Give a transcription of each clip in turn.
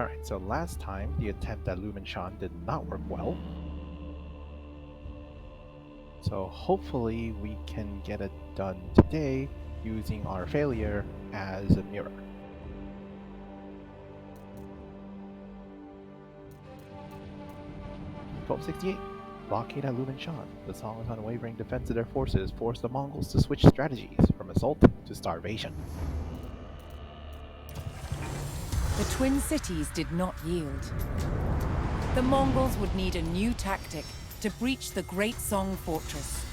Alright, so last time the attempt at Lumen Shan did not work well. So hopefully we can get it done today using our failure as a mirror. "1268. Blockade at Lumen Shan. The Song's unwavering defense of their forces forced the Mongols to switch strategies from assault to starvation. The Twin Cities did not yield. The Mongols would need a new tactic to breach the Great Song Fortress.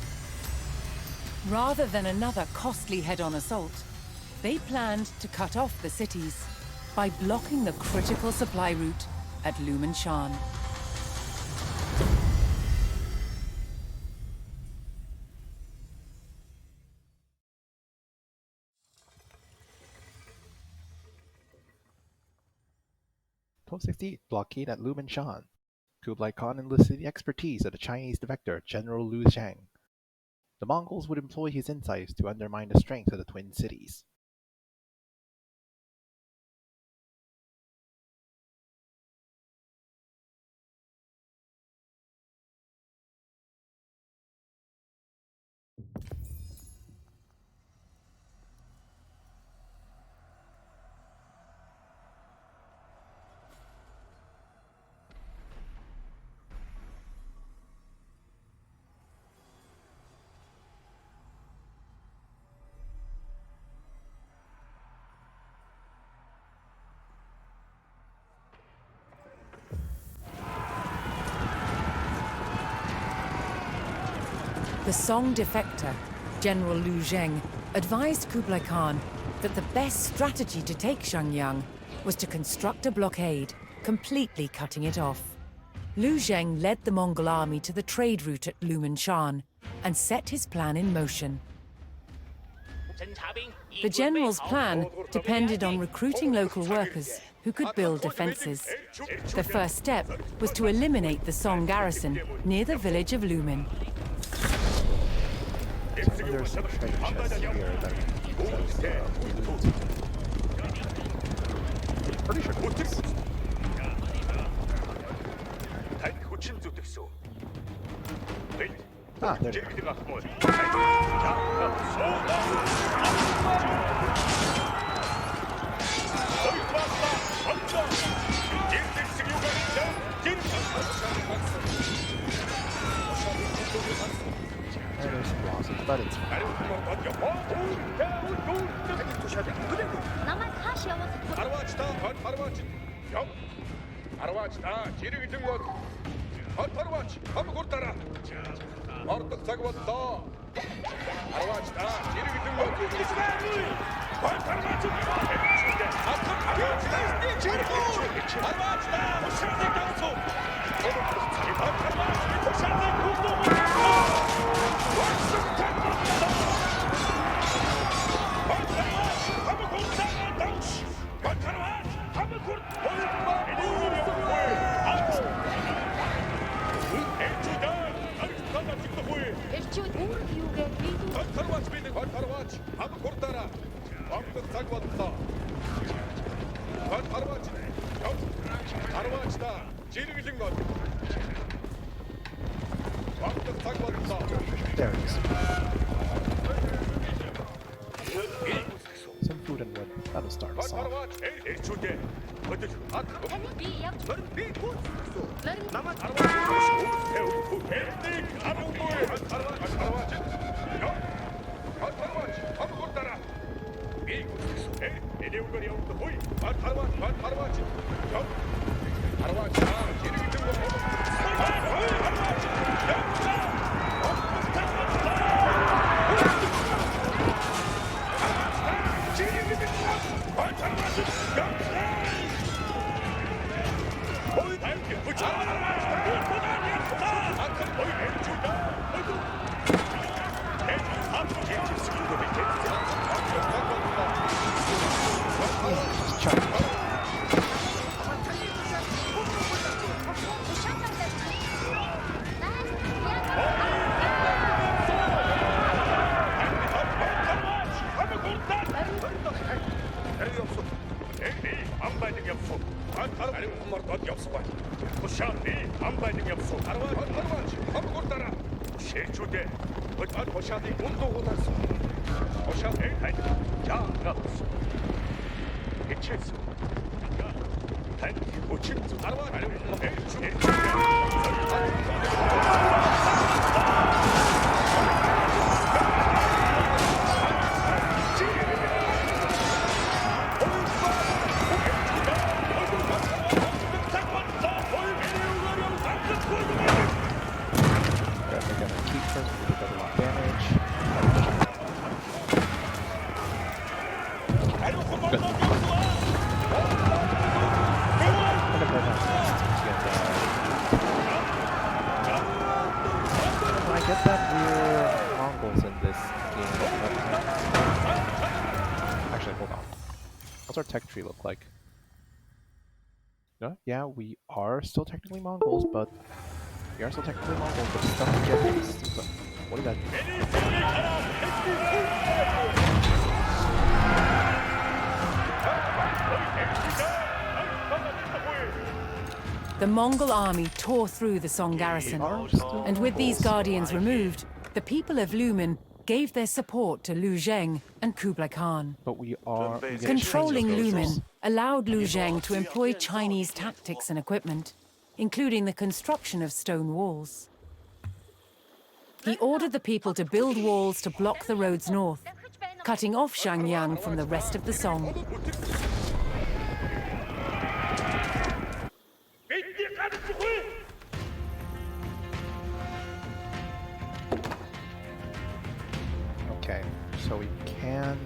Rather than another costly head-on assault, they planned to cut off the cities by blocking the critical supply route at Lumen Shan. Blockade at Lumen Shan. Kublai Khan enlisted the expertise of the Chinese defector General Liu Zhang. The Mongols would employ his insights to undermine the strength of the Twin Cities. the Song defector, General Liu Zheng, advised Kublai Khan that the best strategy to take Xiangyang was to construct a blockade, completely cutting it off. Liu Zheng led the Mongol army to the trade route at Lumanshan and set his plan in motion. The general's plan depended on recruiting local workers who could build defenses. The first step was to eliminate the Song garrison near the village of Lumin. So there's some treasure chests here that says, pretty sure it's there they are. There's some blossoms, but it's fine. There it is. Some food and wood. That'll start us off. Our tech tree look like? Yeah, we are still technically Mongols, but the stuff we get is stupid. What do you got? The Mongol army tore through the Song garrison, and with these guardians removed, the people of Lumin gave their support to Liu Zheng and Kublai Khan. But we are controlling Lumin allowed Liu Zheng to employ Chinese tactics and equipment, including the construction of stone walls. He ordered the people to build walls to block the roads north, cutting off Xiangyang from the rest of the Song. Okay, so we can.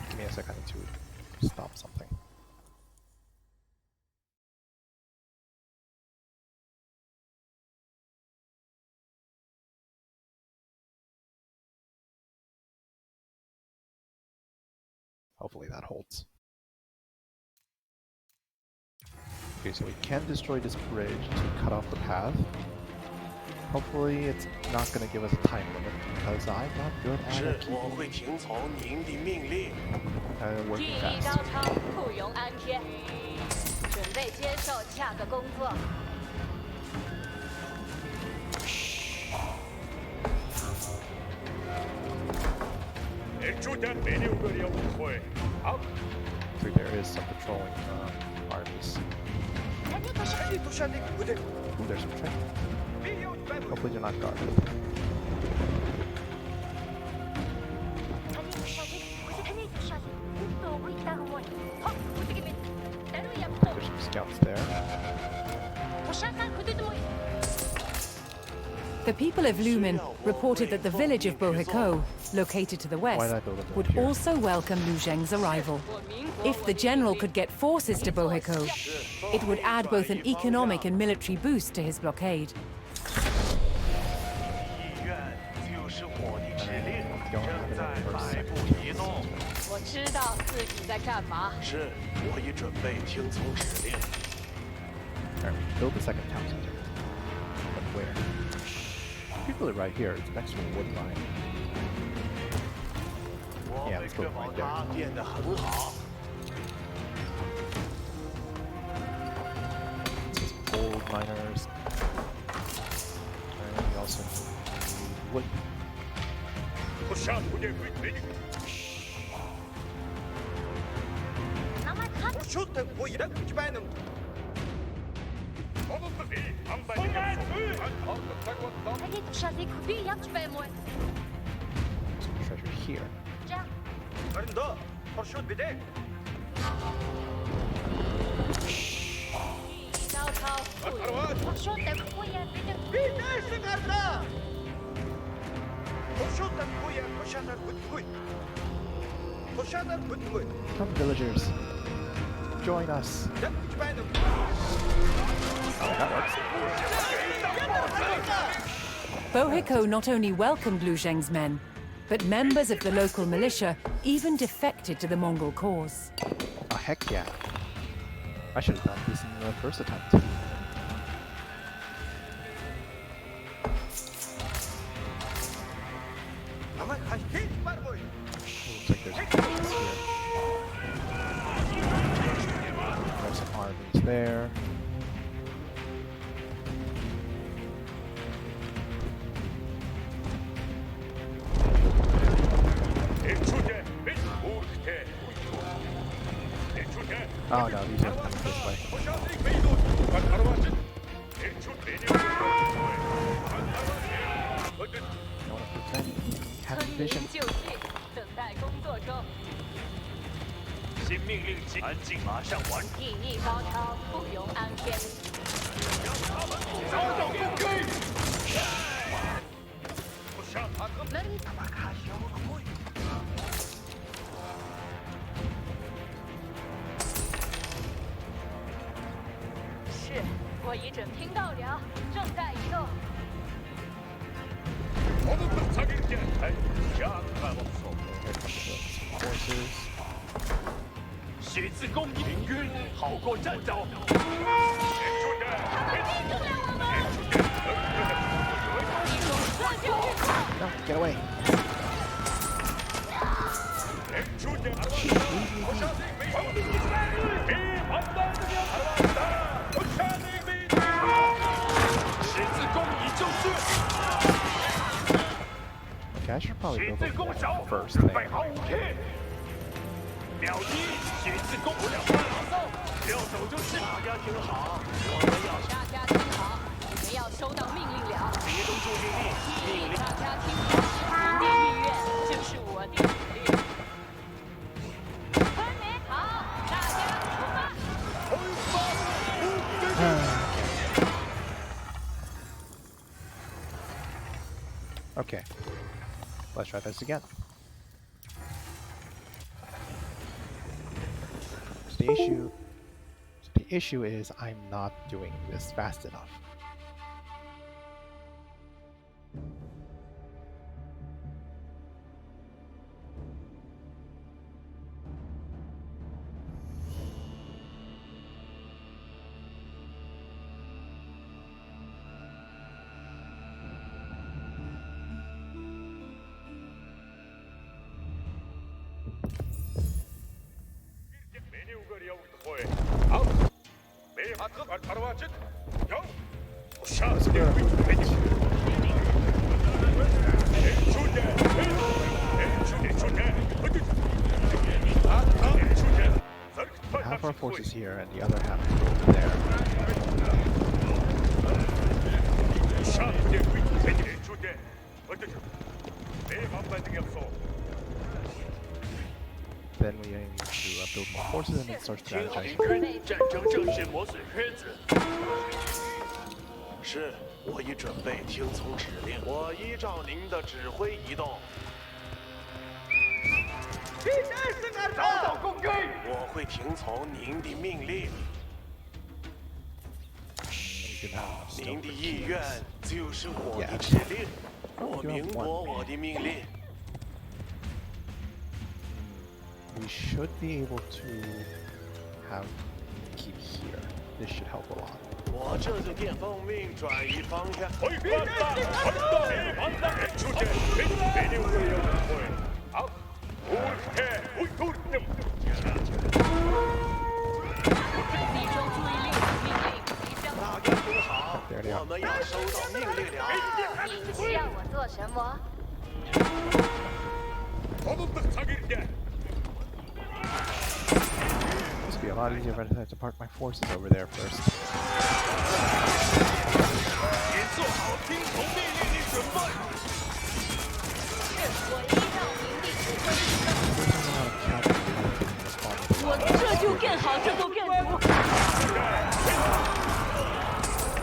Give me a second to stop something. Hopefully that holds. Okay, so we can destroy this bridge to cut off the path. Hopefully it's not going to give us a time limit because I'm not good at keeping working fast. 雇佣安天，准备接受下个工作。So there is some patrolling armies. Ooh, there's some training. Hopefully they're not guarded. There's some scouts there. The people of Lumen reported that the village of Bohiko, located to the west, would also welcome Lu Zheng's arrival. If the general could get forces to Bohiko, it would add both an economic and military boost to his blockade. Alright, build the second town center. But where? People are right here. It's next to a wood line. Yeah, let's go right there. This is gold miners. And we also need wood. Some treasure here. Come, villagers. Join us. Oh, that works. Bohiko not only welcomed Lu Zheng's men, but members of the local militia even defected to the Mongol cause. Oh, heck yeah. I should have done this in the first attempt. Looks like there's forces here. There's some armies there. Oh no, these are coming this way. I want to pretend having vision. 就绪，等待工作中。新命令即安静，马上完。意义高超，不容安天。是，我已准听到了，正在移动。 Forces. 血字公平军好过战斗。 No, get away. Okay, I should probably build the wall first thing. 秒一，血字攻不了半马，要走就是。大家听好，我们要。大家听好，你们要收到命令了。别动注意力，命令。大家听好，你的意愿就是我的指令。分明好，大家出发。Okay, let's try this again. So the issue is I'm not doing this fast enough. Half our forces here and the other half go over there. Then we need to build more forces and then start strategizing. 战争正是磨损日子。是，我已准备听从指令。我依照您的指挥移动。找到共军！我会听从您的命令。您的意愿就是我的指令。我明白我的命令。 We should be able to have keep here. This should help a lot. 我这就电奉命转移方向。集中注意力，命令即将大家听好， There they are. 我们要收到命令了。你需要我做什么？ This would be a lot easier if I decided to park my forces over there first. 请做好听从命令的准备。我依照您的指挥移动。 我这就更好，这就更足。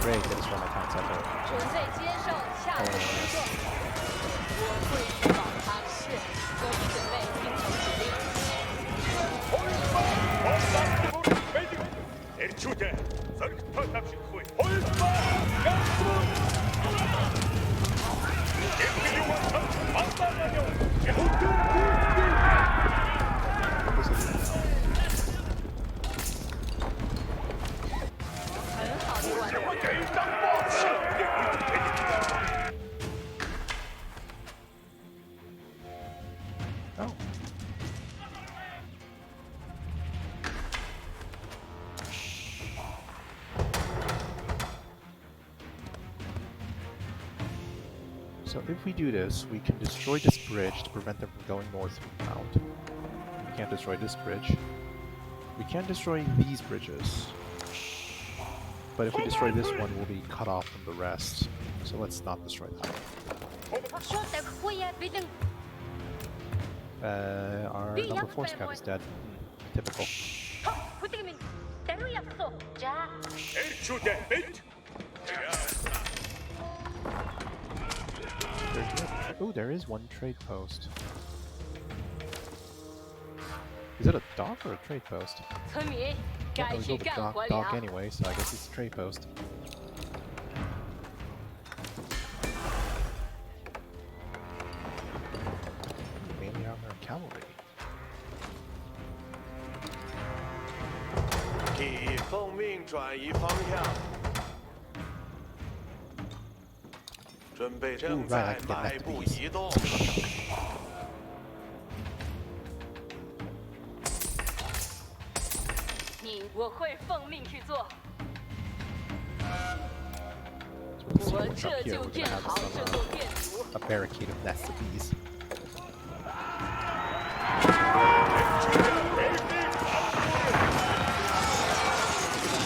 Great, that's what my concept is. 准备接受下一个工作。我会确保他是可以准备听从指令。 很好的管理。 Oh. So if we do this, we can destroy this bridge to prevent them from going northbound. We can't destroy this bridge. We can destroy these bridges. But if we destroy this one, we'll be cut off from the rest. So let's not destroy that one. Our number 4 scout is dead. Typical. Oh, there is one trade post. Is it a dock or a trade post? 村民， Yeah, 该 we 去 built a 干活 dock 了。 anyway, so I guess it's a trade post. Mainly armor and cavalry. 给奉命转移方向。准备正在迈步移动。我会奉命去做。 So 我 let's see 这 what's up here. 就 We're 建 gonna have 好 some, 这座建筑。 a barricade of nests of bees.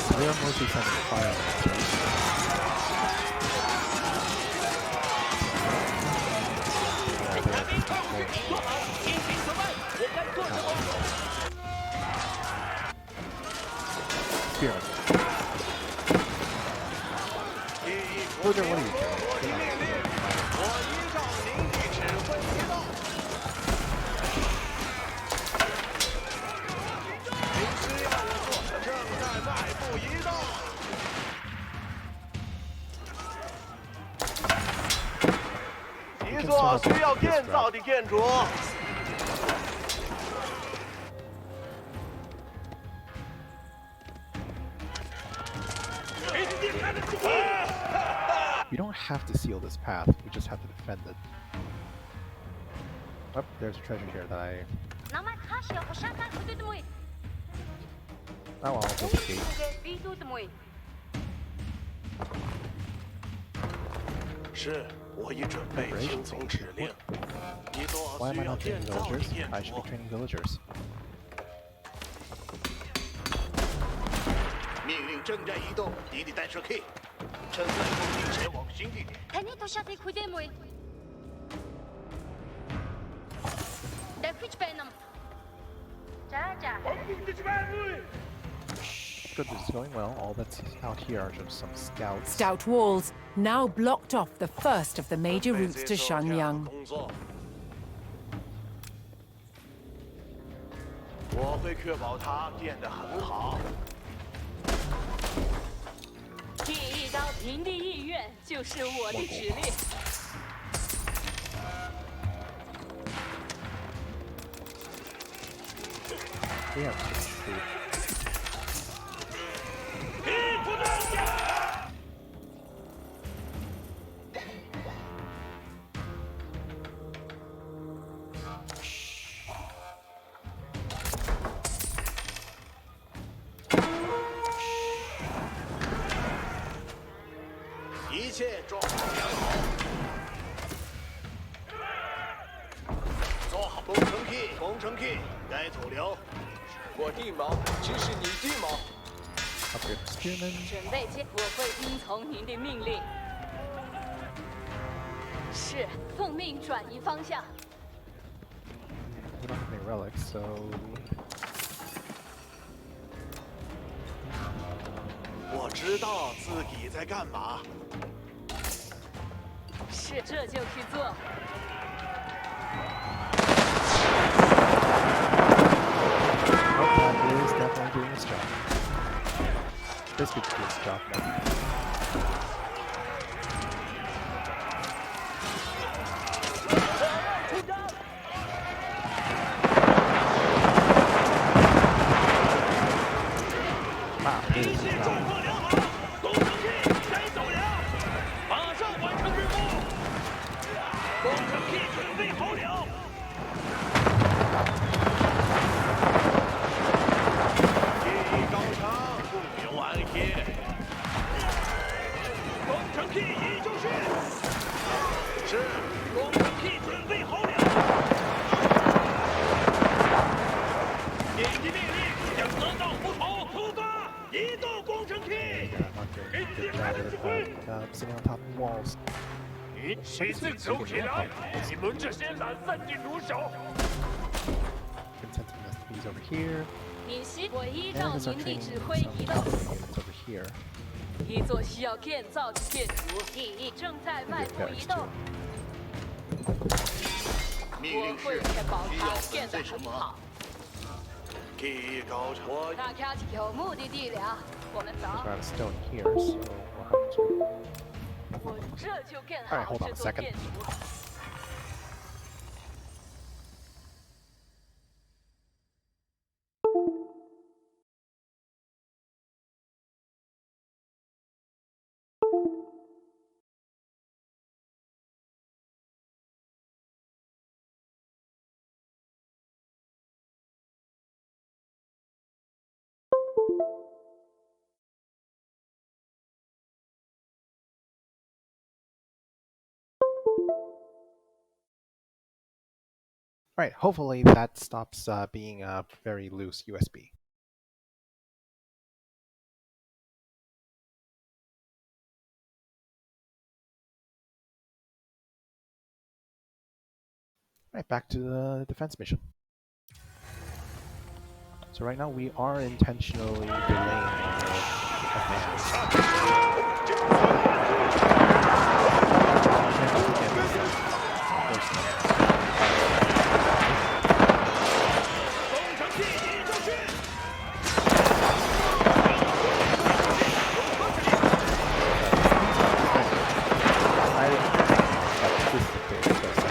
So they are mostly trying to fire on Spearman. What are you doing? 一座需要建造的建筑。We don't have to seal this path, we just have to defend it. Oh, there's a treasure here that I... Oh, I'll go to the gate. 是，我已准备听从指令。一座 Why am 需 I 要 not 建 training 造的 villagers? 建 I should 筑 be。training villagers. 命令正在移动，你得带上 K， 趁乱攻击前往新地点。Good, this is going well. All that's out here are just some scouts. Stout walls now blocked off the first of the major routes to 准备接受这样 Shanyang. 的工作。我会确保它建得很好。第一刀平地意愿就是我的指令。 We have too much food. 一切状况良好。做好工程 K， 工程 K， 该走了。我定锚，指使你定锚。 Upgrade for spearmen. 准备接，我会听从您的命令。是，奉命转移方向。 We don't have any relics, so... 我知道自己在干嘛。是，这就去做。 Oh, that is definitely doing its job. This could do its job now. Wow, this is not... 工程 K 该走了，马上完成任务。工程 K 准备好了。第一高墙不由安歇。工程 K 已就绪。是，工程 K 准备好了。紧急命令，向河道不头出发，移动工程 K。 Yeah, I'm not doing good job at sitting on top of the walls. 谁最走起来？你们这些懒散的奴手！ Consensus needs over here. 尹锡，我依 And 照 let's start 您的 training 指挥 some 移动。 cavalry units over here. 一座需要建造的建筑，第一正在迈 Maybe 步 a 移 barracks 动 too.。命令是我会确保需要它分建得配什么？很好。第一高墙。我大家有目的地了，我们 There's 走。 a lot of stone here, so we'll have to... 我这就建 Alright, 好 hold on 这 a 座 second. 建筑。 Alright, hopefully that stops being a very loose USB. Alright, back to the defense mission. So right now we are intentionally delaying the advance. I this is the case,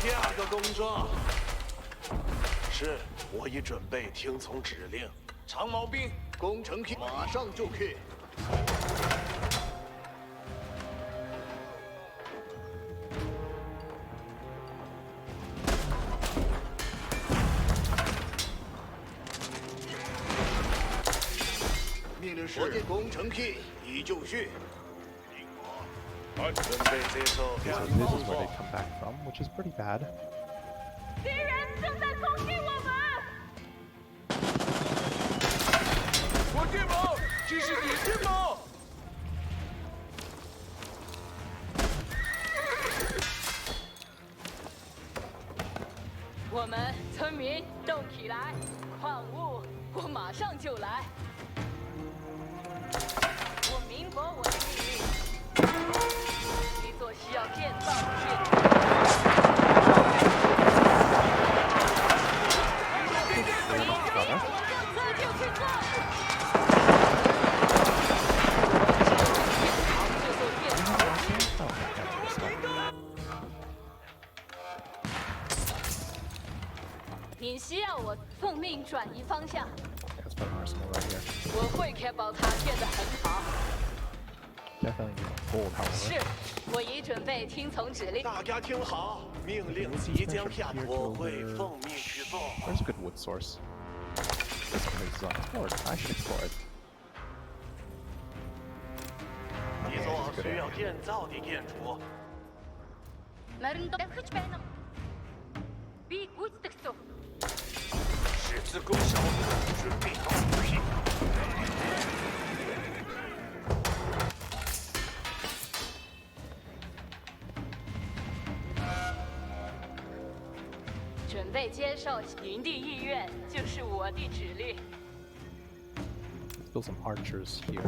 第二个工作。是，我已准备听从指令。长矛兵，工程批，马上就去。命令是工程批，已就绪。准备接受第 So 二 this 个 is 工 where 作 they。come back from, which is pretty bad. 敌人正在攻击我们！我电矛，这是你电矛。我们村民动起来，矿物我马上就来。我明白我的命令，一座需要建造的建筑。这就去做。这座建筑。 Oh, yeah, 你需要我奉命转移方向， that's put an arsenal right here. 我会确保它建得很好。 Definitely gold, however. 是，我已准备听从指令。大家听好，命令即将下达，我会奉命去做。 Where's a good wood source? This place is unexplored. I should explore it. 一座需要建造的建筑。 十字弓手，准备好武器。准备接受营地意愿，就是我的指令。 Let's build some archers here.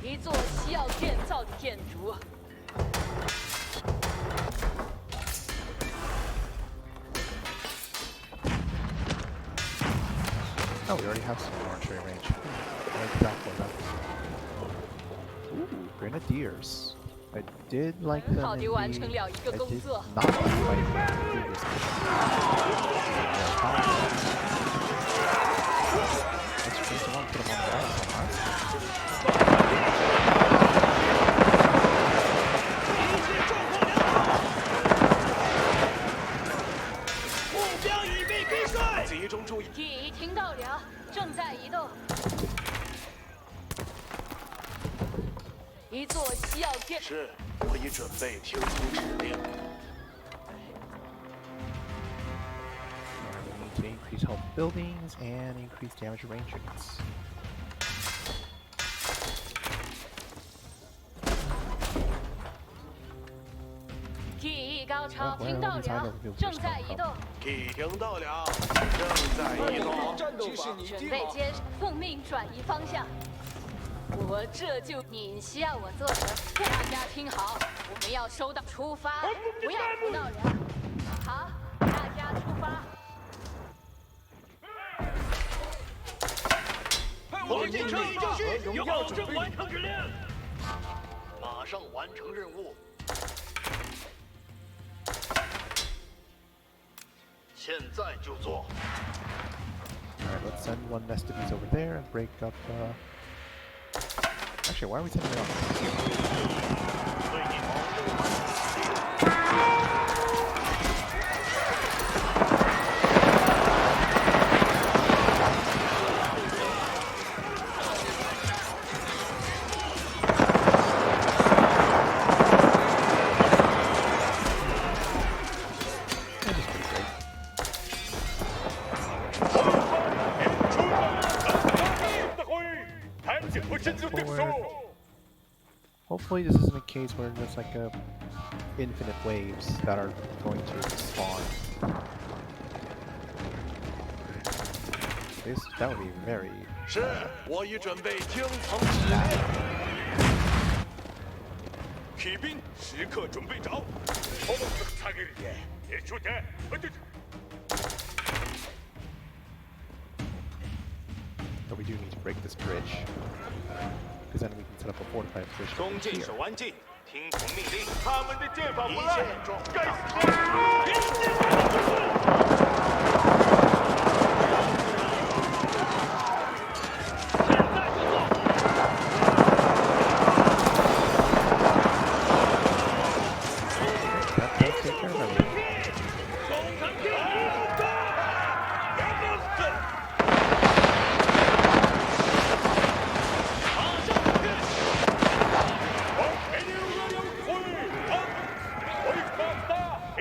一座需要建造的建筑。 Oh, we already have some archery range. Where's that for that? Ooh, grenadiers. I did like them. 好 in 的 the- 完成了一个 I 工 did 作。 not like fighting them in the previous mission. Let's choose the one, put them on the right somewhere. 目标已被击碎。集中注意，第一听到了，正在移动。一座需要建。是，我已准备听从指令。 We need to increase health buildings and increase damage range units. 第一高潮听到了，正在移动。听到了，正在移动。这是你的吗？准备接奉命转移方向。我这就你需要我做的，大家听好，我们要收到出发，不要胡闹了。好，大家出发。我们进城已就绪，有保证完成指令。马上完成任务。现在就做。 Alright, let's send one nest of these over there and break up. Actually, why are we sending it on? 对你保证完成。 That is pretty great. Hopefully this isn't a case where there's like a infinite waves that are going to spawn. That would be very 是，我已准备听从指令。骑兵时刻准备着。But we do need to break this bridge. Because then we can set up a fortified position 弓箭 here. 手安静，听从命令。他们的剑法不一赖切，装该上死！迎接他们！现在就做！ That does take care of everything. 攻城计，马上去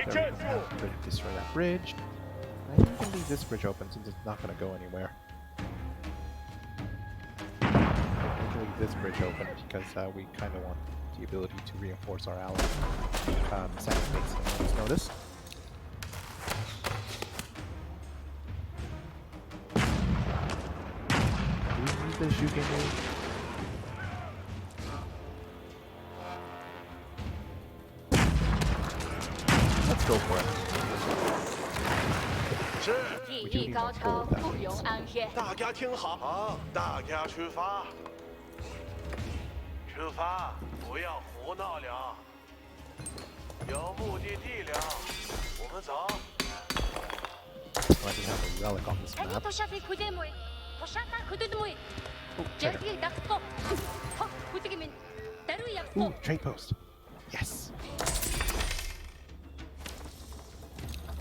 ！There we go. Ready to destroy that bridge. I think we can leave this bridge open since it's not going to go anywhere. We can leave this bridge open because we kind of want the ability to reinforce our ally. Second base, let's notice. Do we need the shooting move? Let's go for it. 是，技艺高超，不容安偏。大家听好，好，大家出发，出发，不要胡闹了，有目的地了，我们走。 Glad we have a relic on this 아니 map. 도시락이 그대모이, 도시락이 그대모이. Oh, trigger. 저기 낙서. 헉, 부득이면 따로 Ooh, 약속. trade post. Yes.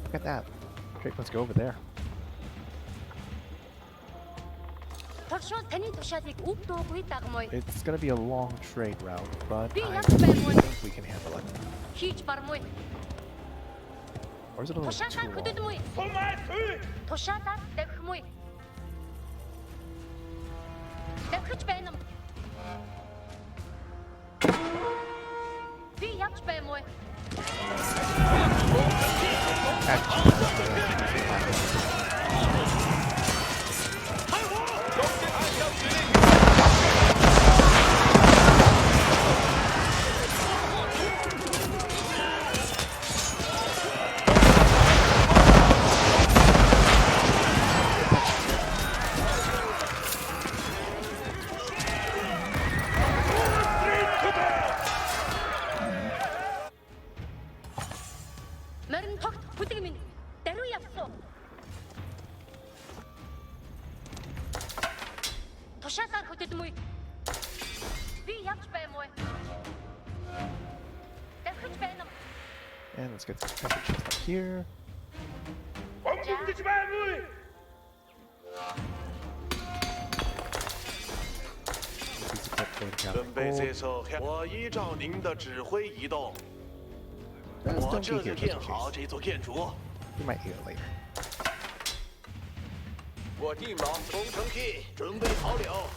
Look at that. Trade post go over there. 벌써 대니 도시락이 욱도 보이다고 뭐이. It's gonna be a long trade route, but Be I up, bad boy. think we can handle it. 히지 바르모이. Or is it a little too 도시락이 long? 그대모이. 소마투! 도시락 내 그모이. 내 그치 배놈. 비 약치 배모이. 메른 턱 부득이면 따로 약속. 도시락 그대모이. 비 약치 배모이. 내 그치 배놈. And let's get this treasure chest up here. 공중지지 말고! Use the clip to gather 准备 gold. 这艘，我依照您的指挥移动。 Let's 我 don't 这 be 就 here 建 just in 好 case. 这座建筑。 We might need it later. 我地毛工程器准备好了。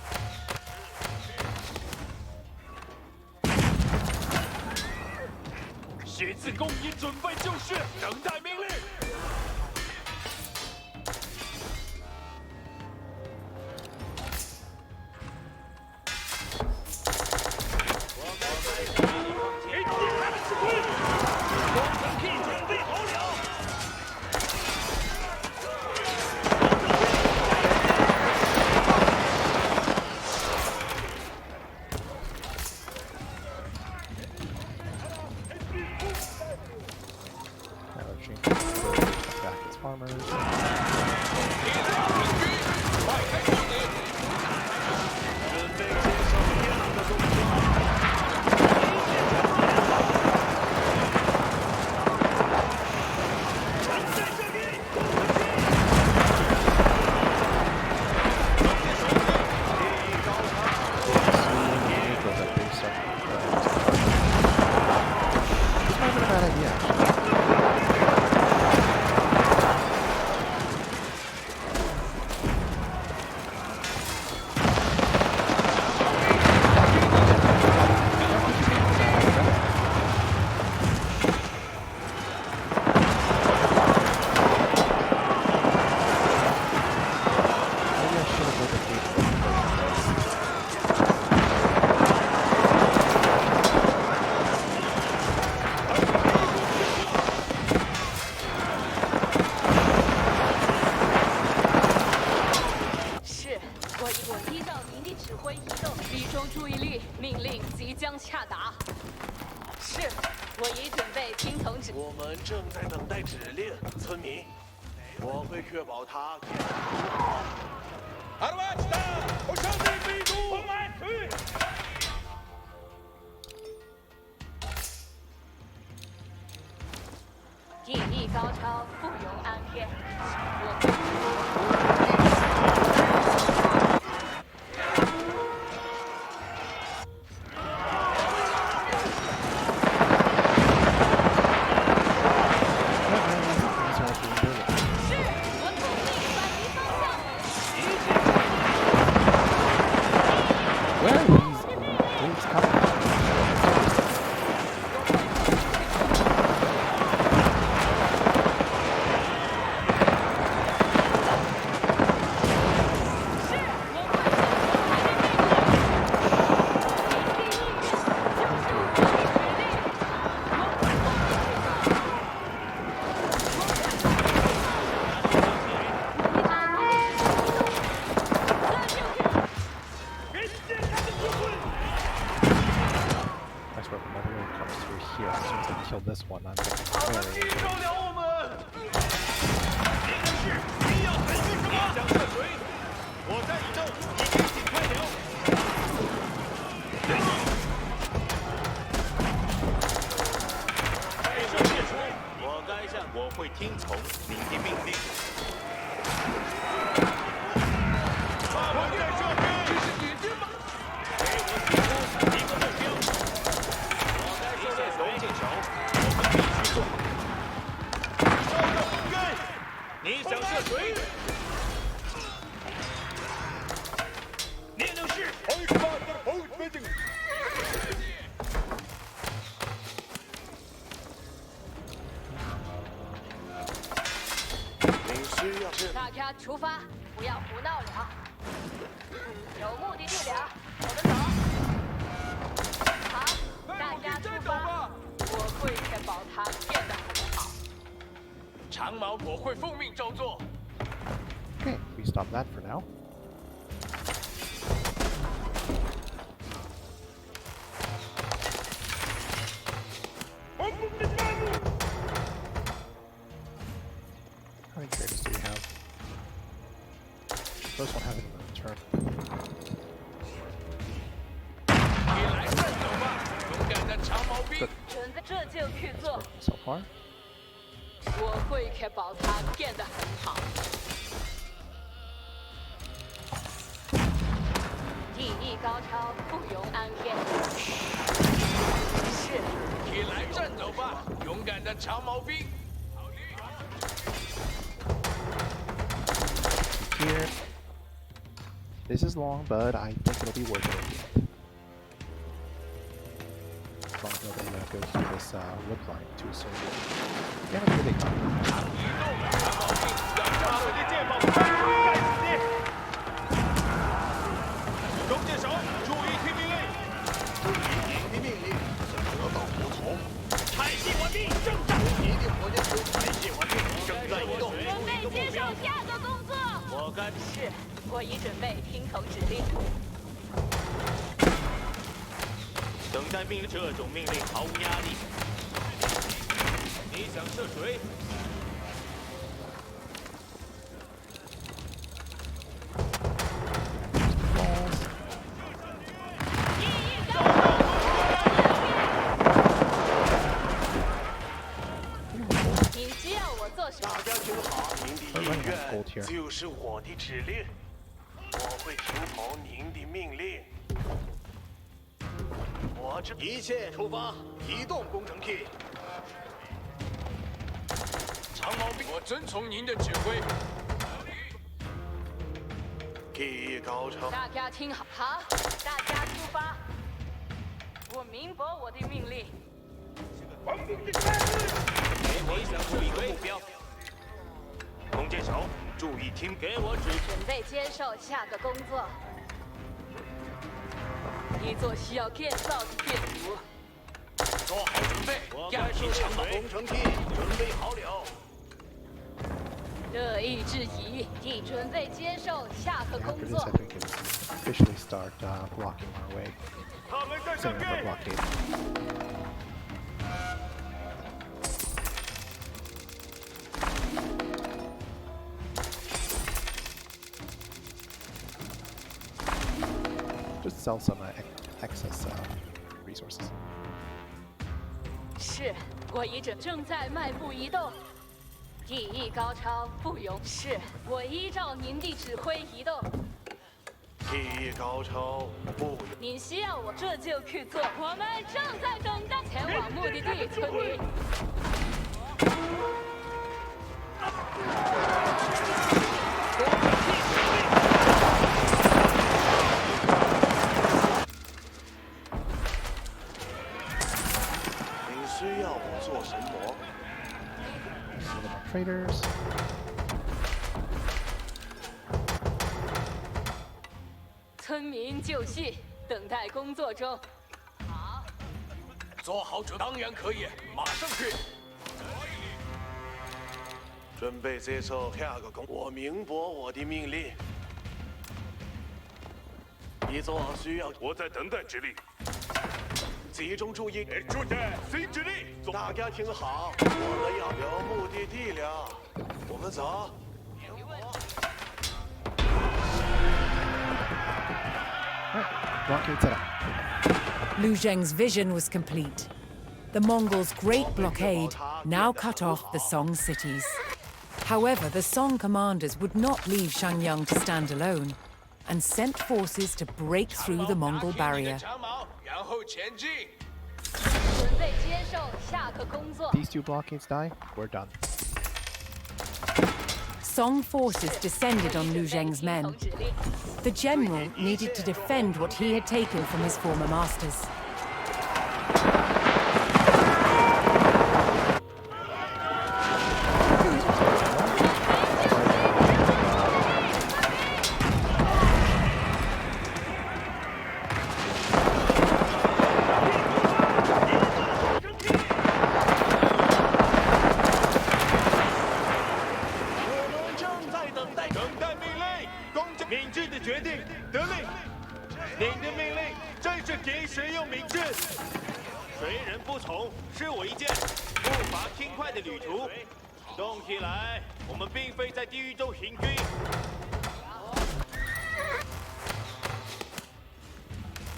血字弓已准备就绪，等待命令。迎接他的指挥，工程器准备好了。 Now let's change this back as farmers. This might have been a bad idea, actually. Maybe I should have built a gate first. "是，我依照您的指挥移动，集中注意力，命令即将下达。正在等待指令，村民，我会确保他。Arvasta! Usiadaj wyjdu! Pomocy! 技艺高超，不容安偏。Where are these troops coming from? That's where another one comes through here. As soon as I kill this one, I'm getting very 救了我们！这个是你要采取什么？你想涉水？我在移动，已经尽快了。配合射出，我该向我会听从您的命令。我在这边，这是你的吗？给我提出一个目标。我该射水进手，我们必须做。烧热分根，你想射水？命令是。你需要是大家出发，不要胡闹了。有目的地了，我们走。好，大家出发，我会确保它变得很好。长毛我会奉命照做。 Okay, we stop that for now. How many traders do we have? First one hasn't even returned. 你来战斗吧，勇敢的长毛兵！准备这就去 That's 做， working so far. 我会确保它变得很好。技艺高超，不容安偏。是，你来战斗吧，勇敢的长毛兵！ Here. This is long, but I think it'll be worth it at the end. As long as nobody goes through this wood line too soon. Yeah, here they come. 移动，长毛兵，要将我的剑锋干死你！弓箭手，注意听命令！您的命令，得到服从。拆卸完毕，正战！一定火箭球拆卸完毕，正在移动。准备接受下个工作。我该是，我已准备听从指令。等待命令，这种命令毫无压力。你想射水？ 你需要我做什么？大家听好，您的意愿就是我的指令，我会听从您的命令。我这一切出发，移动工程器。长毛兵，我遵从您的指挥。技艺高超，大家听好，好，大家出发。我明白我的命令。给我想出一个目标。弓箭手，注意听，给我指。准备接受下个工作。一座需要建造的建筑。做好准备，压低长毛。工程器准备好了。乐意质疑，已准备接受下个 After 工 this, 作 I。think it's officially start blocking our way. 他们在这 Center of the 边。 blockade. just sell some excess resources. 是，我依着正在迈步移动。技艺高超，不容是。我依照您的指挥移动。技艺高超，不您需要我，这就去做。我们正在等待前往目的地，村民。您需要我做什么？ Traders. 村民就绪，等待工作中。好，做好准，当然可以，马上去。准备接受下个工。我明白我的命令。一座需要我在等待指令。集中注意。出现新指令。大家听好，我们要有目的地了，我们走。 Blockade set up. Liu Zheng's vision was complete. The Mongols' great blockade now cut off the Song cities. However, the Song commanders would not leave Shanyang to stand alone and sent forces to break through the Mongol barrier. 然后前进。准备接受下个工作。 These 2 blockades die, we're done. Song forces descended on Liu Zheng's men. The general needed to defend what he had taken from his former masters.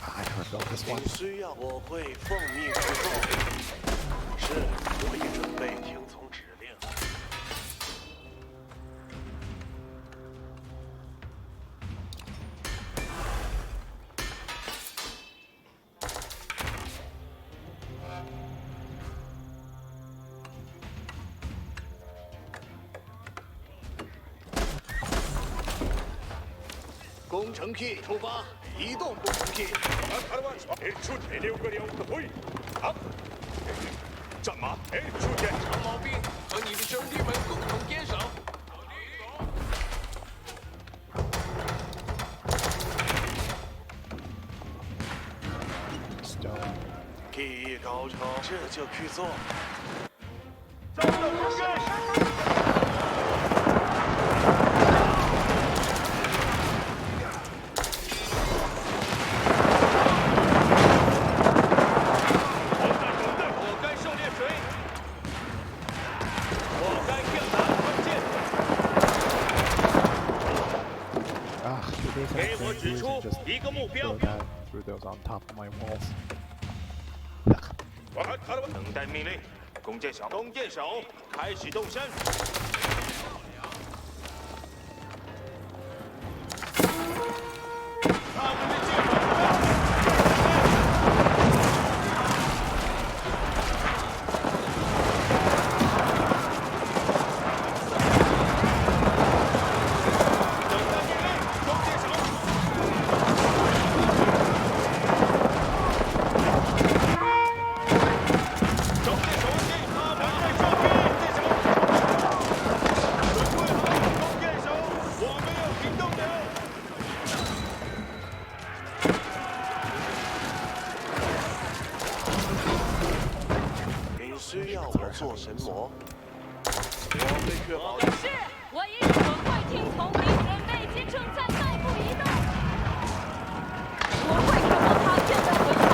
I never built this one. 需要我会奉命去做。是，我已准备听从指令。工程 key 出发，移动工程 key。出6个2个队，好，战马，出现长毛兵和你的兄弟们共同坚守。 Stone. 技艺高超，这就去做。遭到攻击！ 给我指出一个目标。Through those on top of my walls. 等待命令，弓箭手，开始动身。他们的箭需要我做什么？我会确保。是，我已准会听从您，准备及正在迈步移动。我会确保它变得很好。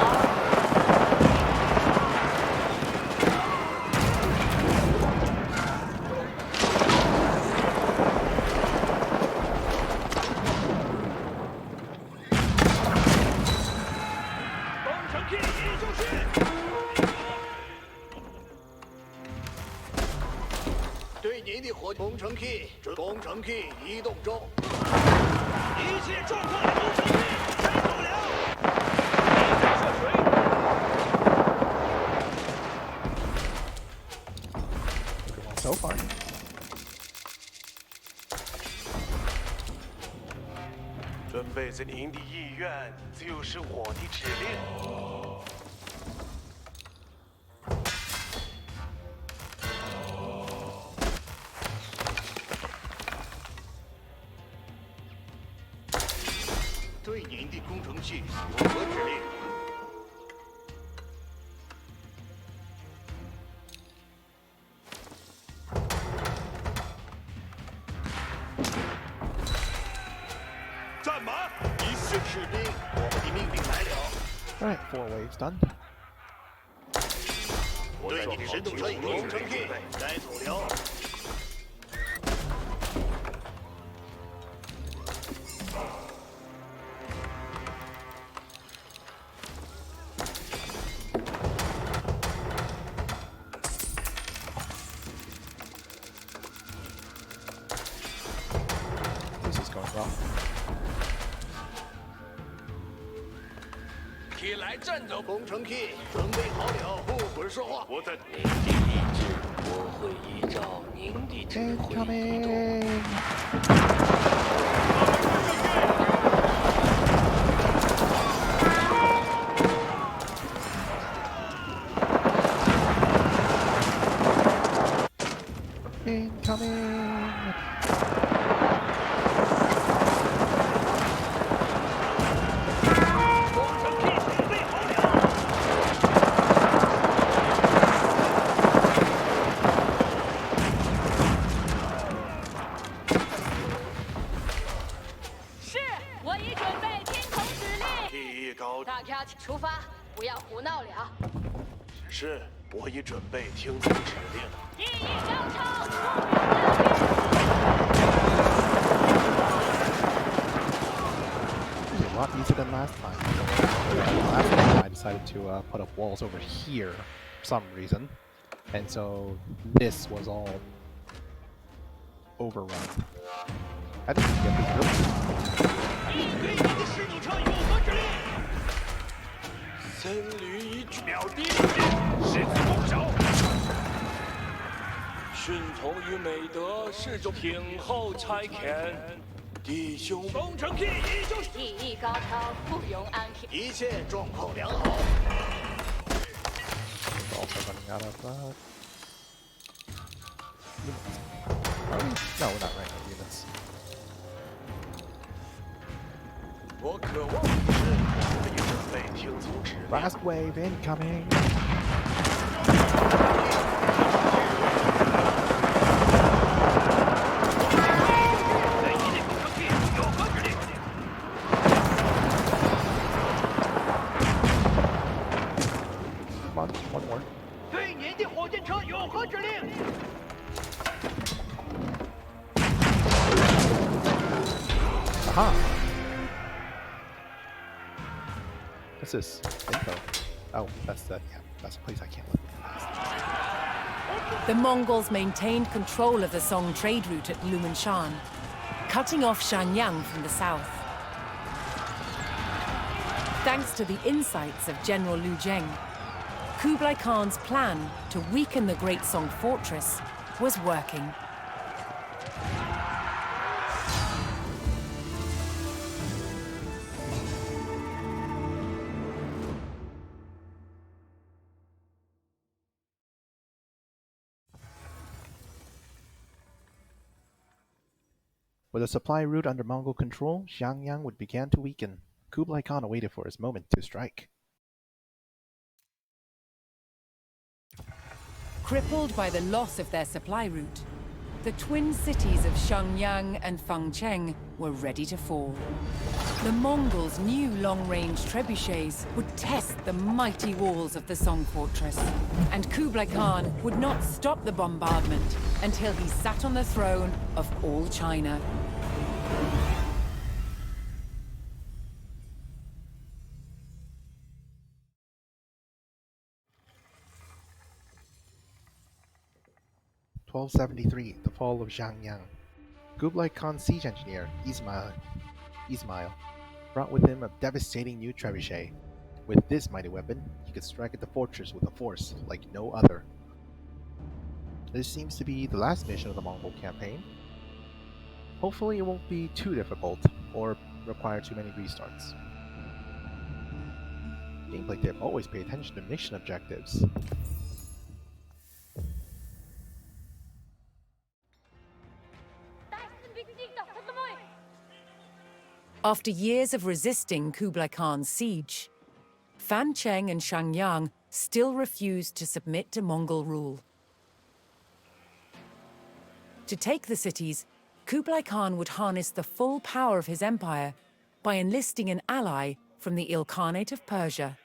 火工程 key 工程 key 移动中，一切状况都成立，开走了。射水。Looking well so far. 准备在您的意愿就是我的指令。对您的工程器有何指令？战马，已是士兵，我们的命令来了。 Alright, 4 waves done. 对你的神动车工程 key 该走了。 This is going well. 起来战斗。工程 key 准备好了，不准说话。我的您的意志，我会依照您的指挥移动。 Incoming! Incoming! 工程 key 准备好了。是，我已准备听从指令。第一高大家请出发，不要胡闹了。是，我已准备听从指令。第一高超， This is a lot easier than last time. Last time I decided to put up walls over here for some reason, and so this was all overrun. I didn't get this really. 对你的使女车有何指令？僧侣已秒敌狮子攻手。顺从于美德是种听候差遣，弟兄。工程 key 已就绪。技艺高超，不容安平。一切状况良好。 We're also running out of units. Are we? No, we're not running out of units. 我渴望我已准备听从指令。 Last wave incoming! Come on, one more. 对您的火箭车有何指令？ Aha! What's this? Info. Oh, that's the that's a place I can't look past. The Mongols maintained control of the Song trade route at Lumanshan, cutting off Shanyang from the south. Thanks to the insights of General Liu Zheng, Kublai Khan's plan to weaken the Great Song fortress was working. With a supply route under Mongol control, Xiangyang would begin to weaken. Kublai Khan awaited for his moment to strike. Crippled by the loss of their supply route, the twin cities of Shenyang and Fangcheng were ready to fall. The Mongols' new long-range trebuchets would test the mighty walls of the Song fortress, and Kublai Khan would not stop the bombardment until he sat on the throne of all China. 1273, the fall of Zhangyang. Kublai Khan's siege engineer, Ismail, brought with him a devastating new trebuchet. With this mighty weapon, he could strike at the fortress with a force like no other. This seems to be the last mission of the Mongol campaign. Hopefully it won't be too difficult or require too many restarts. Gameplay tip: always pay attention to mission objectives. After years of resisting Kublai Khan's siege, Fan Cheng and Shangyang still refused to submit to Mongol rule. To take the cities, Kublai Khan would harness the full power of his empire by enlisting an ally from the Ilkhanate of Persia.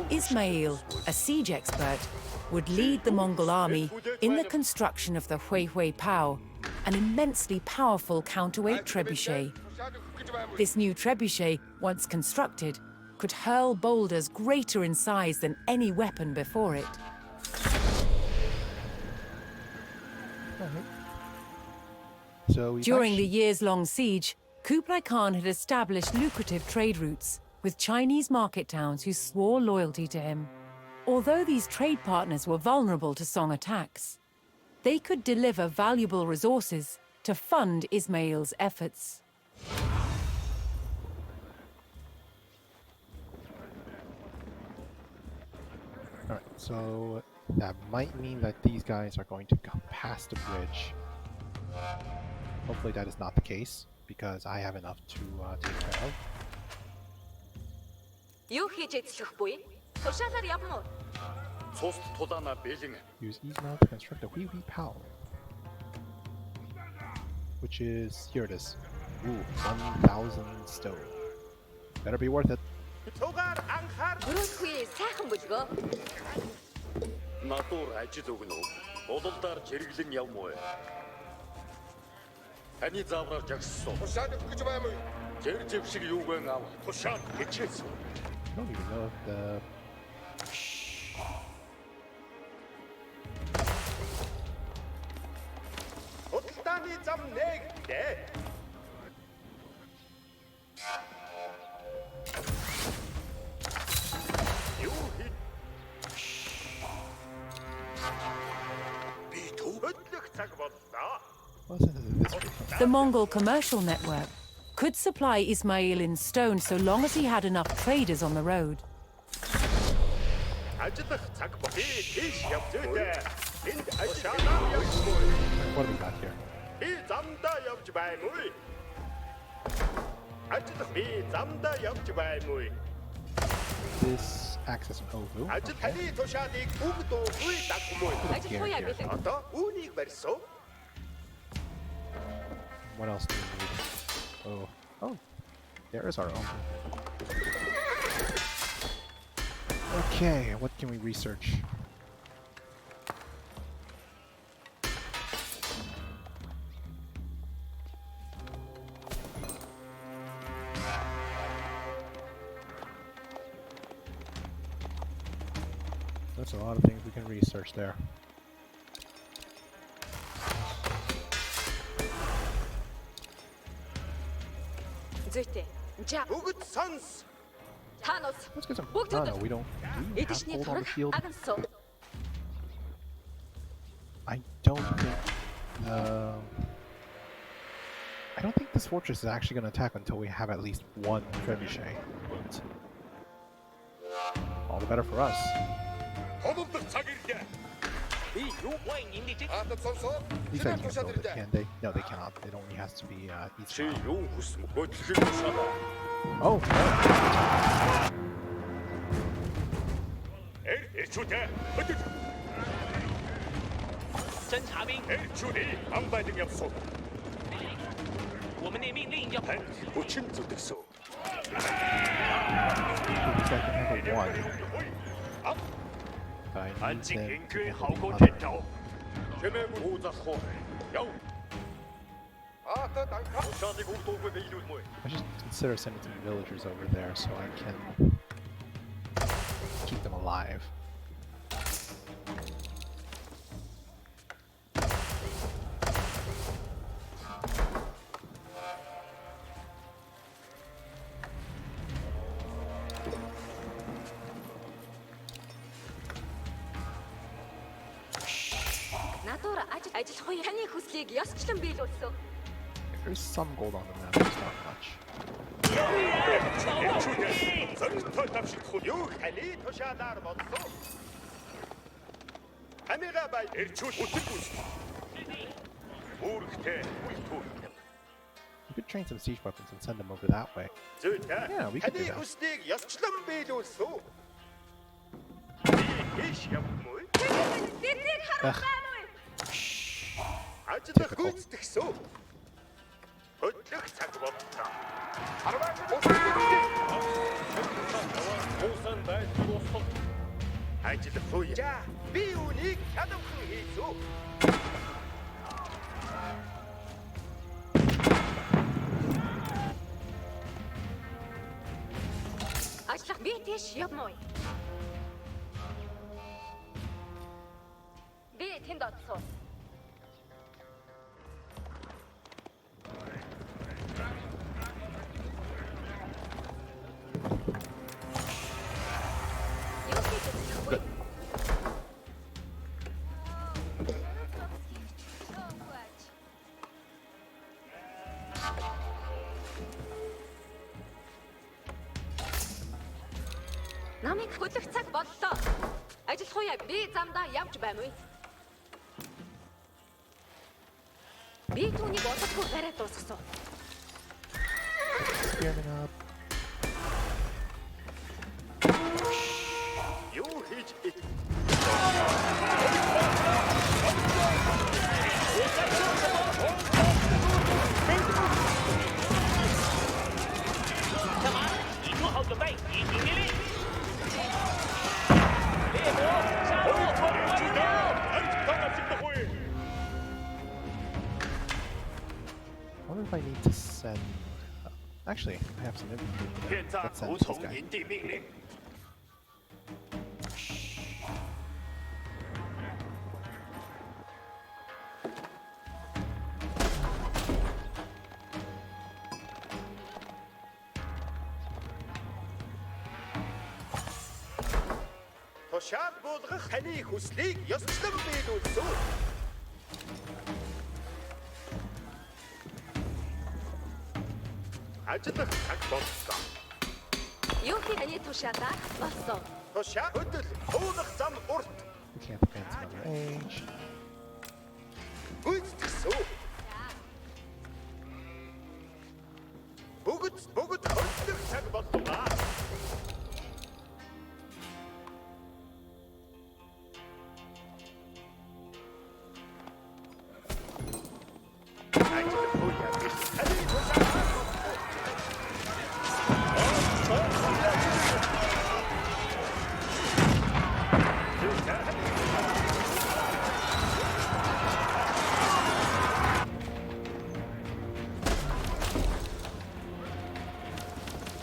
Ismail, a siege expert, would lead the Mongol army in the construction of the Hui Pao, an immensely powerful counterweight trebuchet. This new trebuchet, once constructed, could hurl boulders greater in size than any weapon before it. During the years-long siege, Kublai Khan had established lucrative trade routes with Chinese market towns who swore loyalty to him. Although these trade partners were vulnerable to Song attacks, they could deliver valuable resources to fund Ismail's efforts. Alright, so that might mean that these guys are going to come past the bridge. Hopefully that is not the case, because I have enough to take care of. Use Ismail to construct a Hui Pao. Which is... here it is. Ooh, 1,000 stone. Better be worth it. I don't even know if the... The Mongol commercial network could supply Ismail in stone so long as he had enough traders on the road. What do we got here? This acts as an ovu. Okay. What else do we need? Oh, there is our own. Okay, what can we research? That's a lot of things we can research there. Let's get some. Oh no, we don't. Do you have hold on the shield? I don't think. I don't think this fortress is actually going to attack until we have at least one trebuchet. All the better for us. These guys can't build it, can they? No, they cannot. It only has to be each one. Oh! These guys can handle one. I need them to handle the other. I should consider sending some villagers over there so I can keep them alive. There's some gold on the map, just not much. You could train some siege weapons and send them over that way. Yeah, we could do that. Ugh. Typical. Good. Намайг хөлөх цаг боллоо. Ажиллах уу яа? Би замдаа явж байна уу? Би түүнийг бодохгүй бариад дуусгасан. Spearman up. I wonder if I need to send... Actually, I have some infantry. Let's send this guy. Тушаал буулгах таны хүслийг ёсчлон биелүүлсэн. Ажиллах цаг боллоо. Юу хийх таны тушаалаа болсон. Тушаал хөдөл хуулах зам урт. We can't defend some range. Гүйцэтгсэн. Бүгд хөдлөх цаг боллоо.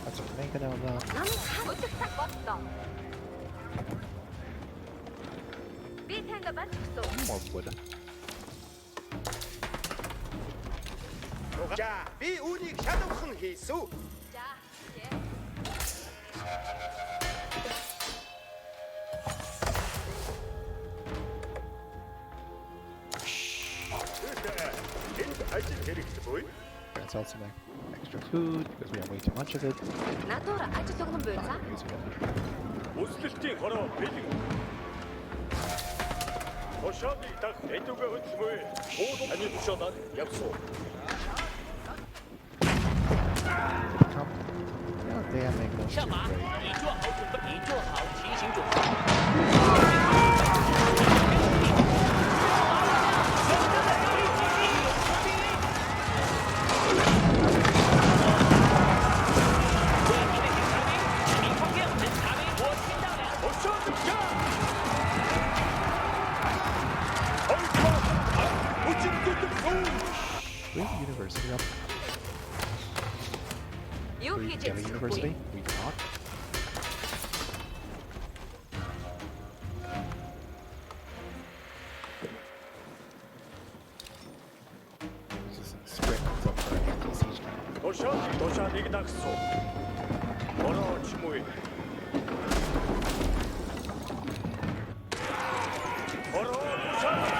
That's what I'm making out of. Намайг хөлөх цаг боллоо. Би танд барьчихсан. More wood. За, би үүнийг шалгахын хийсв. За. Энд ажил хэрэглэхгүй. Gonna sell some extra food because we have way too much of it. Надуур ажил өгнө буй за. Not using it. Өсөлтийн хороо бэлэн. Тушаалыг дах эдүгэ хөдөлмөө. Таны тушаалаар явсан. Come. Yeah, they have make most 上马， great. 已做好准备，已做好提醒准备。 아, we have a university up? Do we get a university? We do not. This is spring up for an anti-siege town. 도샤 니그닥소. 어라 치모이. 어라 도샤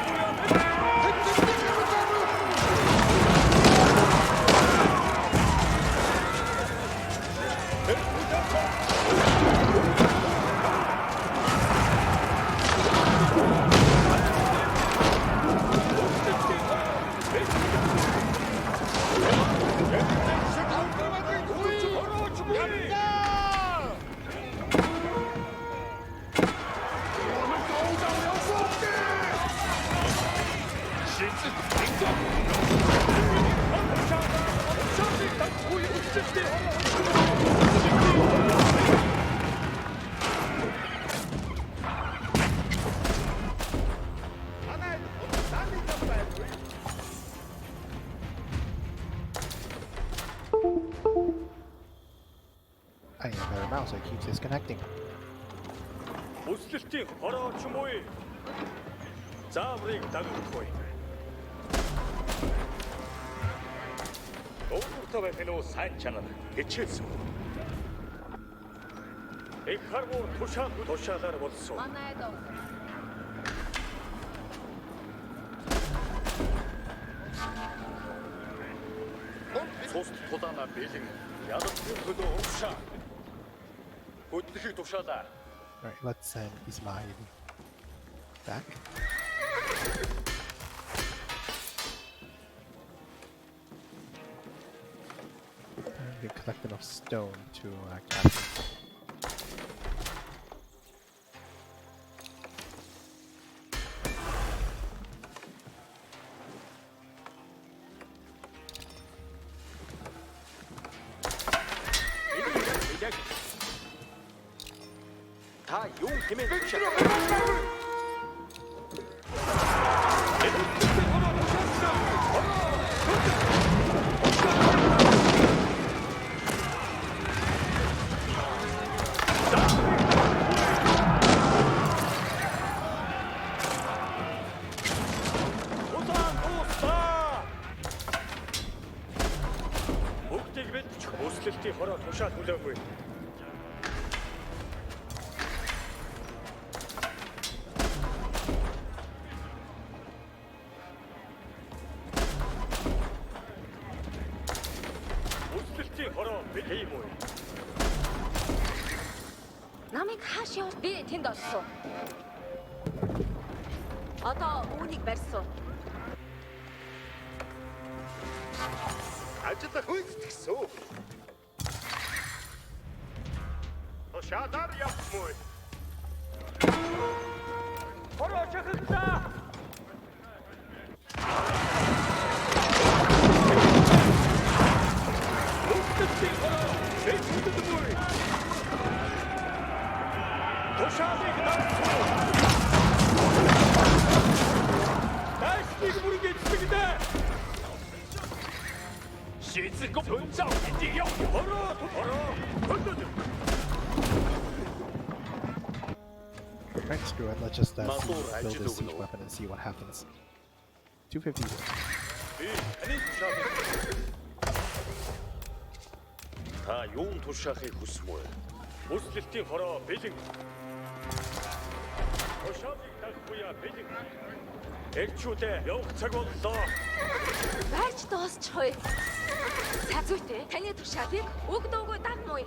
I need a better mouse, it keeps disconnecting. 모스팅 어라 치모이. 자브링 다그코이. 오부터베 페노 산차는 해칠수. 에카르고 도샤다르 못소. 소스 토다나 베징 야도 그도 옵샤. 고트히 도샤다. Alright, let's send Ismail back. And we collect enough stone to capture. 다 용힘의 도샤. 목대기면 모스킬티 허라 도샤 도자고요. Намайг хааш явал би тэнд олсон. Одоо үүнийг барьсан. Ажил хүндэтгсэн. Тушаадар явмуу. 허라 чахагда. Alright, screw it. Let's just build this siege weapon and see what happens. 250 wood. 다 용 도시락의 후스몰. 모스킬티 허라 베징. 도시락 닭부야 베징. 액추대 явцаг боллоо. Барьж дуусчихъя. Сайн зүйтэй. Таны туршаалыг уг дуугүй дагмуу.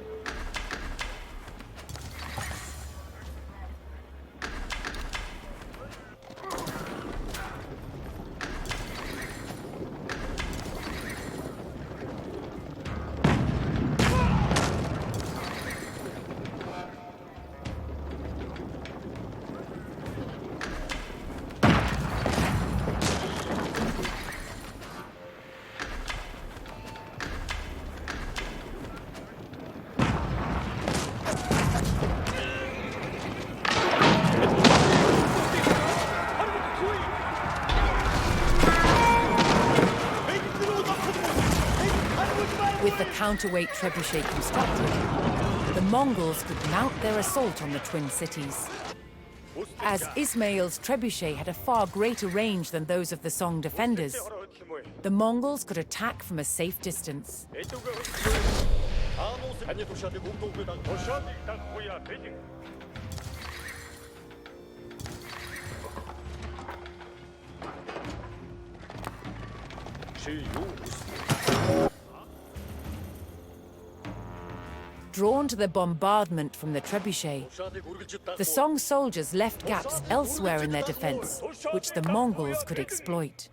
counterweight trebuchet constructed, the Mongols could mount their assault on the twin cities. As Ismail's trebuchet had a far greater range than those of the Song defenders, the Mongols could attack from a safe distance. Drawn to the bombardment from the trebuchet, the Song soldiers left gaps elsewhere in their defense, which the Mongols could exploit.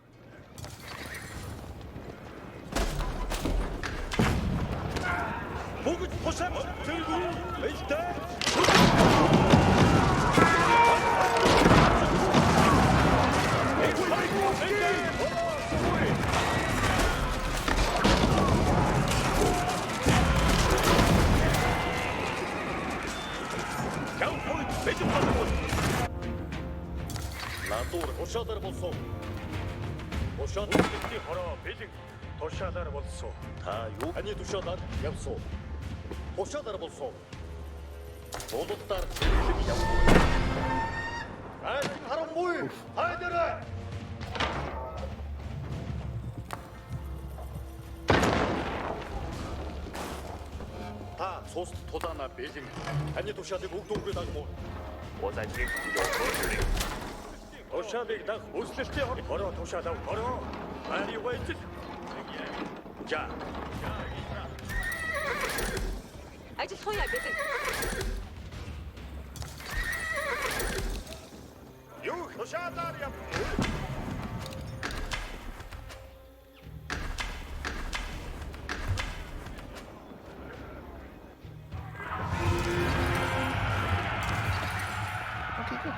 Okay, good.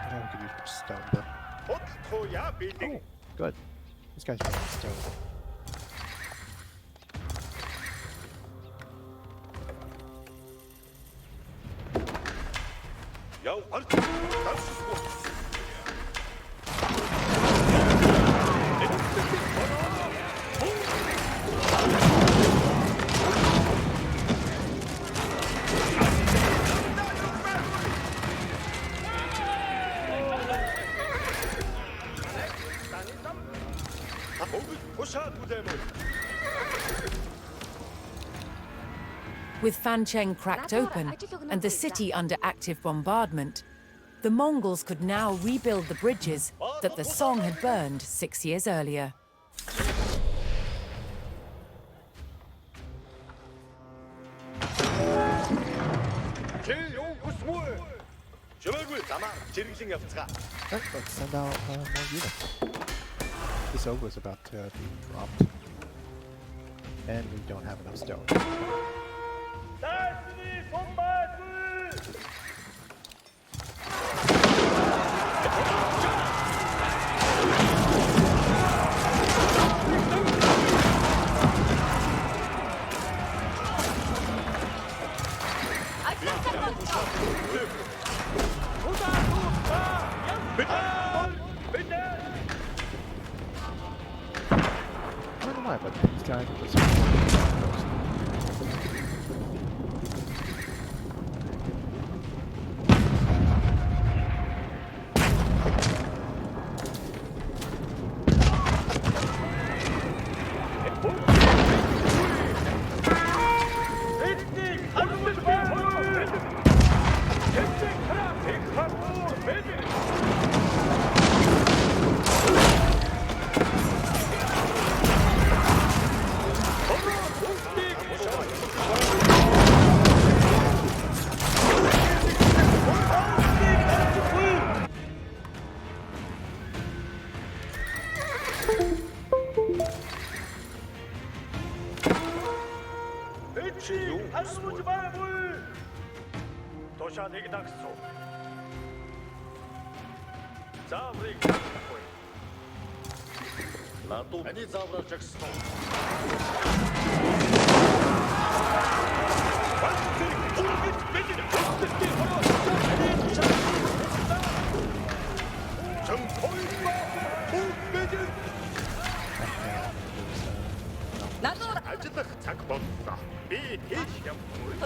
Now we can use stone then. Oh, good. These guys are stone. With Fancheng cracked open and the city under active bombardment, the Mongols could now rebuild the bridges that the Song had burned 6 years earlier. Alright, let's send out more units. This ogre is about to be dropped. And we don't have enough stone. I don't know why, but these guys are just...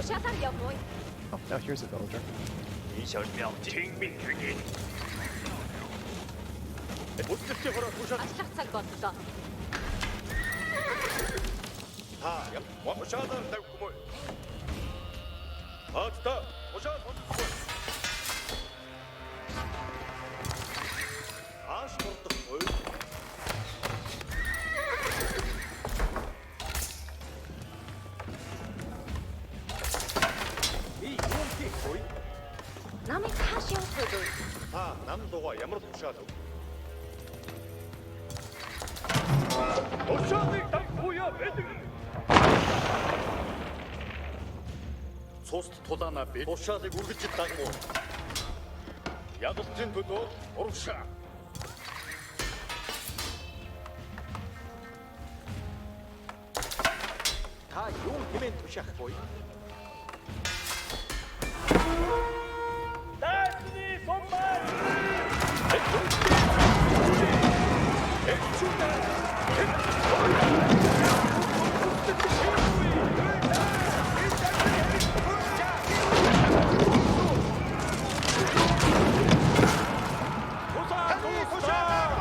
Oh, now here's a villager. 你想要听命于你。어떻게 하라 도샷. 아, 야, 도샷은 달콤을. 아, 됐다. 도샷 어떻게? 아, 시끄럽다. 이 용기 거의. 남의 카시오스도 아, 남도가 야무로 도샷하고. 도샷이 달콤이야, 매듭. 소스트 도다나 비 도샷이 우르지 땅고. 야도진 그거 오르샤. 다 용기면 도샷 거의. 나스니 손만.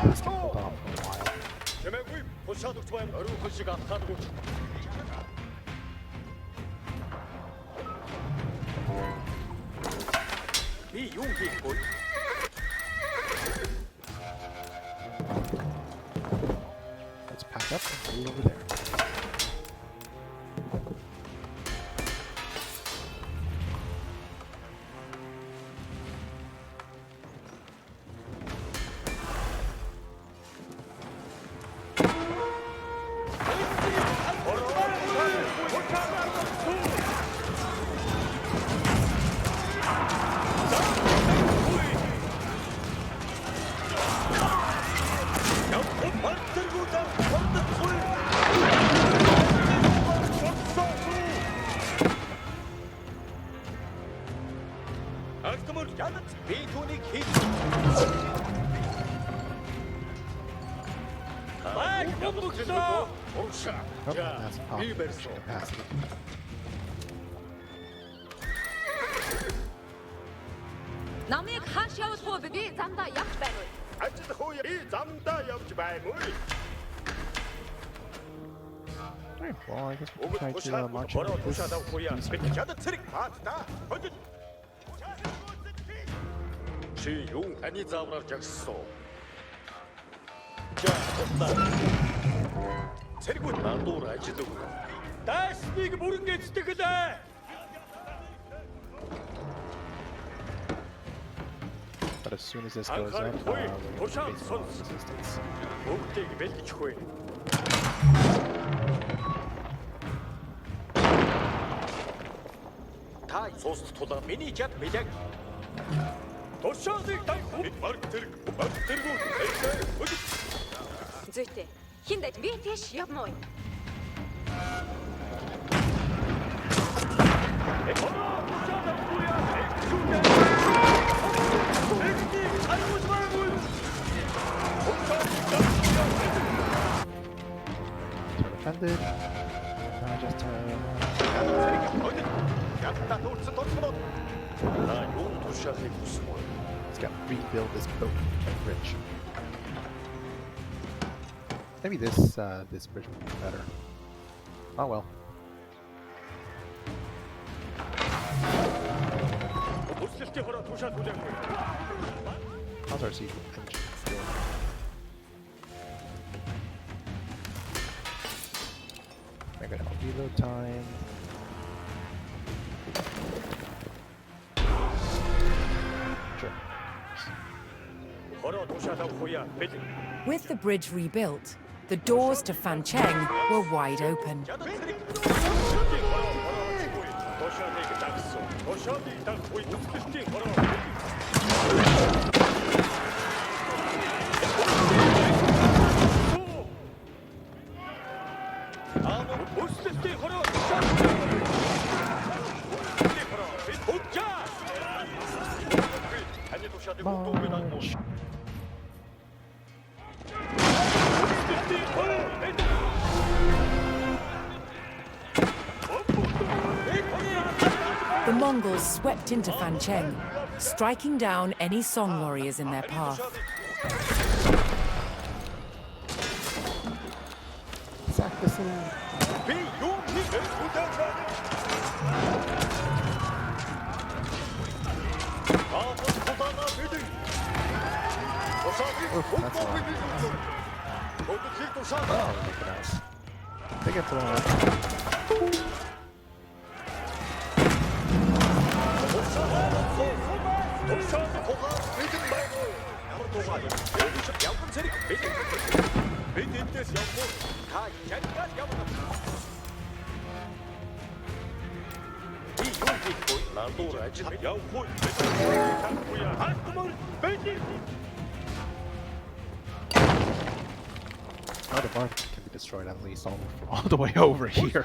Let's get pulled off for a while. 제매구이 보샤도 좋아요. 어루 거시가 타고. 이 용기 거의. Let's pack up and move over there. Oh, that's population capacity. 남의 카시오스 호흡이 잠다 약배를 아직도 호야 이 잠다 옆집 말물. Alright, well, I guess we can 오늘 try to 도샷 march 걸어 into 도샷다 this. 호야. these 몇 개다 트릭 맞다. 어디? 지용 아니 잡으라 작소. 자, 됐다. 세리고 나도 라지도. 다시 이거 모르는 게 진짜 그다. But as soon as this goes up, we're going to face more resistance. 목대기 몇 초에. 다 소스트 토다 미니 젯 매장. 도시아들 달고 마르트르고 어디? ついてхиндэт витеш ямой Defended. Just let's go rebuild this boat and bridge. Maybe this this bridge would be better. Oh well. How's our siege engine doing? I got reload time. Sure. With the bridge rebuilt, the doors to Fancheng were wide open. March. The Mongols swept into Fancheng, striking down any Song warriors in their path. Sack this little... That's a lot. Oh, look at us. They get blown up. Oh, the bar can be destroyed at least all the way over here.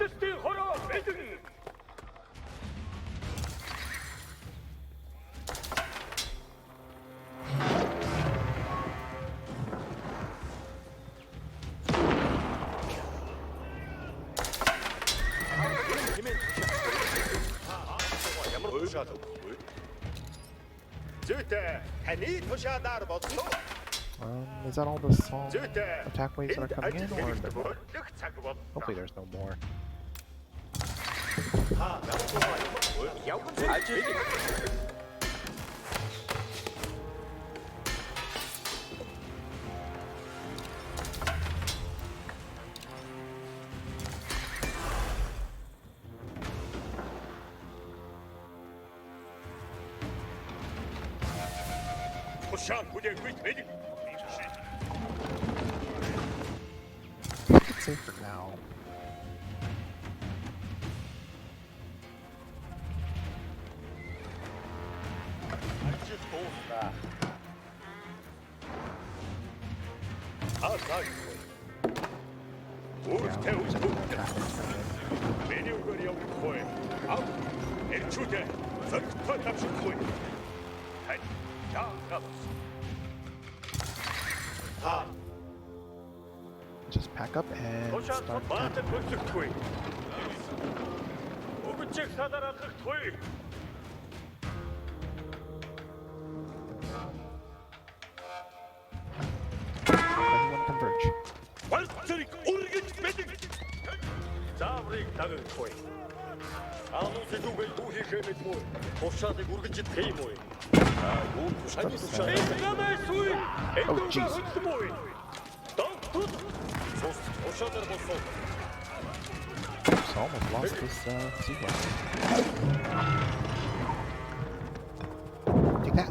Is that all the song attack waves that are coming in, or is there more? Hopefully there's no more. It's safe for now. Just pack up and start attacking. Everyone converge. Oh, jeez. So almost lost this sequence. Take that.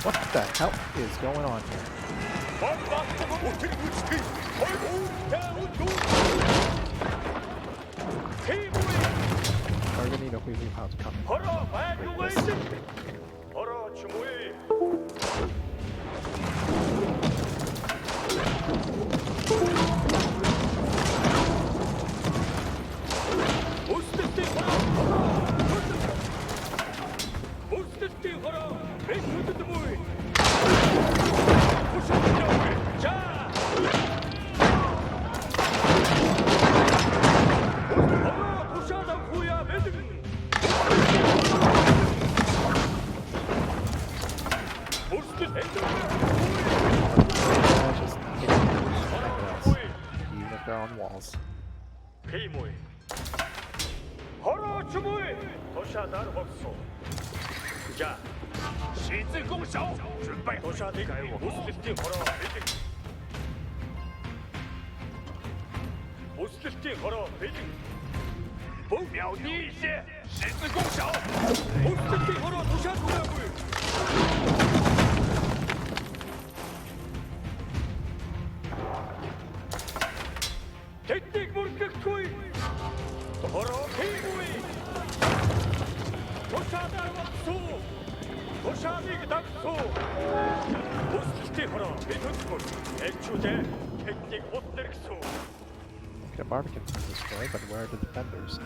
What the hell is going on here? We're gonna need a wheelie how to come break this. Just hit anything else, even if they're on walls. Okay, Barbican's been destroyed, but where are the defenders?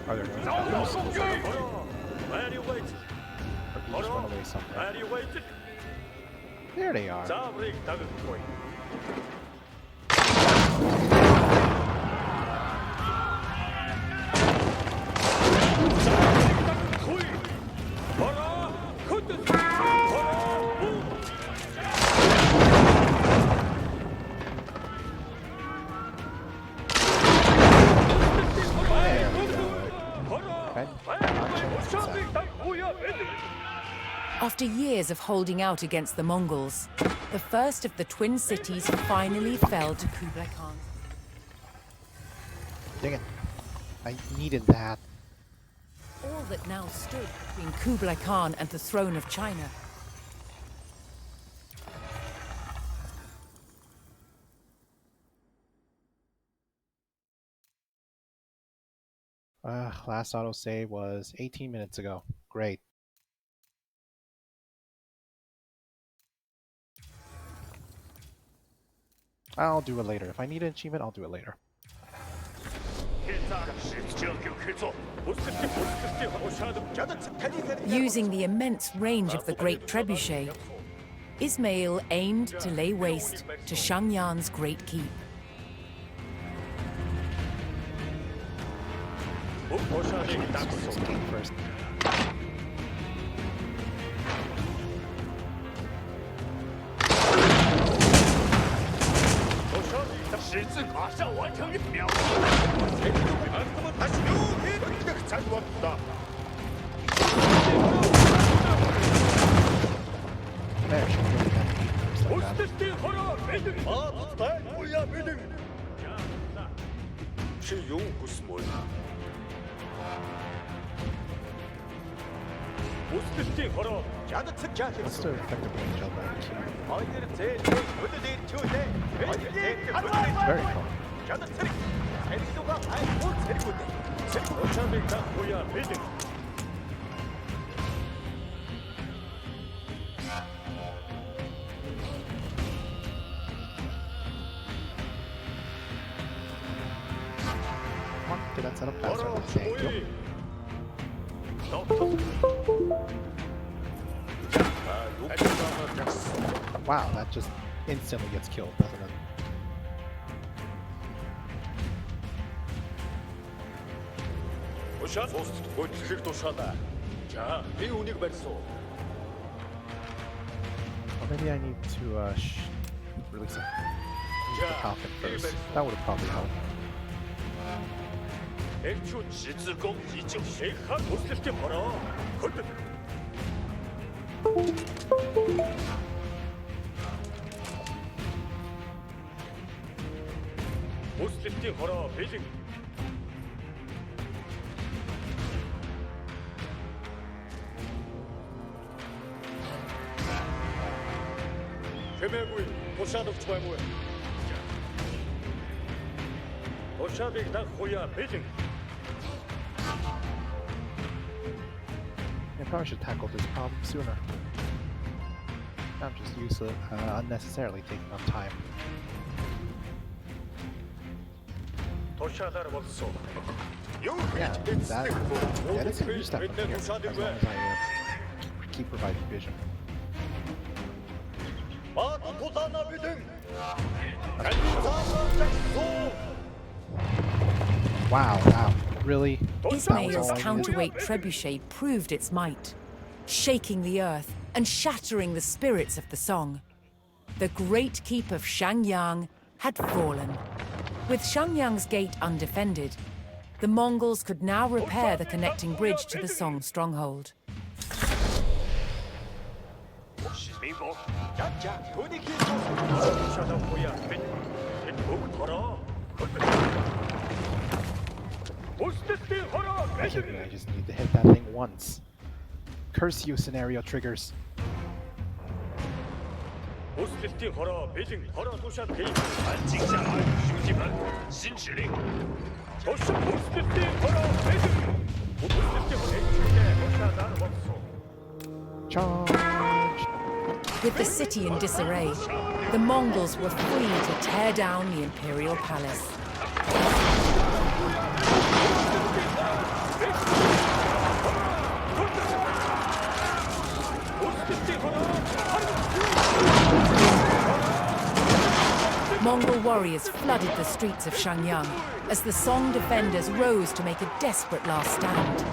Are there no defenders? Or did you just run away somewhere? There they are. After years of holding out against the Mongols, the first of the twin cities finally fell to Kublai Khan. Dang it. I needed that. All that now stood between Kublai Khan and the throne of China. Last autosave was 18 minutes ago. Great. I'll do it later. If I need an achievement, I'll do it later. Using the immense range of the Great Trebuchet, Ismail aimed to lay waste to Shangyan's Great Keep. This king first. There, she really had to keep first like that. What's the effective range of that key? Very cool. Come on, get that set up faster. Thank you. Wow, that just instantly gets killed, doesn't it? Well, maybe I need to release it. Use the Falcon first. That would have probably helped. 액추十字弓已经谁看不是这么了？快点！ 보스팅 하라 베이징 최매구이 도샤득 주발무에 도샤득 나 호야 베이징 I probably should tackle this problem sooner. I'm just useless, unnecessarily taking up time. 도샤다르 없어 Yeah, that is a new step from here, as long as I keep providing vision. 마도 도다나 베이징 Wow, really? That was Ismail's all I needed? counterweight trebuchet proved its might, shaking the earth and shattering the spirits of the song. The great keep of Shangyang had fallen. With Shangyang's gate undefended, the Mongols could now repair the connecting bridge to the Song stronghold. 민보 야자 도니키 도샤다 호야 베이징 목 더라 보스팅 하라 베이징 I just need to hit that thing once. Curse you, scenario triggers. 보스팅 하라 베이징 하라 도샤 베이징 안직자 휴지만 신실링 도샤 보스팅 하라 베이징 보스팅 베이징에 도샤다 없어 Charge! With the city in disarray, the Mongols were free to tear down the imperial palace. Mongol warriors flooded the streets of Shangyang as the Song defenders rose to make a desperate last stand.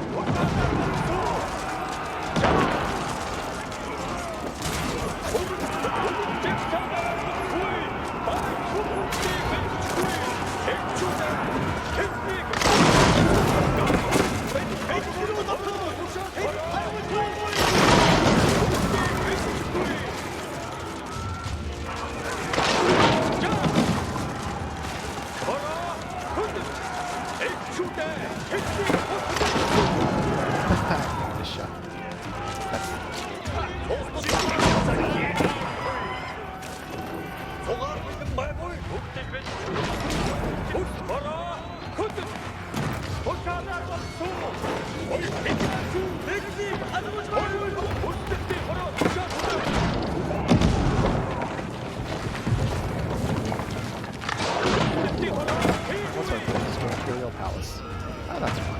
This shot. That's what's our goal? Let's go Imperial Palace. Oh, that's fine.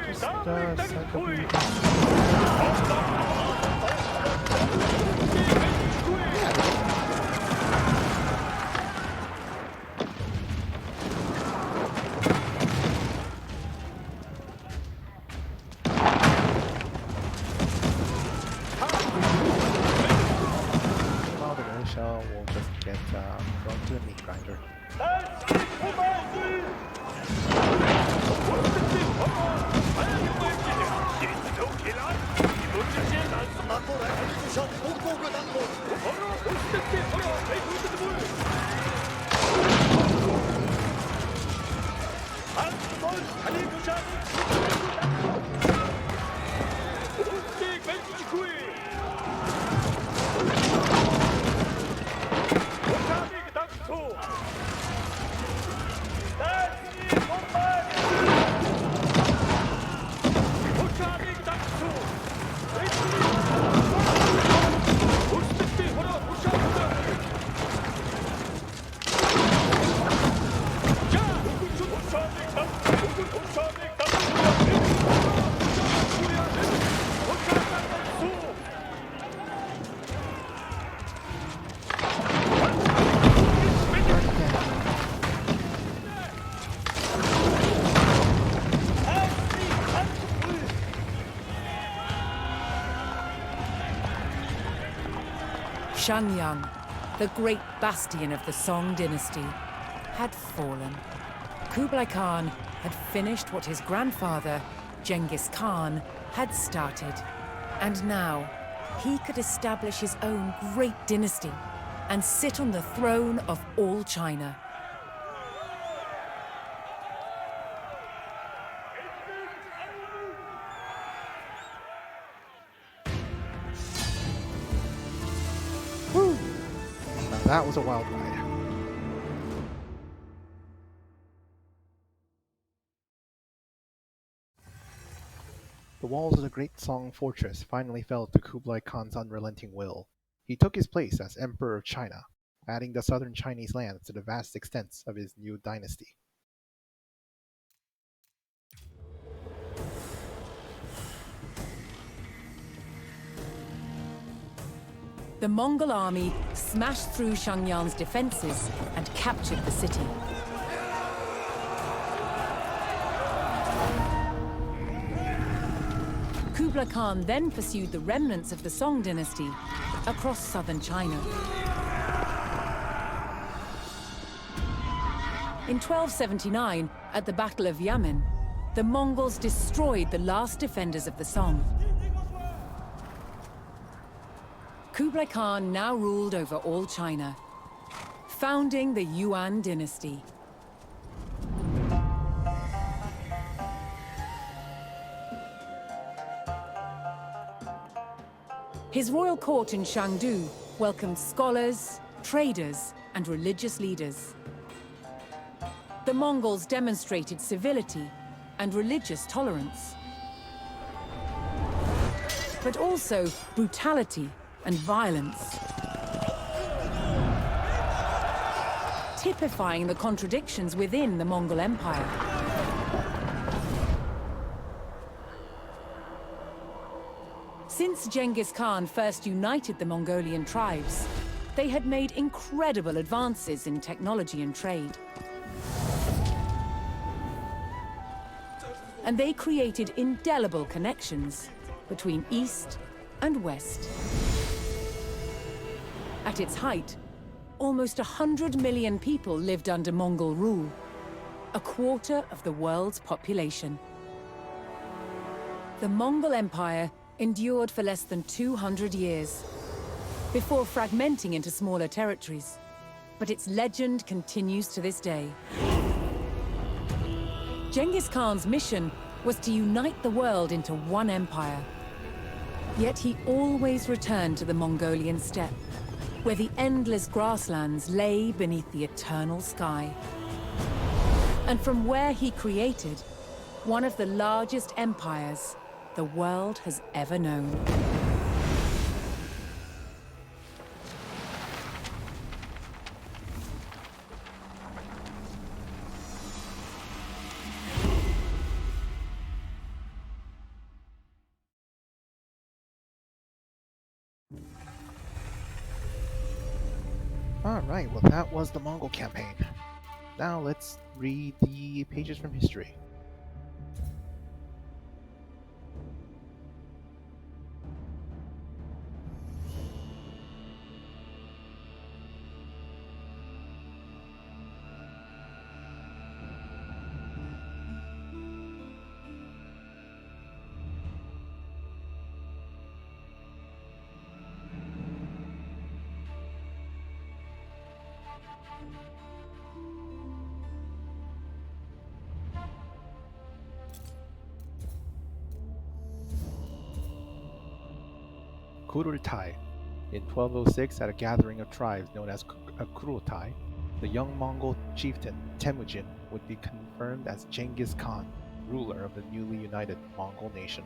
Just send the Well, the militia will just get thrown to the meat grinder. Shangyang, the great bastion of the Song dynasty, had fallen. Kublai Khan had finished what his grandfather, Genghis Khan, had started. And now, he could establish his own great dynasty and sit on the throne of all China. Woo! Now that was a wild ride. The walls of the Great Song Fortress finally fell to Kublai Khan's unrelenting will. He took his place as Emperor of China, adding the southern Chinese lands to the vast extents of his new dynasty. The Mongol army smashed through Shangyan's defenses and captured the city. Kublai Khan then pursued the remnants of the Song dynasty across southern China. In 1279, at the Battle of Yamen, the Mongols destroyed the last defenders of the Song. Kublai Khan now ruled over all China, founding the Yuan dynasty. His royal court in Chengdu welcomed scholars, traders, and religious leaders. The Mongols demonstrated civility and religious tolerance, but also brutality and violence, typifying the contradictions within the Mongol Empire. Since Genghis Khan first united the Mongolian tribes, they had made incredible advances in technology and trade. And they created indelible connections between East and West. At its height, almost 100 million people lived under Mongol rule, a quarter of the world's population. The Mongol Empire endured for less than 200 years, before fragmenting into smaller territories. But its legend continues to this day. Genghis Khan's mission was to unite the world into one empire. Yet he always returned to the Mongolian steppe, where the endless grasslands lay beneath the eternal sky. And from where he created one of the largest empires the world has ever known. Alright, well that was the Mongol campaign. Now let's read the pages from history. Kurultai. In 1206, at a gathering of tribes known as a Kurultai, the young Mongol chieftain Temujin would be confirmed as Genghis Khan, ruler of the newly united Mongol nation.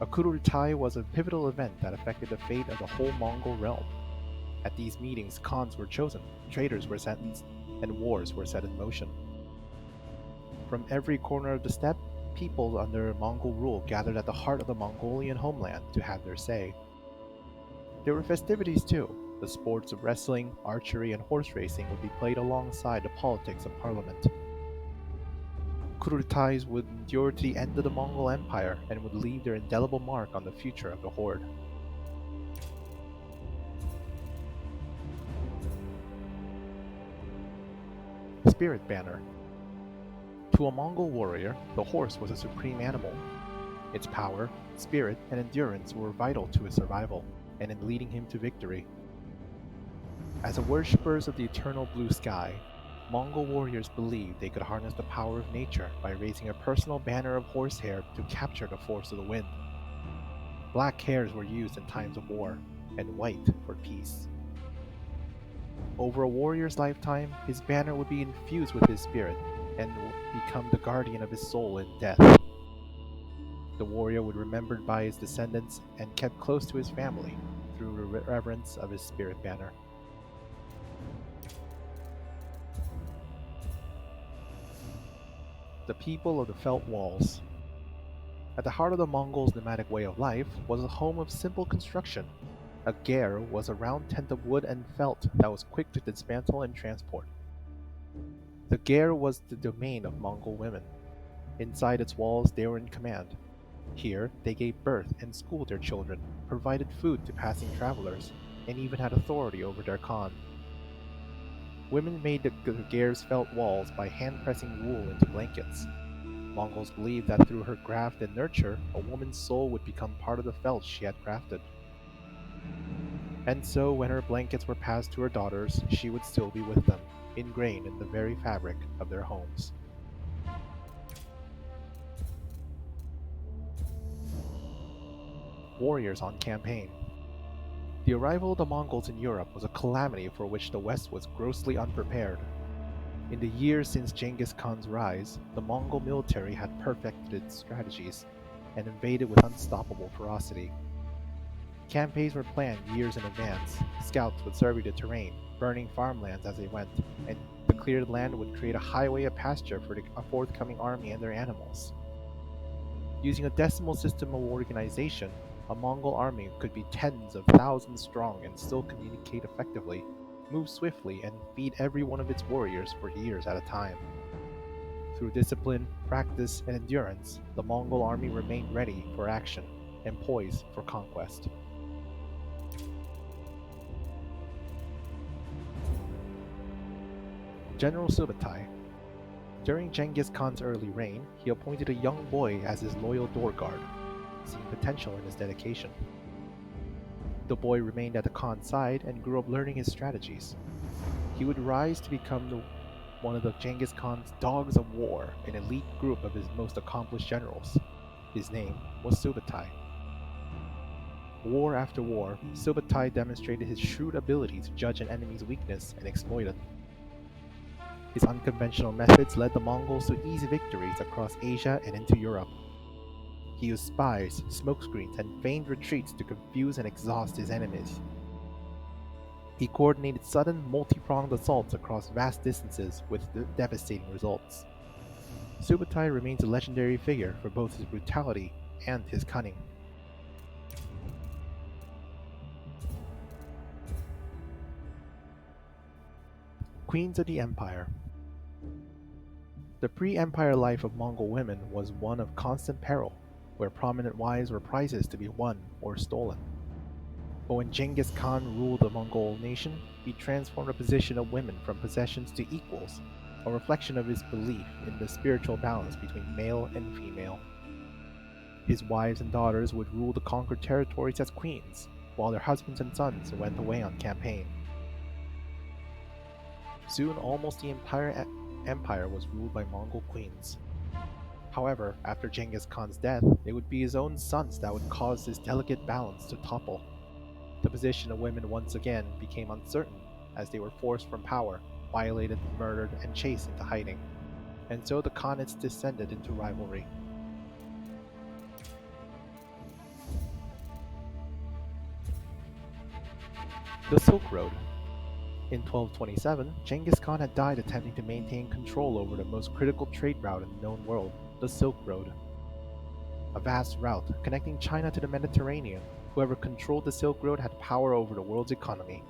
A Kurultai was a pivotal event that affected the fate of the whole Mongol realm. At these meetings, Khans were chosen, traitors were sentenced, and wars were set in motion. From every corner of the steppe, people under Mongol rule gathered at the heart of the Mongolian homeland to have their say. There were festivities too. The sports of wrestling, archery, and horse racing would be played alongside the politics of parliament. Kurultais would endure to the end of the Mongol Empire and would leave their indelible mark on the future of the horde. Spirit Banner. To a Mongol warrior, the horse was a supreme animal. Its power, spirit, and endurance were vital to his survival, and in leading him to victory. As worshippers of the eternal blue sky, Mongol warriors believed they could harness the power of nature by raising a personal banner of horsehair to capture the force of the wind. Black hairs were used in times of war, and white for peace. Over a warrior's lifetime, his banner would be infused with his spirit and would become the guardian of his soul in death. The warrior would be remembered by his descendants and kept close to his family through reverence of his spirit banner. The people of the Felt Walls. At the heart of the Mongols' nomadic way of life was a home of simple construction. A ger was a round tent of wood and felt that was quick to dismantle and transport. The ger was the domain of Mongol women. Inside its walls they were in command. Here they gave birth and schooled their children, provided food to passing travelers, and even had authority over their khan. Women made the ger's felt walls by hand-pressing wool into blankets. Mongols believed that through her graft and nurture, a woman's soul would become part of the felt she had crafted. And so when her blankets were passed to her daughters, she would still be with them, ingrained in the very fabric of their homes. Warriors on campaign. The arrival of the Mongols in Europe was a calamity for which the West was grossly unprepared. In the years since Genghis Khan's rise, the Mongol military had perfected its strategies and invaded with unstoppable ferocity. Campaigns were planned years in advance. Scouts would survey the terrain, burning farmlands as they went, and the cleared land would create a highway of pasture for a forthcoming army and their animals. Using a decimal system of organization, a Mongol army could be tens of thousands strong and still communicate effectively, move swiftly, and feed every one of its warriors for years at a time. Through discipline, practice, and endurance, the Mongol army remained ready for action and poised for conquest. General Subutai. During Genghis Khan's early reign, he appointed a young boy as his loyal door guard, seeing potential in his dedication. The boy remained at the Khan's side and grew up learning his strategies. He would rise to become one of the Genghis Khan's Dogs of War, an elite group of his most accomplished generals. His name was Subutai. War after war, Subutai demonstrated his shrewd ability to judge an enemy's weakness and exploit it. His unconventional methods led the Mongols to easy victories across Asia and into Europe. He used spies, smokescreens, and feigned retreats to confuse and exhaust his enemies. He coordinated sudden, multi-pronged assaults across vast distances with devastating results. Subutai remains a legendary figure for both his brutality and his cunning. Queens of the Empire. The pre-empire life of Mongol women was one of constant peril, where prominent wives were prizes to be won or stolen. But when Genghis Khan ruled the Mongol nation, he transformed the position of women from possessions to equals, a reflection of his belief in the spiritual balance between male and female. His wives and daughters would rule the conquered territories as queens, while their husbands and sons went away on campaign. Soon almost the entire empire was ruled by Mongol queens. However, after Genghis Khan's death, it would be his own sons that would cause this delicate balance to topple. The position of women once again became uncertain as they were forced from power, violated, murdered, and chased into hiding. And so the Khanates descended into rivalry. The Silk Road. In 1227, Genghis Khan had died attempting to maintain control over the most critical trade route in the known world, the Silk Road. A vast route connecting China to the Mediterranean, whoever controlled the Silk Road had power over the world's economy.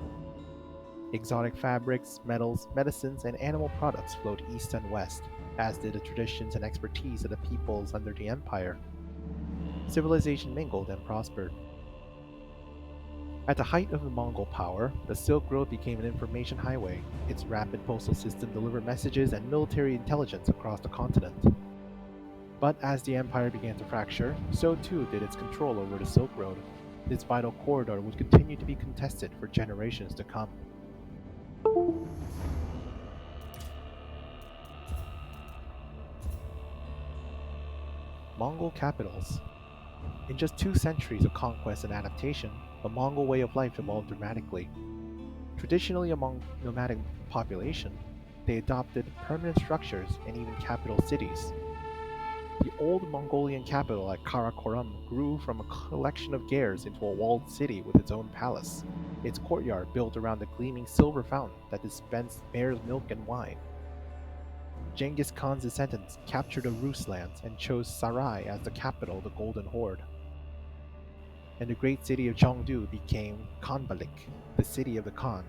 Exotic fabrics, metals, medicines, and animal products flowed east and west, as did the traditions and expertise of the peoples under the empire. Civilization mingled and prospered. At the height of the Mongol power, the Silk Road became an information highway. Its rapid postal system delivered messages and military intelligence across the continent. But as the empire began to fracture, so too did its control over the Silk Road. This vital corridor would continue to be contested for generations to come. Mongol capitals. In just 2 centuries of conquest and adaptation, the Mongol way of life evolved dramatically. Traditionally among nomadic population, they adopted permanent structures and even capital cities. The old Mongolian capital at Karakorum grew from a collection of gers into a walled city with its own palace, its courtyard built around a gleaming silver fountain that dispensed mare's milk and wine. Genghis Khan's descendants captured the Rus lands and chose Sarai as the capital of the Golden Horde. And the great city of Chengdu became Khanbalik, the city of the Khan,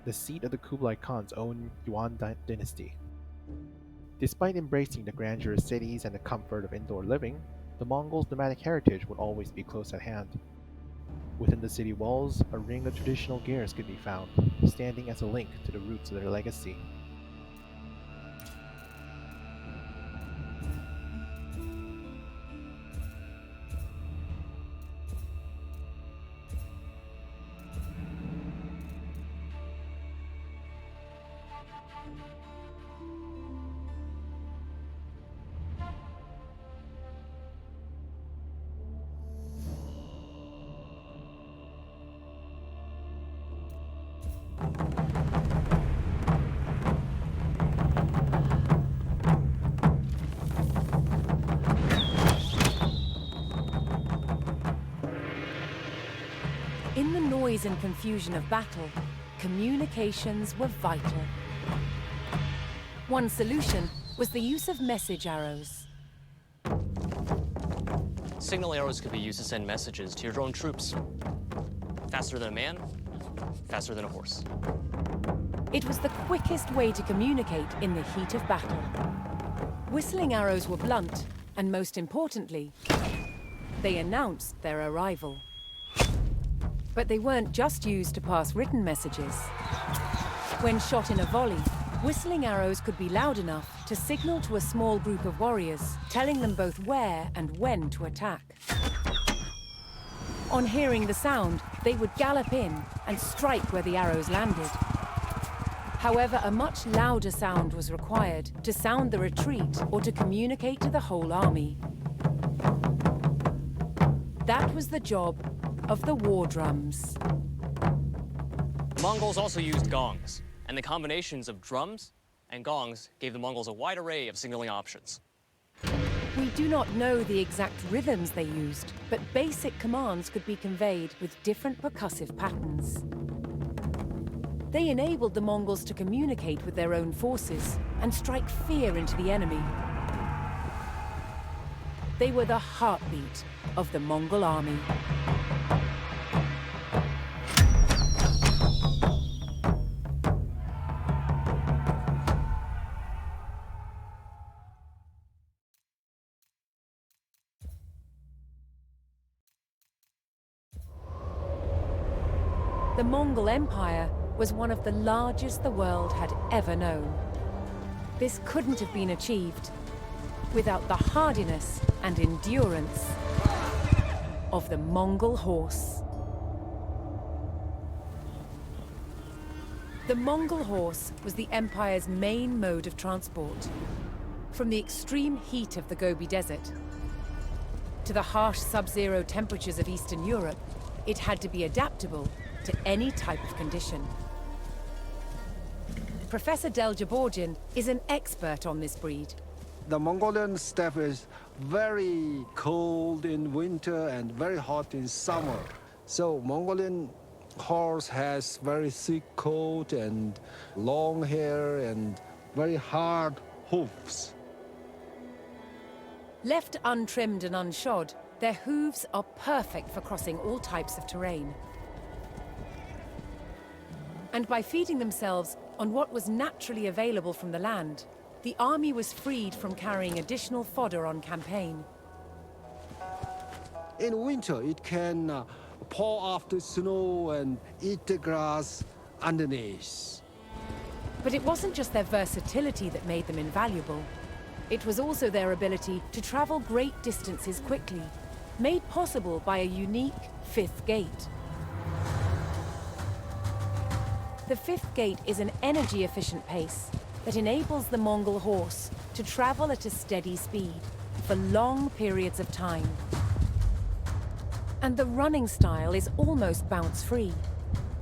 the seat of the Kublai Khan's own Yuan dynasty. Despite embracing the grandeur of cities and the comfort of indoor living, the Mongols' nomadic heritage would always be close at hand. Within the city walls, a ring of traditional gers could be found, standing as a link to the roots of their legacy. In the noise and confusion of battle, communications were vital. One solution was the use of message arrows. Signal arrows could be used to send messages to your drone troops. Faster than a man, faster than a horse. It was the quickest way to communicate in the heat of battle. Whistling arrows were blunt, and most importantly, they announced their arrival. But they weren't just used to pass written messages. When shot in a volley, whistling arrows could be loud enough to signal to a small group of warriors, telling them both where and when to attack. On hearing the sound, they would gallop in and strike where the arrows landed. However, a much louder sound was required to sound the retreat or to communicate to the whole army. That was the job of the war drums. The Mongols also used gongs, and the combinations of drums and gongs gave the Mongols a wide array of signaling options. We do not know the exact rhythms they used, but basic commands could be conveyed with different percussive patterns. They enabled the Mongols to communicate with their own forces and strike fear into the enemy. They were the heartbeat of the Mongol army. The Mongol Empire was one of the largest the world had ever known. This couldn't have been achieved without the hardiness and endurance of the Mongol horse. The Mongol horse was the empire's main mode of transport. From the extreme heat of the Gobi Desert to the harsh sub-zero temperatures of Eastern Europe, it had to be adaptable to any type of condition. Professor Del Jaborgian is an expert on this breed. The Mongolian steppe is very cold in winter and very hot in summer. So Mongolian horse has very thick coat and long hair and very hard hoofs. Left untrimmed and unshod, their hooves are perfect for crossing all types of terrain. And by feeding themselves on what was naturally available from the land, the army was freed from carrying additional fodder on campaign. In winter, it can paw off the snow and eat the grass underneath. But it wasn't just their versatility that made them invaluable. It was also their ability to travel great distances quickly, made possible by a unique fifth gate. The fifth gate is an energy-efficient pace that enables the Mongol horse to travel at a steady speed for long periods of time. And the running style is almost bounce-free,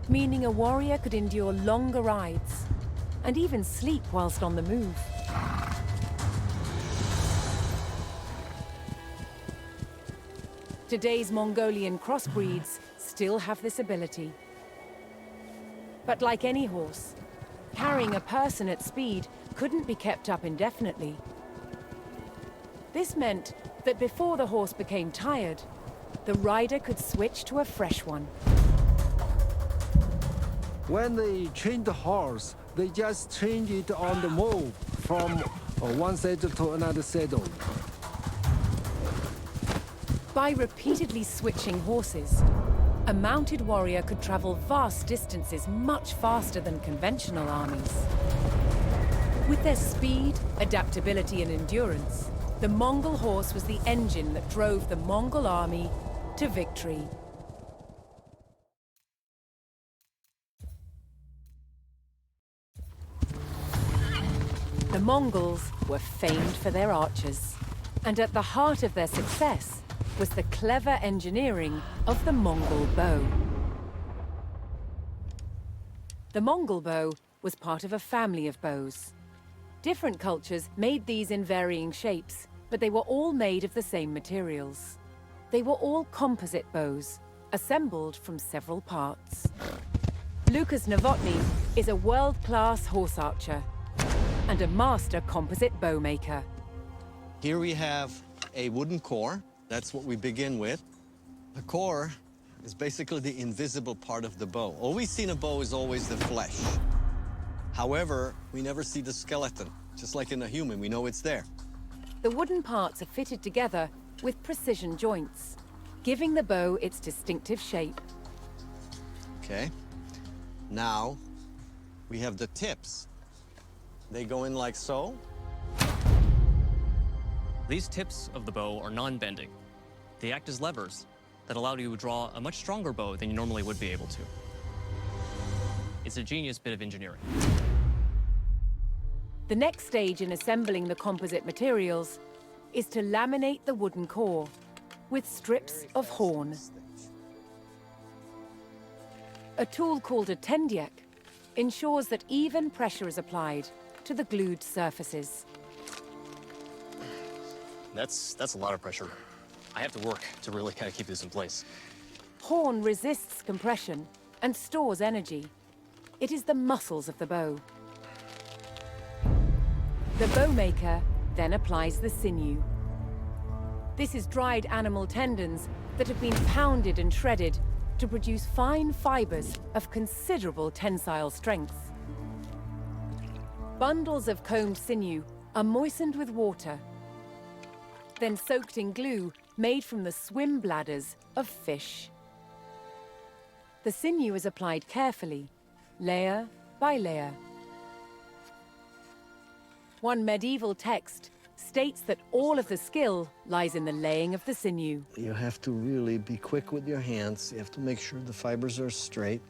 meaning a warrior could endure longer rides and even sleep whilst on the move. Today's Mongolian crossbreeds still have this ability. But like any horse, carrying a person at speed couldn't be kept up indefinitely. This meant that before the horse became tired, the rider could switch to a fresh one. When they train the horse, they just change it on the move from one saddle to another saddle. By repeatedly switching horses, a mounted warrior could travel vast distances much faster than conventional armies. With their speed, adaptability, and endurance, the Mongol horse was the engine that drove the Mongol army to victory. The Mongols were famed for their archers, and at the heart of their success was the clever engineering of the Mongol bow. The Mongol bow was part of a family of bows. Different cultures made these in varying shapes, but they were all made of the same materials. They were all composite bows, assembled from several parts. Lucas Novotny is a world-class horse archer and a master composite bow maker. Here we have a wooden core. That's what we begin with. The core is basically the invisible part of the bow. All we see in a bow is always the flesh. However, we never see the skeleton. Just like in a human, we know it's there. The wooden parts are fitted together with precision joints, giving the bow its distinctive shape. Okay. Now, we have the tips. They go in like so. These tips of the bow are non-bending. They act as levers that allow you to draw a much stronger bow than you normally would be able to. It's a genius bit of engineering. The next stage in assembling the composite materials is to laminate the wooden core with strips of horn. A tool called a tendiek ensures that even pressure is applied to the glued surfaces. That's a lot of pressure. I have to work to really kind of keep this in place. Horn resists compression and stores energy. It is the muscles of the bow. The bowmaker then applies the sinew. This is dried animal tendons that have been pounded and shredded to produce fine fibers of considerable tensile strength. Bundles of combed sinew are moistened with water, then soaked in glue made from the swim bladders of fish. The sinew is applied carefully, layer by layer. One medieval text states that all of the skill lies in the laying of the sinew. You have to really be quick with your hands. You have to make sure the fibers are straight.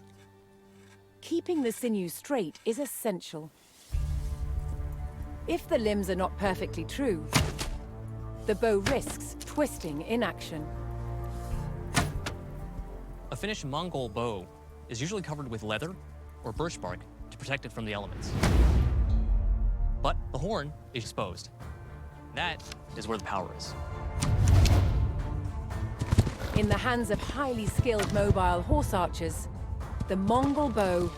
Keeping the sinew straight is essential. If the limbs are not perfectly true, the bow risks twisting in action. A finished Mongol bow is usually covered with leather or birch bark to protect it from the elements. But the horn is exposed. That is where the power is. In the hands of highly skilled mobile horse archers, the Mongol bow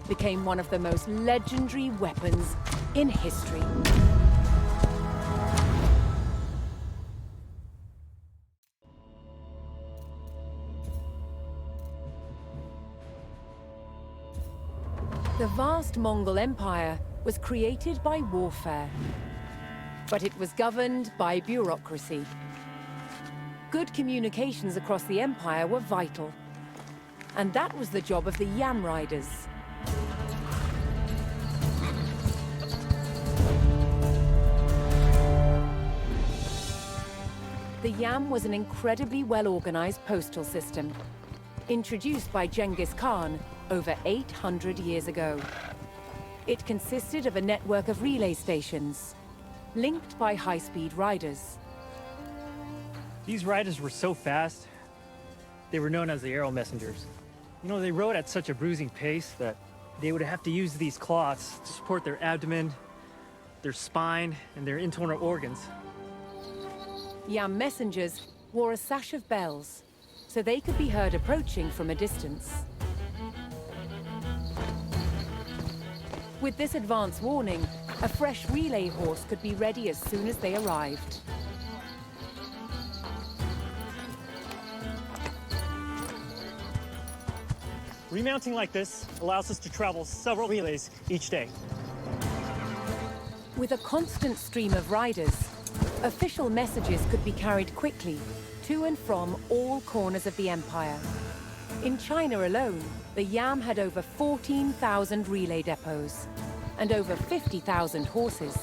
became one of the most legendary weapons in history. The vast Mongol Empire was created by warfare, but it was governed by bureaucracy. Good communications across the empire were vital, And that was the job of the Yam riders. The Yam was an incredibly well-organized postal system, introduced by Genghis Khan over 800 years ago. It consisted of a network of relay stations, linked by high-speed riders. These riders were so fast, they were known as the arrow messengers. You know, they rode at such a bruising pace that they would have to use these cloths to support their abdomen, their spine, and their internal organs. Yam messengers wore a sash of bells, so they could be heard approaching from a distance. With this advance warning, a fresh relay horse could be ready as soon as they arrived. Remounting like this allows us to travel several relays each day. With a constant stream of riders, official messages could be carried quickly to and from all corners of the empire. In China alone, the Yam had over 14,000 relay depots and over 50,000 horses.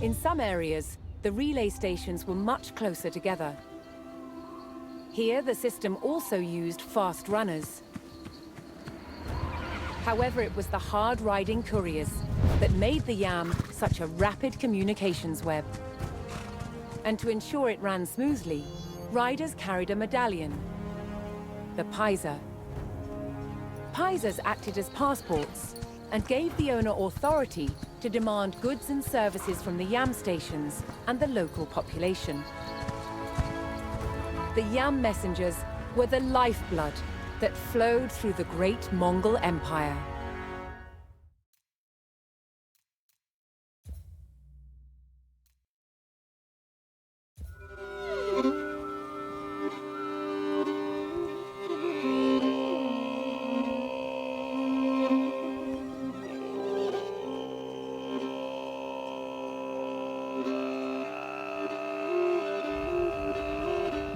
In some areas, the relay stations were much closer together. Here, the system also used fast runners. However, it was the hard-riding couriers that made the Yam such a rapid communications web. And to ensure it ran smoothly, riders carried a medallion, the paisa. Paisas acted as passports and gave the owner authority to demand goods and services from the Yam stations and the local population. The Yam messengers were the lifeblood that flowed through the great Mongol Empire.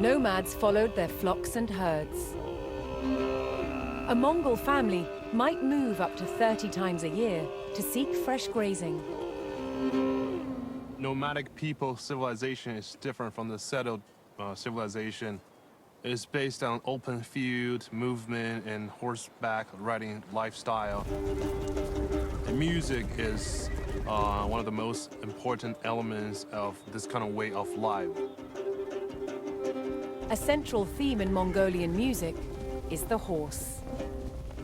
Nomads followed their flocks and herds. A Mongol family might move up to 30 times a year to seek fresh grazing. Nomadic people civilization is different from the settled civilization. It's based on open field, movement, and horseback riding lifestyle. And music is one of the most important elements of this kind of way of life. A central theme in Mongolian music is the horse.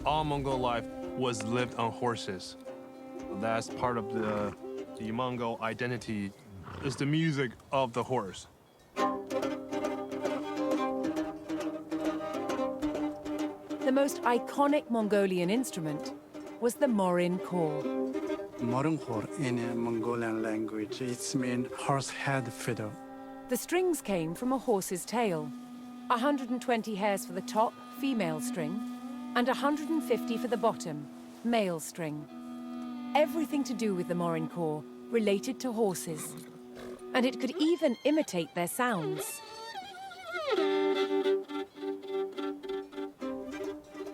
All Mongol life was lived on horses. That's part of the Mongol identity, is the music of the horse. The most iconic Mongolian instrument was the morin kor. Morin kor in a Mongolian language, it means horse head fiddle. The strings came from a horse's tail. 120 hairs for the top, female string, and 150 for the bottom, male string. Everything to do with the morin kor related to horses. And it could even imitate their sounds.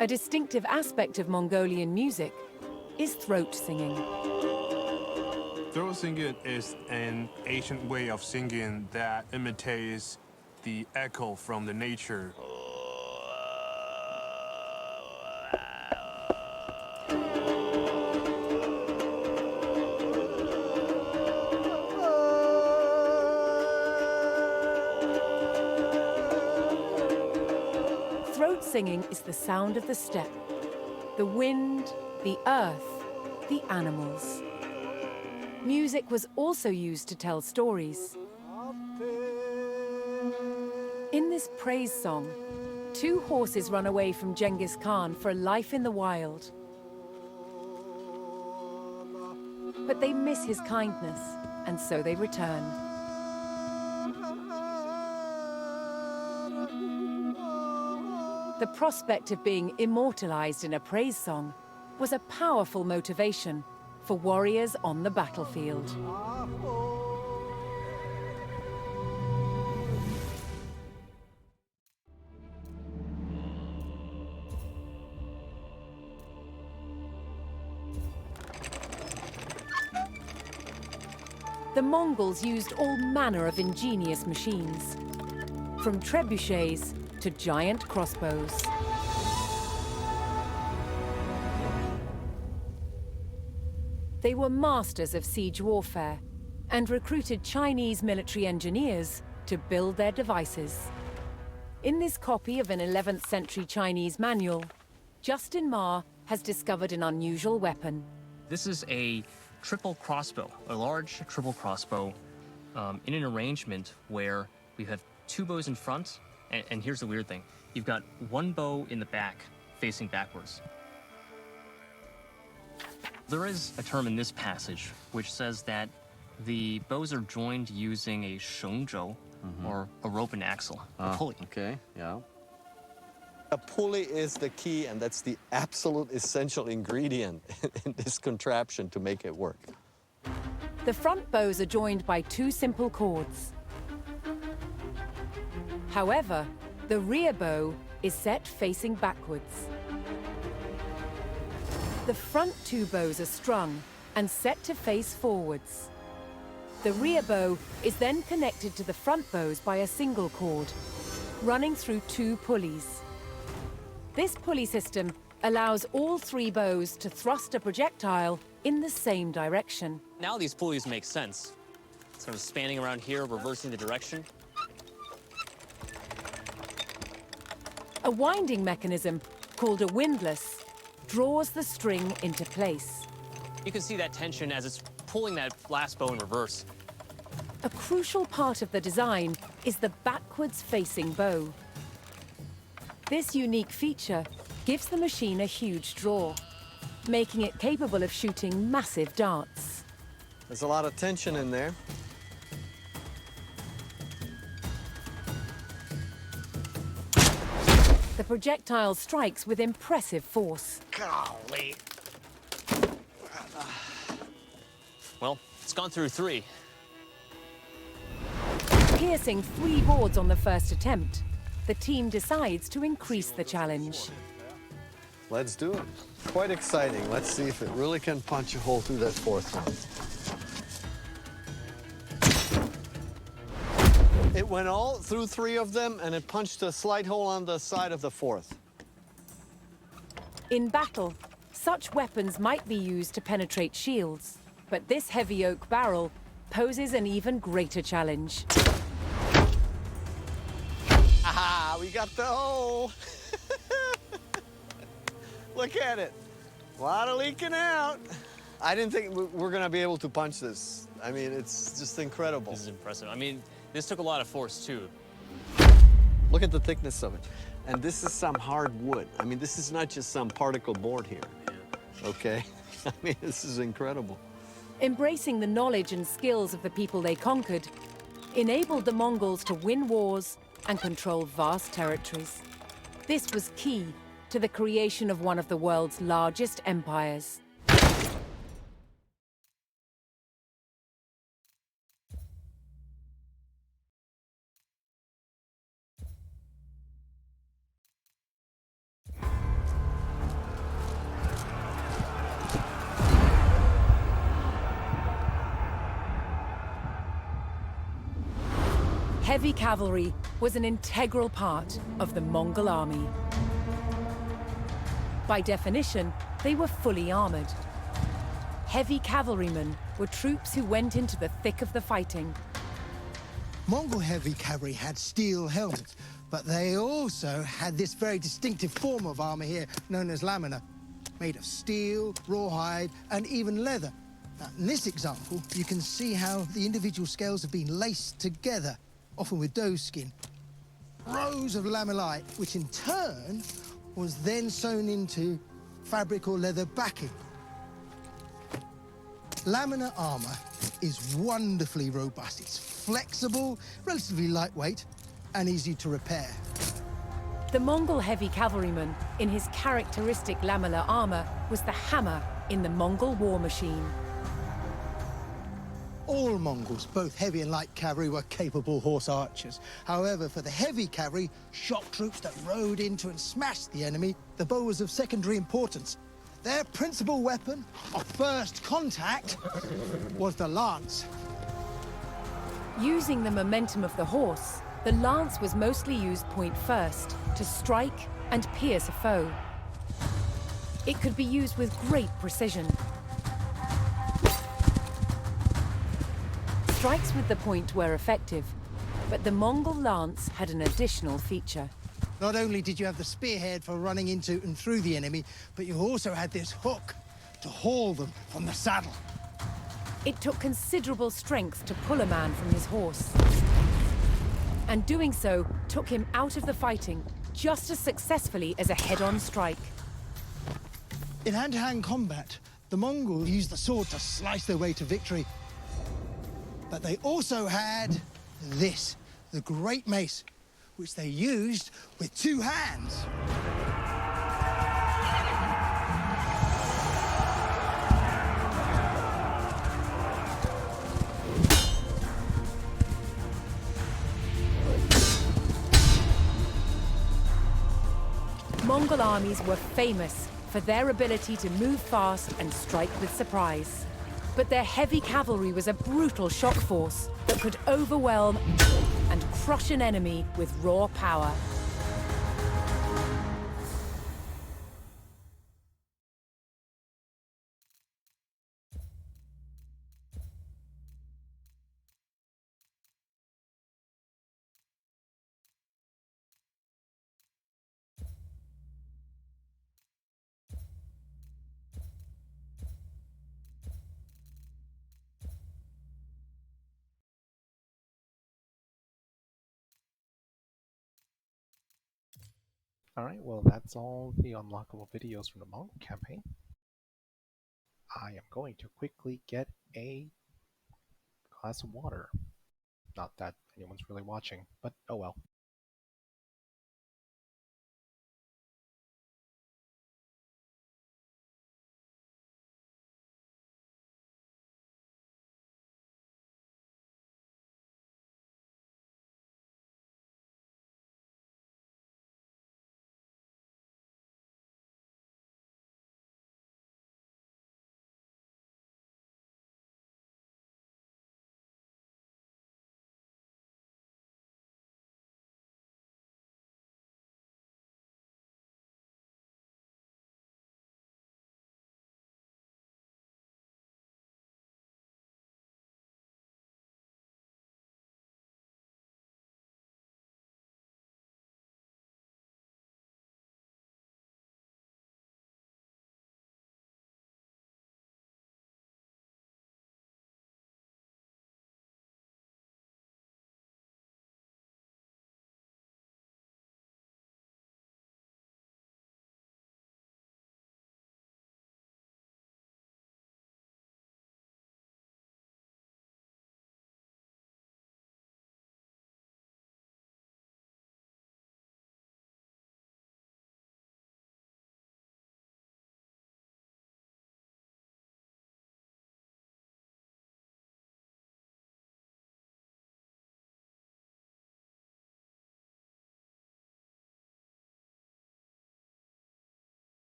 A distinctive aspect of Mongolian music is throat singing. Throat singing is an ancient way of singing that imitates the echo from the nature. Throat singing is the sound of the steppe, the wind, the earth, the animals. Music was also used to tell stories. In this praise song, two horses run away from Genghis Khan for a life in the wild. But they miss his kindness, and so they return. The prospect of being immortalized in a praise song was a powerful motivation for warriors on the battlefield. the Mongols used all manner of ingenious machines, from trebuchets to giant crossbows. They were masters of siege warfare and recruited Chinese military engineers to build their devices. In this copy of an 11th century Chinese manual, Justin Ma has discovered an unusual weapon. This is a triple crossbow, a large triple crossbow in an arrangement where we have two bows in front, and here's the weird thing. You've got one bow in the back, facing backwards. There is a term in this passage which says that the bows are joined using a shengzhou, or a rope and axle, a pulley. Okay, yeah. A pulley is the key, and that's the absolute essential ingredient in this contraption to make it work. The front bows are joined by two simple cords. However, the rear bow is set facing backwards. The front two bows are strung and set to face forwards. The rear bow is then connected to the front bows by a single cord, running through two pulleys. This pulley system allows all three bows to thrust a projectile in the same direction. Now these pulleys make sense. Sort of spanning around here, reversing the direction. A winding mechanism, called a windlass, draws the string into place. You can see that tension as it's pulling that last bow in reverse. A crucial part of the design is the backwards-facing bow. This unique feature gives the machine a huge draw, making it capable of shooting massive darts. There's a lot of tension in there. The projectile strikes with impressive force. Golly. Well, it's gone through three. Piercing 3 boards on the first attempt, the team decides to increase the challenge. Let's do it. Quite exciting. Let's see if it really can punch a hole through that fourth one. It went all through 3 of them, and it punched a slight hole on the side of the fourth. In battle, such weapons might be used to penetrate shields, but this heavy oak barrel poses an even greater challenge. Aha, we got the hole. Look at it. A lot of leaking out. I didn't think we're going to be able to punch this. I mean, it's just incredible. This is impressive. I mean, this took a lot of force, too. Look at the thickness of it. And this is some hard wood. I mean, this is not just some particle board here. Okay? I mean, this is incredible. Embracing the knowledge and skills of the people they conquered enabled the Mongols to win wars and control vast territories. This was key to the creation of one of the world's largest empires. Heavy cavalry was an integral part of the Mongol army. By definition, they were fully armored. Heavy cavalrymen were troops who went into the thick of the fighting. Mongol heavy cavalry had steel helmets, but they also had this very distinctive form of armor here known as lamina, made of steel, rawhide, and even leather. Now, in this example, you can see how the individual scales have been laced together, often with doe skin. Rows of lamellae, which in turn was then sewn into fabric or leather backing. Lamina armor is wonderfully robust. It's flexible, relatively lightweight, and easy to repair. The Mongol heavy cavalryman, in his characteristic lamellar armor, was the hammer in the Mongol war machine. All Mongols, both heavy and light cavalry, were capable horse archers. However, for the heavy cavalry, shock troops that rode into and smashed the enemy, the bow was of secondary importance. Their principal weapon of first contact was the lance. Using the momentum of the horse, the lance was mostly used point first to strike and pierce a foe. It could be used with great precision. Strikes with the point were effective, but the Mongol lance had an additional feature. Not only did you have the spearhead for running into and through the enemy, but you also had this hook to haul them from the saddle. It took considerable strength to pull a man from his horse. And doing so took him out of the fighting just as successfully as a head-on strike. In hand-to-hand combat, the Mongols used the sword to slice their way to victory. But they also had this, the great mace, which they used with two hands. Mongol armies were famous for their ability to move fast and strike with surprise. But their heavy cavalry was a brutal shock force that could overwhelm and crush an enemy with raw power. Alright, well that's all the unlockable videos from the Mongol campaign. I am going to quickly get a glass of water. Not that anyone's really watching, but oh well.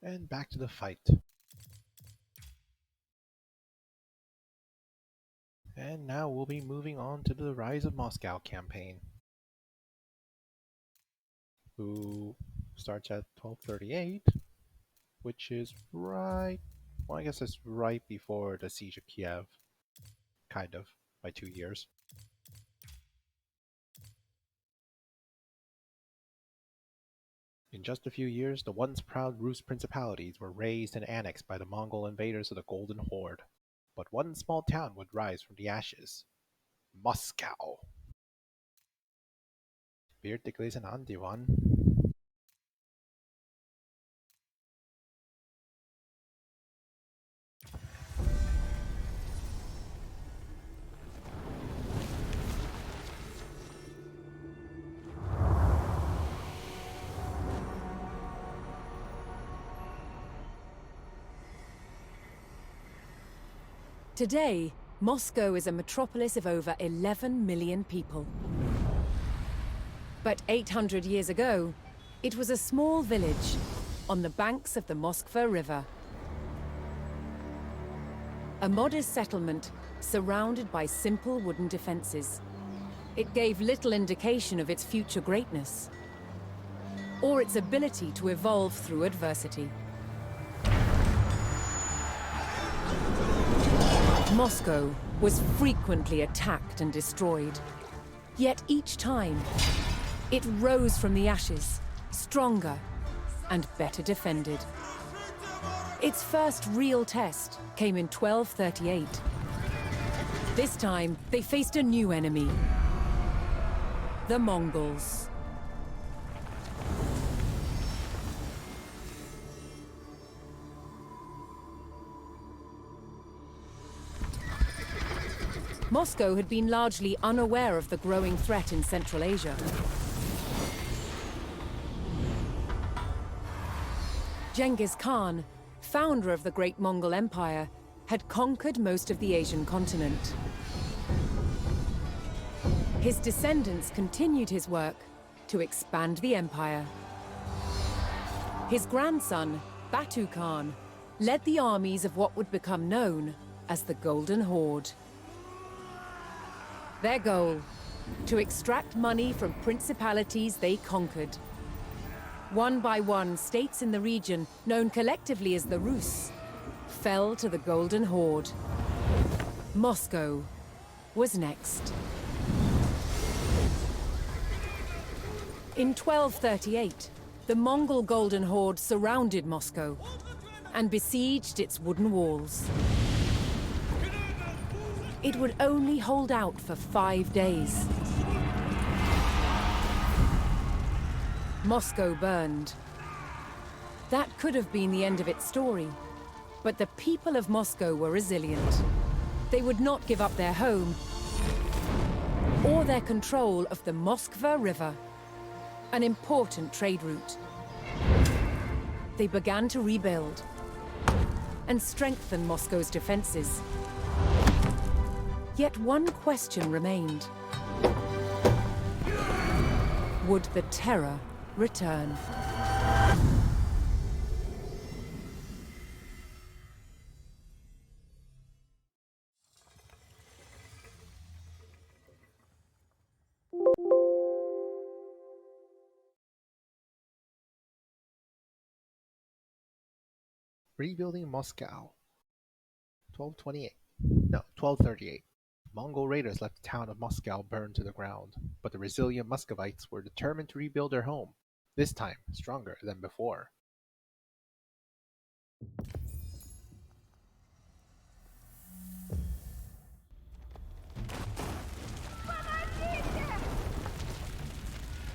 And back to the fight. And now we'll be moving on to the Rise of Moscow campaign, who starts at 1238, which is right, well I guess it's right before the Siege of Kiev, kind of, by 2 years. In just a few years, the once proud Rus principalities were razed and annexed by the Mongol invaders of the Golden Horde. But one small town would rise from the ashes: Moscow. Birthdays an Diwan. Today, Moscow is a metropolis of over 11 million people. But 800 years ago, it was a small village on the banks of the Moskva River. A modest settlement surrounded by simple wooden defenses. It gave little indication of its future greatness or its ability to evolve through adversity. Moscow was frequently attacked and destroyed. Yet each time, it rose from the ashes, stronger and better defended. Its first real test came in 1238. This time, they faced a new enemy, the Mongols. Moscow had been largely unaware of the growing threat in Central Asia. Genghis Khan, founder of the Great Mongol Empire, had conquered most of the Asian continent. His descendants continued his work to expand the empire. His grandson, Batu Khan, led the armies of what would become known as the Golden Horde. Their goal, to extract money from principalities they conquered. One by one, states in the region, known collectively as the Rus, fell to the Golden Horde. Moscow was next. In 1238, the Mongol Golden Horde surrounded Moscow and besieged its wooden walls. It would only hold out for 5 days. Moscow burned. That could have been the end of its story, but the people of Moscow were resilient. They would not give up their home or their control of the Moskva River, an important trade route. They began to rebuild and strengthen Moscow's defenses. Yet one question remained. Would the terror return? Rebuilding Moscow. 1228. No, 1238. Mongol raiders left the town of Moscow burned to the ground, but the resilient Muscovites were determined to rebuild their home, this time stronger than before.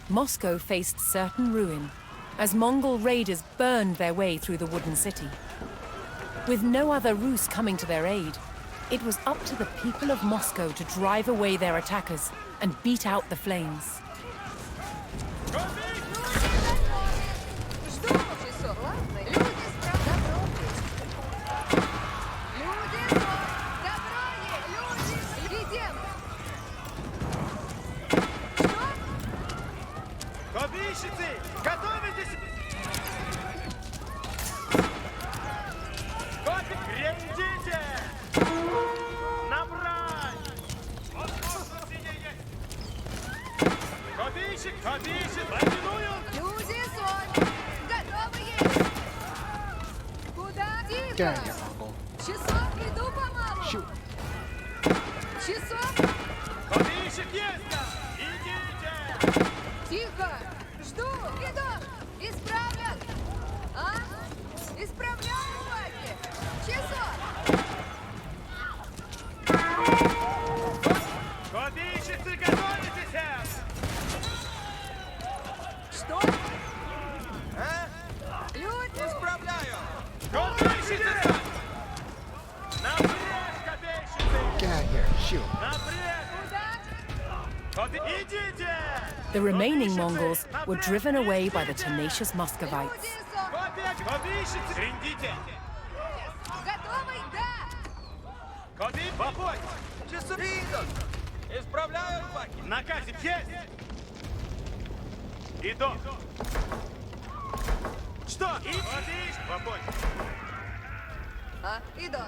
Moscow faced certain ruin as Mongol raiders burned their way through the wooden city. With no other Rus coming to their aid, it was up to the people of Moscow to drive away their attackers and beat out the flames. Get out of here, Mongol. Shoot. Тихо! Жду! Иду! Исправлен! А? Исправляю, Ваки! Часов! Копейщицы, готовитесь! Что? А? Люди! Исправляю! Копейщицы! Напрячь, копейщицы! Get out of here. Shoot. The remaining Mongols were driven away by the tenacious Muscovites. Готовый? Да! Копей, попой! Часы идут! Исправляю, Ваки! Наказе есть! Иду. Что? Идишь? Свободен. А, иду.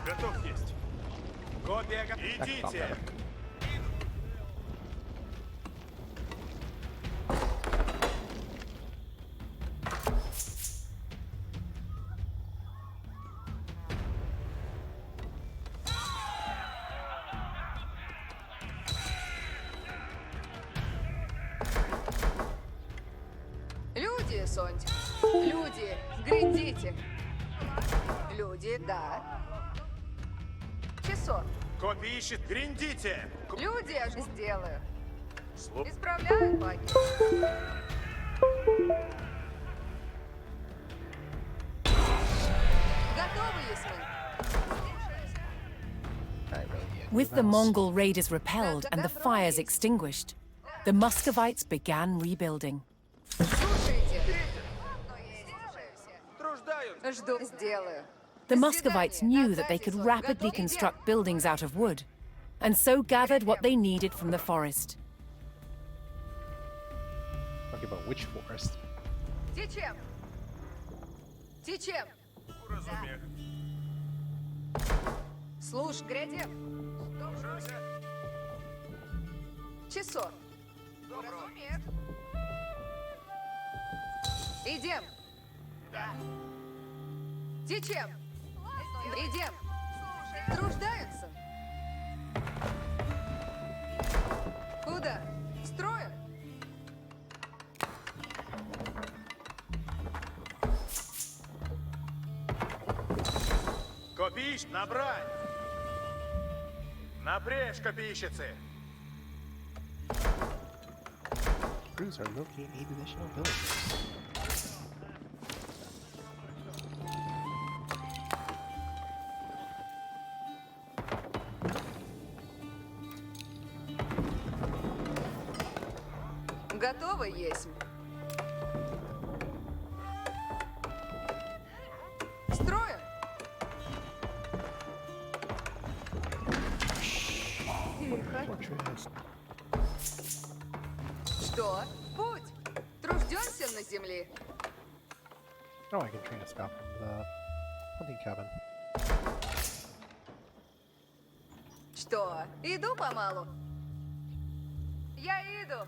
Готов есть. Копия. Идите. Люди, Сонь. Люди, грядите. Люди, да. Часов. Копия ищет. Гриндите. Люди, я же сделаю. Слуп. Исправляю баги. Готовы, Ясмин? With the Mongol raiders repelled and the fires extinguished, the Muscovites began rebuilding. Слушайте. Жду. Сделаю. The Muscovites knew that they could rapidly construct buildings out of wood, and so gathered what they needed from the forest. Talking about which forest? Течем. Течем. Слушай, грядем. Часов. Разумеет. Идем. Течем. Идем. Труждаются. Куда? Строим. Копиш, набрать. Напрячь, копийщицы. Crews are locating 8 additional villages. Готово есть. Строим. Тихо. Что? Путь. Труждемся на земле. Oh, I can train a scout from the hunting cabin. Что? Иду помалу. Я иду.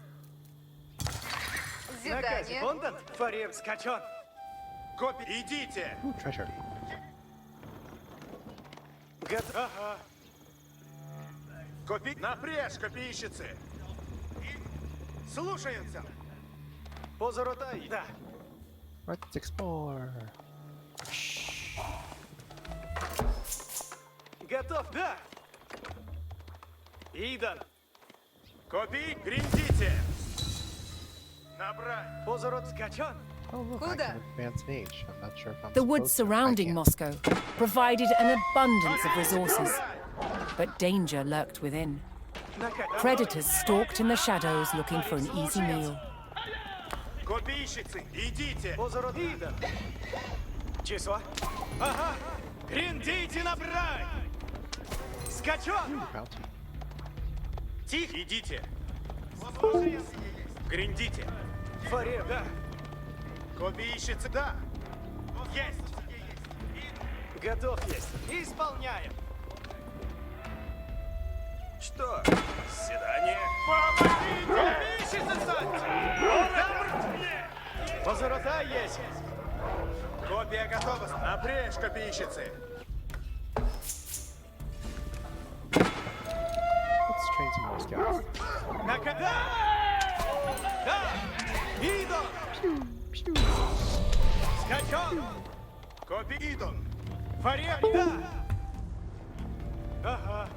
Задание. Секундант, фарем скачен. Копи, идите. Ooh, treasure. Ага. Копи, напрячь, копийщицы. Слушаемся. Позоротай. Да. Let's explore. Готов, да. Идан. Копи, гриндите. Набрать. Позорот скачен. Oh, look, I Куда? can advance an age. I'm not sure if I'm The woods supposed to. I surrounding can't. Moscow provided an abundance of resources, but danger lurked within. Predators stalked in the shadows looking for an easy meal. Копийщицы, идите. Позорот. Идан. Число. Ага. Гриндите, набрать. Скачен. Ooh, bounty. Тихо, идите. Гриндите. Фарем, да. Копийщицы, да. Есть. Готов есть. Исполняем. Что? Свидание. Помогите! Копийщицы, встаньте! Позорота есть. Копия готова. Напрячь, копийщицы. Let's train some more scouts. Да! Да! Идон! Скачон! Копи идон! Фарем! Да! Ага!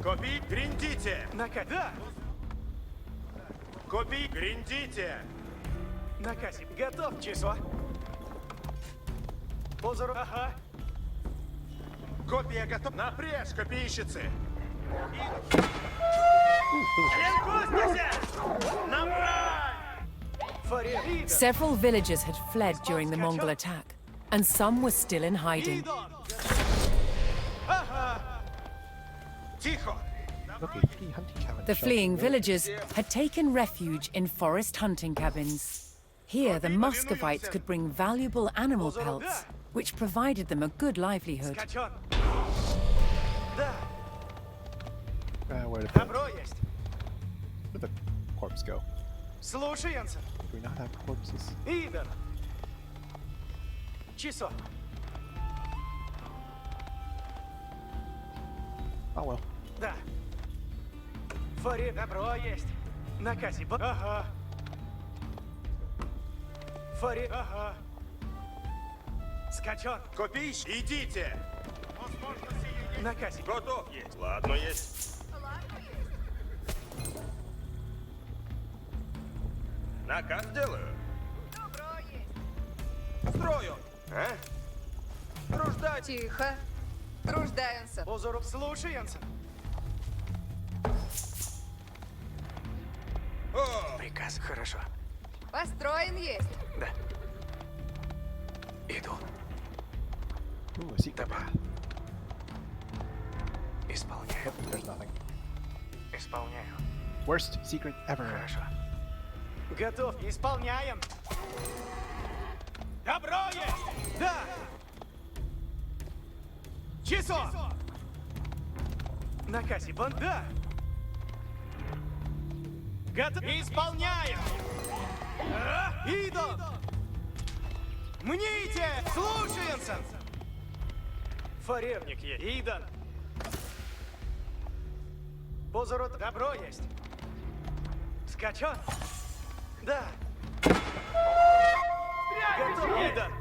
Копи, гриндите! Да! Копи, гриндите! Накаси, готов, число? Позору, ага! Копия готов! Напрячь, копийщицы! Several villagers had fled during the Mongol attack, and some were still in hiding. Тихо! Okay, 3 hunting cabins. The shelter fleeing villagers. villagers had taken refuge in forest hunting cabins. Here, the Muscovites could bring valuable animal pelts, which provided them a good livelihood. Where did the corpse go? Слушаемся. Do we not have corpses? Иден. Чисо. Oh well. Да. Фари, добро есть. Накази, ага. Фари, ага. Скачон. Копись, идите! Накази. Готов есть. Ладно есть. Наказ делаю. Добро есть. Строю. А? Труждать. Тихо. Труждаемся. Позоров, слушаемся. О! Приказ, хорошо. Построен есть. Да. Иду. Ooh, a secret path. Исполняю. There's nothing. Исполняю. Worst secret ever. Хорошо. Готов. Исполняем. Добро есть. Да. Часо. Накази, да. Готов. Исполняем. Иду. Мните. Слушаемся. Фаревник есть. Идан. Позорот. Добро есть. Скачон. Да. Готов. Идан.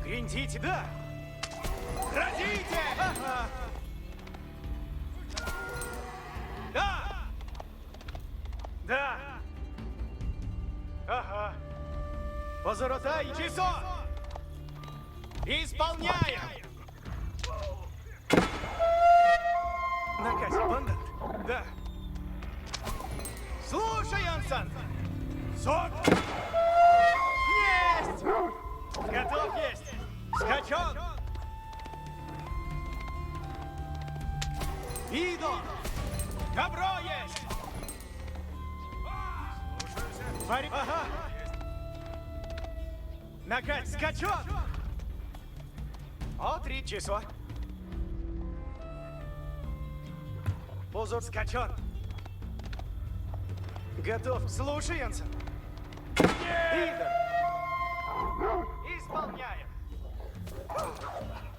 Гриндите. Да. Родите. Ага. Да. Да. Ага. Позоротай. Часо. Исполняем. Накази, банда. Да. Слушаемся. Сок. Есть. Готов есть. Скачон. Иду. Добро есть. Фари. Ага. Накать. Скачон. О, 3 часа. Позор скачон. Готов. Слушаемся. Иду. Исполняем.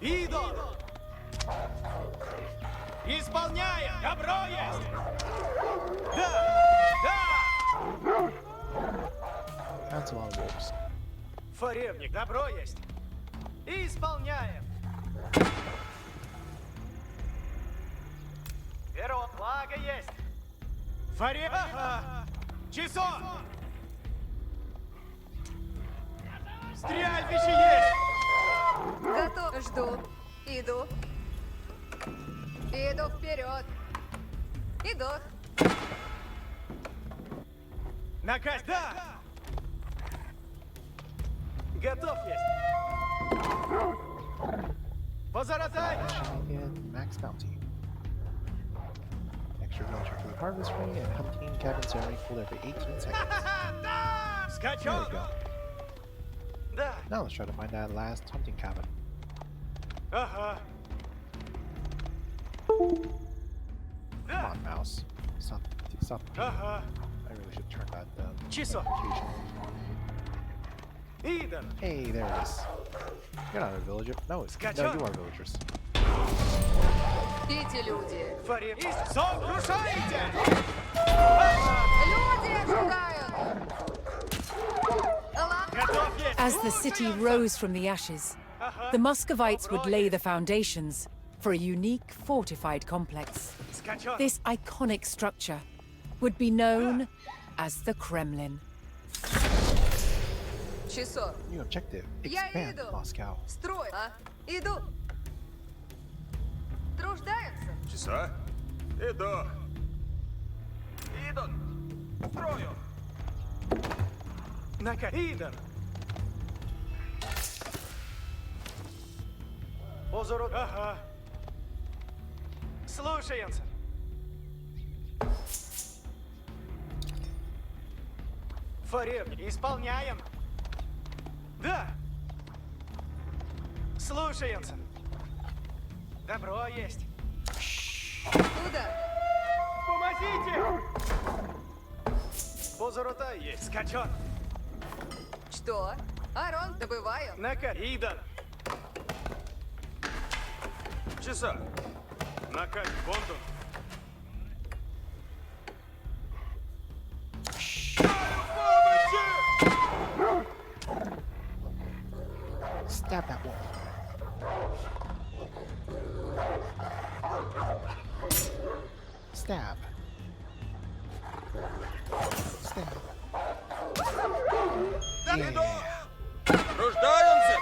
Иду. Исполняем. Добро есть. Да. Да. That's a lot of wolves. Фаревник. Добро есть. Исполняем. Вперед. Флага есть. Фаревник. Ага. Часо. Стрельбище есть. Готов. Жду. Иду. Иду вперед. Иду. Наказ. Да. Готов есть. Позаратай. Shenanigan, max bounty. Extra villager food harvest rate and hunting cabins are equal every 18 seconds. There Скачон. we go. Да. Now let's try to find that last hunting cabin. Ага. Come on, mouse. Stop. Ага. I really should turn that Часо. notification. Идан. Hey, there it is. You're not a villager. No, no, you are villagers. Эти люди. Фаревник. Сокрушайте. Люди ожидают. Готов есть. As the city rose from the ashes, the Muscovites would lay the foundations for a unique fortified complex. Скачон. This iconic structure would be known as the Kremlin. Часо. New objective. Я Expand иду. Moscow. Строй. Иду. Труждаемся. Часа? Иду. Иду. Строю. Наказ. Идан. Позорот. Ага. Слушаемся. Фарир, исполняем. Да. Слушаемся. Добро есть. Куда? Помогите! Позорота есть. Скачок. Что? Арон, добываю. На-ка, Идан. Часа. На-ка, Бондон. Stab that wall. Stab. Stab. Yeah. Рождаемся!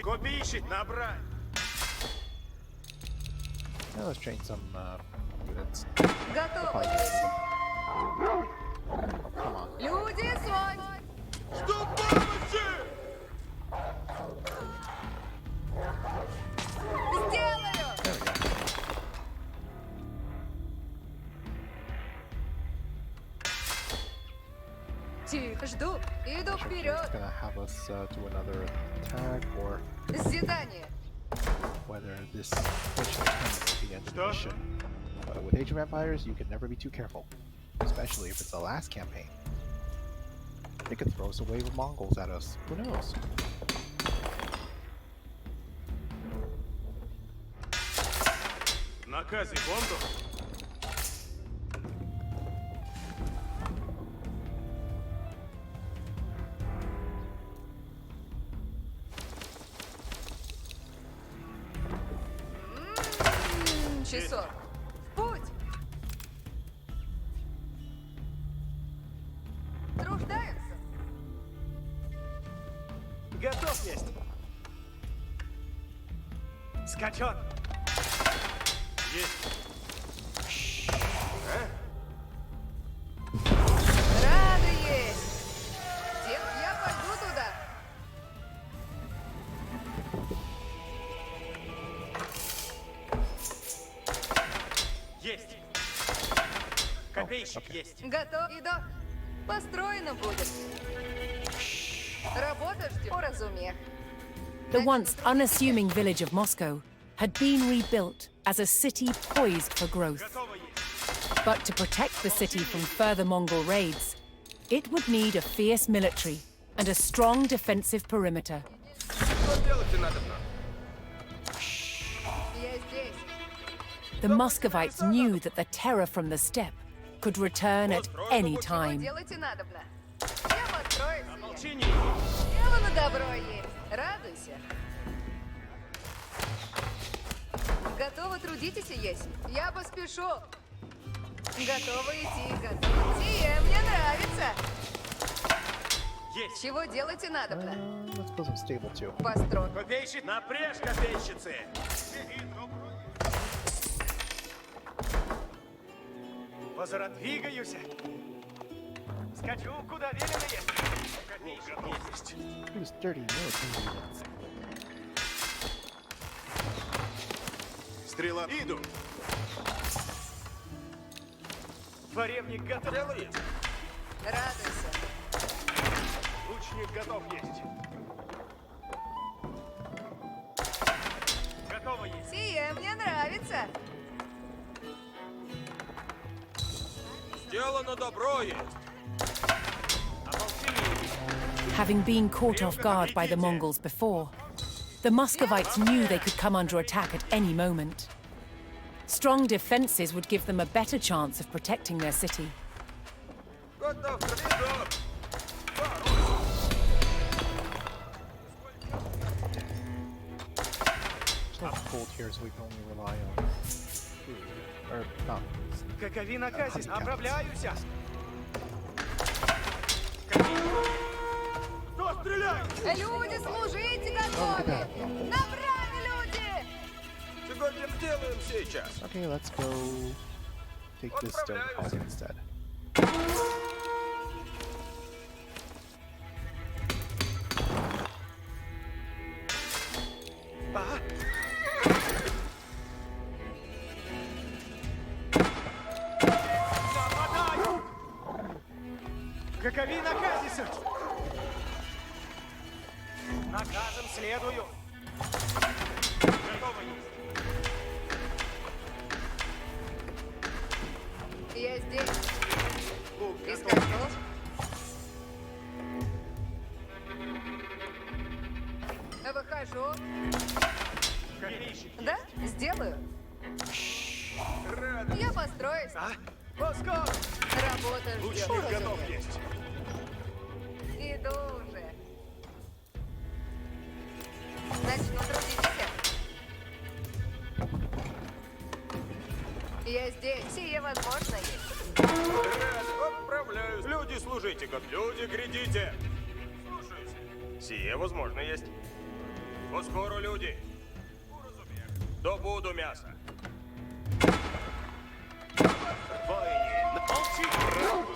Копейщик, набрать. Now let's train some units. Готово. Come on. Люди, сонь! Жду помощи! Сделаю! There we go. Тихо, жду. Иду It's вперед. gonna have us do another attack, or Задание. whether this mission will be the end of the mission. But with Age of Empires, you can never be too careful, especially if it's the last campaign. They could throw us a wave of Mongols at us. Who knows? Наказе, Бондон. Часов. В путь. Труждаются. Готов есть. Скачок. Есть. Рада есть. Дед, я пойду туда. Есть. Копейщик есть. Готов. Иду. Построено будет. Работа ждет. Разумех. The once unassuming village of Moscow had been rebuilt as a city poised for growth. Готово есть. But to protect the city from further Mongol raids, it would need a fierce military and a strong defensive perimeter. Что делать надо? Я здесь. The Muscovites knew that the terror from the steppe could return at any time. Делайте надобно. Я построюсь. Молчание. Дело на добро есть. Радуйся. Готовы трудитесь есть. Я поспешу. Готовы идти, готовы идти. Мне нравится. Есть. Чего делайте надобно? Let's build some stable too. Построй. Копейщик, напряжь, копейщицы. Позора, двигаюсь. Скачу, куда велено есть. Копейщик есть. Use dirty military units. Стрела. Иду. Дворевник готов. Делает. Радуйся. Лучник готов есть. Готово есть. Сие мне нравится. Сделано добро есть. Having been caught off guard by the Mongols before, the Muscovites knew they could come under attack at any moment. Strong defenses would give them a better chance of protecting their city. Готов. Иду. It's not cold here, so we can only rely on food. Or not. Какови наказе, Хазикам. направляюсь. Кто стреляет? Люди, служите готовы. Набрали люди. Сегодня сделаем сейчас. Okay, let's go take this stone pocket instead. Какови наказы, суть? Наказом следую. Готово есть. Я здесь. Из готов? Выхожу. Да, сделаю. Я построюсь. Поскоро. Работа ждет. Лучник готов есть. Иду уже. Начну трудиться. Я здесь. Сие возможно есть. Отправляюсь. Люди, служите, как люди, грядите. Слушаюсь. Сие возможно есть. Поскоро, люди. Добуду мясо. Молчи!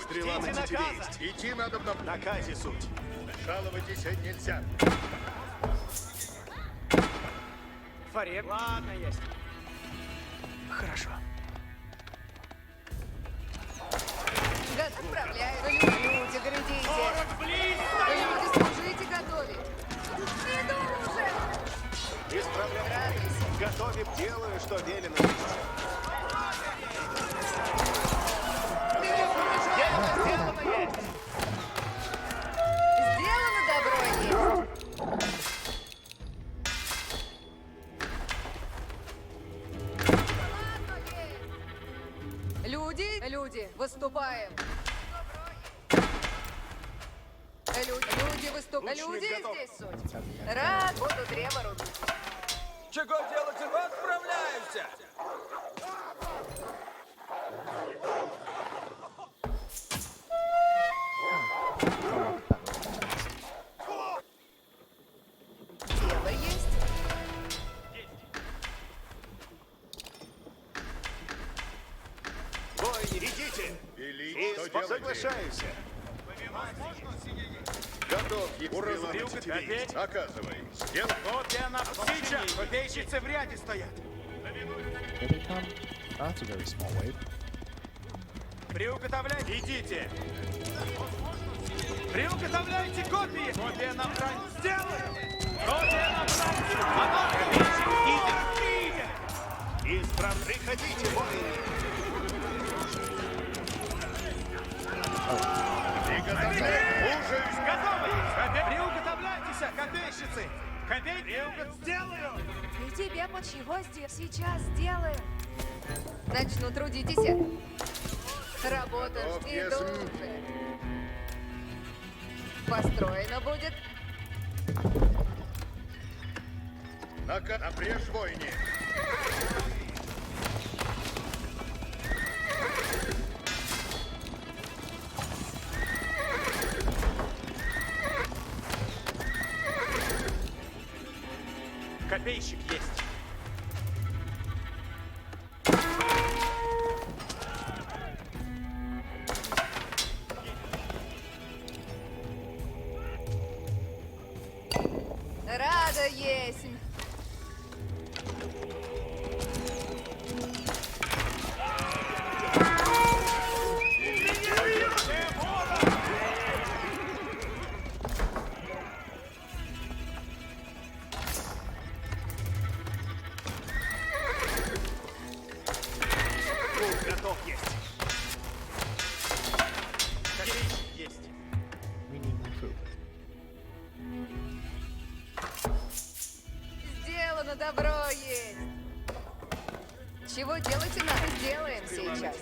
Стрела на Ждите тетиве наказа. есть. Идти надо в Наказе суть. Жаловайтесь нельзя. Фарек. Ладно, есть. Хорошо. Отправляю. Люди, грядите. Люди, служите, готовить. Иду уже. Исправляй. Готовим, делаю, что велено есть. Сделано добро есть. Люди, выступаем. Люди, выступаем. Люди здесь суть. Рад буду древо рубить. Чего делать? Отправляемся! Дело есть. Воины, идите! Великий, Соглашаюсь. Готов, Стрела на тетиве есть. Оказывай. Сделай. Вот я на сейчас. Копейщицы в ряде стоят. Here they come. Oh, that's a very small wave. Приуготовляйте. Идите. Приуготовляйте копии. Копия на бронь. Сделаю. Копия на бронь. Она идет. Исправ. Приходите, воины. Готовы. Приуготовляйтесь, копейщицы. Копейки сделаю. И тебе почего здесь? Сейчас сделаю. Начну трудитесь. Работа иду уже. Построено будет. Напрежь войне. Копейщик есть. Рада есть. Готов есть. Копейщик есть. We need more food. Сделано добро есть. Чего делать надо, сделаем сейчас.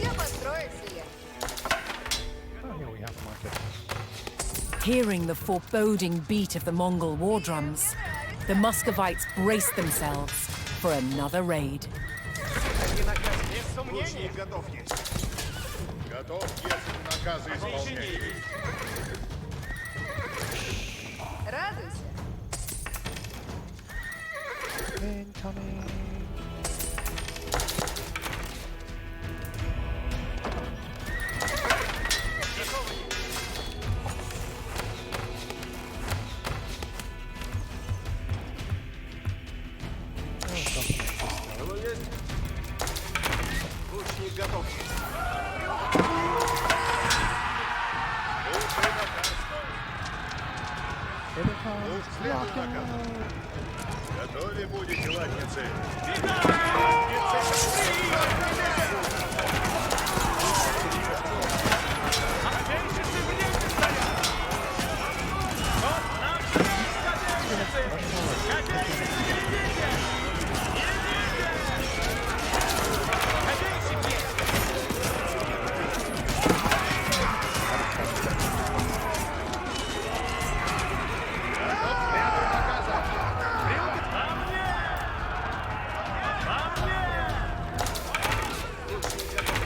Я построю сие. Oh, here we have a market. Hearing the foreboding beat of the Mongol war drums, the Muscovites braced themselves for another raid. Без сомнений. Готов есть. Готов, если наказы исполняешь. Радуйся. Incoming. Лучник готов есть. Следуй наказ. Готовы будете, латницы?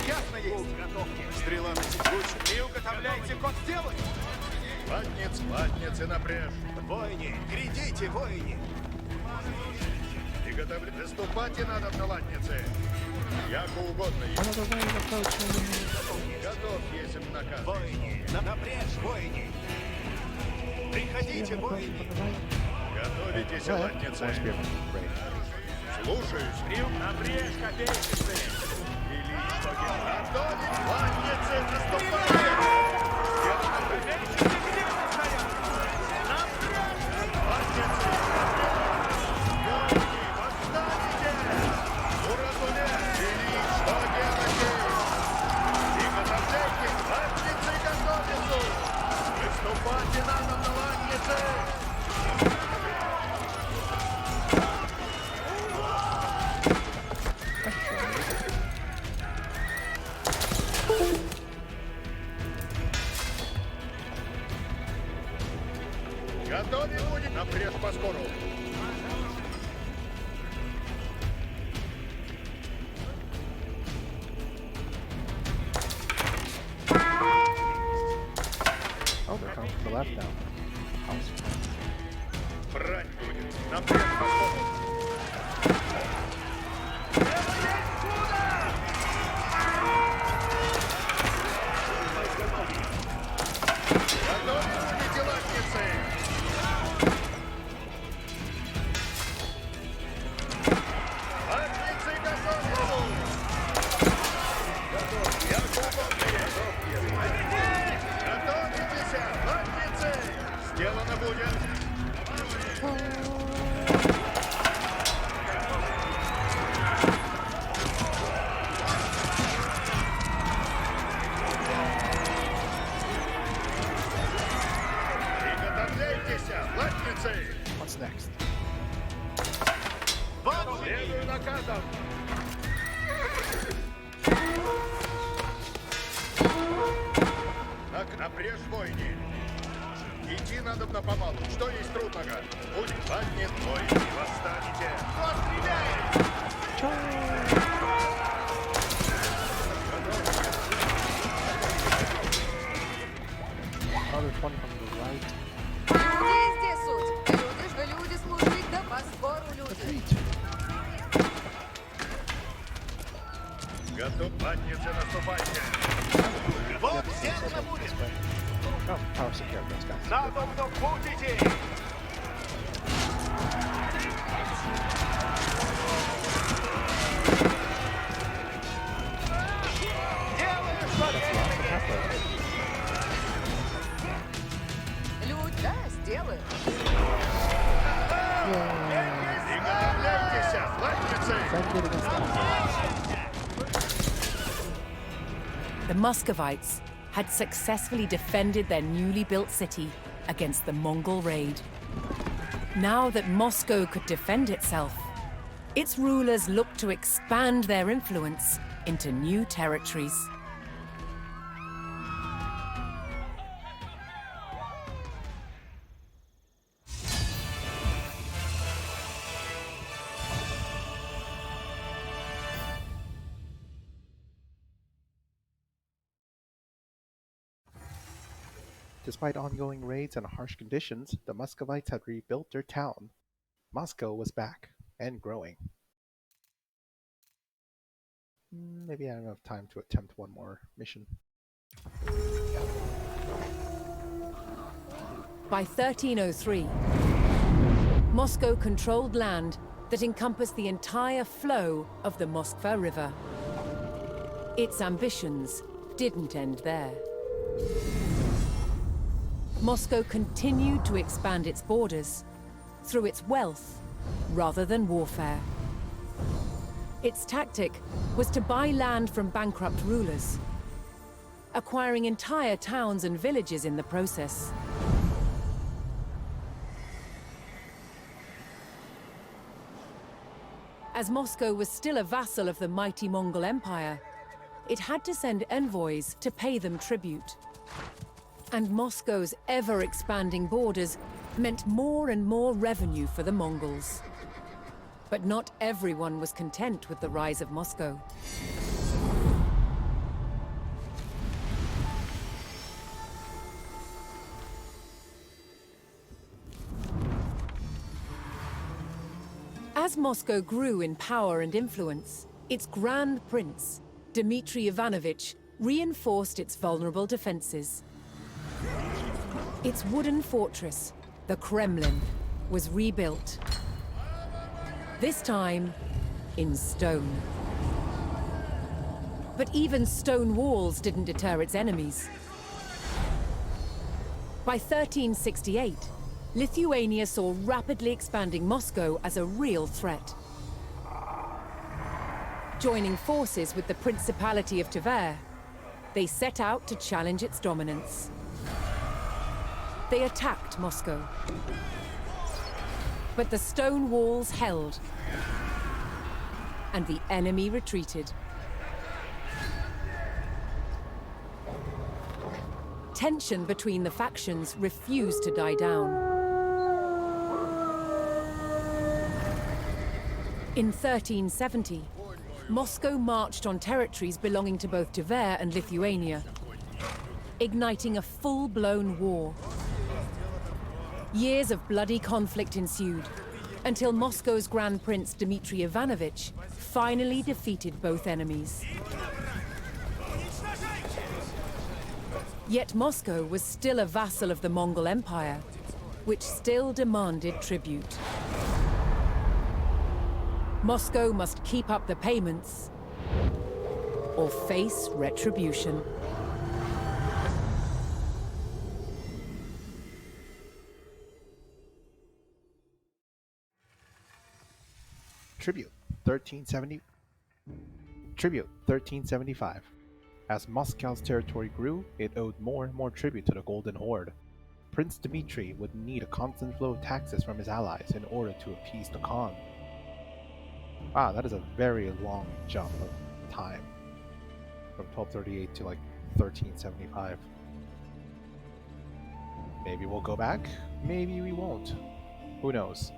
Ясно есть. Стрела на текучку. Приготовляйте код сделать. Латницы напряжь. Воине, грядите, воине. Выступать и надо на латнице. Яко угодно есть. Готов есть наказ. Воине, напрячь, воине. Приходите, воине. Готовитесь, латницы. Слушаюсь. Напрячь, копейщицы. Готовить, латницы, наступайте! Выступайте надо на латнице! Готовы будет напряжь по скору. Oh, they're coming from the left now. Брать будет. Напряжь по скору. Готовы будете, латницы? Латницы готовы! Я готовитесь, латницы! Сделано будет! Приготовляйтесь, латницы! What's next? Следую наказам! Напряжь войне! Идти надо на помалу. Что есть трудного? Будь латнет войне, восстанете! Кто стреляет? Oh, there's one from the right. Люди здесь суть. Люди же люди служить, да по скору люди. Готов, латницы, наступайте! Вот сделано будет. Oh, power secure, those guys. Надобно будете. Люди, да, сделаю. Приготовляйтесь, латницы! The Muscovites had successfully defended their newly built city against the Mongol raid. Now that Moscow could defend itself, its rulers looked to expand their influence into new territories. Despite ongoing raids and harsh conditions, the Muscovites had rebuilt their town. Moscow was back and growing. Maybe I don't have time to attempt one more mission. By 1303, Moscow controlled land that encompassed the entire flow of the Moskva River. Its ambitions didn't end there. Moscow continued to expand its borders, through its wealth rather than warfare. Its tactic was to buy land from bankrupt rulers, acquiring entire towns and villages in the process. As Moscow was still a vassal of the mighty Mongol Empire, it had to send envoys to pay them tribute. And Moscow's ever-expanding borders meant more and more revenue for the Mongols. But not everyone was content with the rise of Moscow. As Moscow grew in power and influence, its Grand Prince, Dmitry Ivanovich, reinforced its vulnerable defenses. Its wooden fortress, the Kremlin, was rebuilt. This time, in stone. But even stone walls didn't deter its enemies. By 1368, Lithuania saw rapidly expanding Moscow as a real threat. Joining forces with the Principality of Tver, they set out to challenge its dominance. They attacked Moscow. But the stone walls held, and the enemy retreated. Tension between the factions refused to die down. In 1370, Moscow marched on territories belonging to both Tver and Lithuania, igniting a full-blown war. Years of bloody conflict ensued, until Moscow's Grand Prince Dmitry Ivanovich finally defeated both enemies. Yet Moscow was still a vassal of the Mongol Empire, which still demanded tribute. Moscow must keep up the payments or face retribution. Tribute 1370. Tribute 1375. As Moscow's territory grew, it owed more and more tribute to the Golden Horde. Prince Dmitry would need a constant flow of taxes from his allies in order to appease the Khan. Wow, that is a very long jump of time. From 1238 to like 1375. Maybe we'll go back, maybe we won't. Who knows?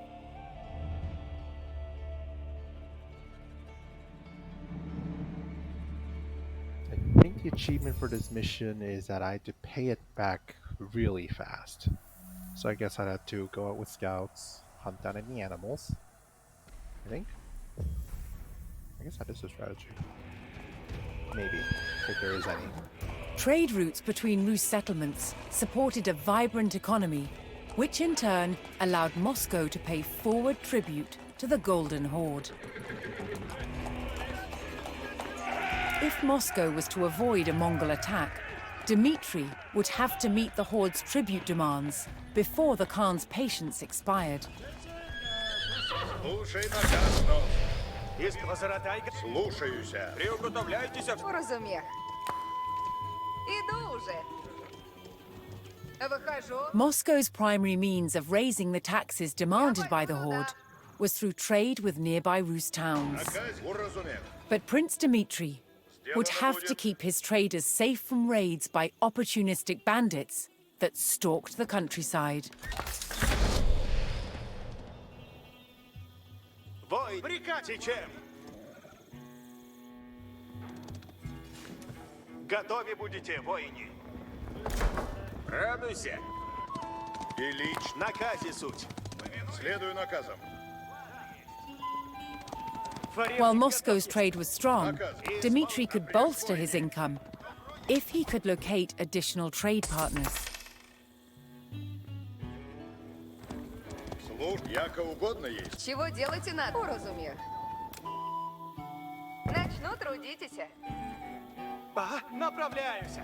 I think the achievement for this mission is that I had to pay it back really fast. So I guess I'd have to go out with scouts, hunt down any animals. I think. I guess that is a strategy. Maybe, if there is any. Trade routes between Rus settlements supported a vibrant economy, which in turn allowed Moscow to pay forward tribute to the Golden Horde. If Moscow was to avoid a Mongol attack, Dmitry would have to meet the Horde's tribute demands before the Khan's patience expired. Слушаюся. Приготовляйтеся. Порозумів. Іду уже. Вихожу. Moscow's primary means of raising the taxes demanded by the Horde was through trade with nearby Rus towns. But Prince Dmitry would have to keep his traders safe from raids by opportunistic bandits that stalked the countryside. Вой, прикатичем! Готовы будете, воины? Радуйся. Ильич. Наказе суть. Следую наказам. While Moscow's trade was strong, Dmitry could bolster his income if he could locate additional trade partners. Яко угодно есть. Чего делать и надо? Порозумів. Начну трудитесь. Направляемся.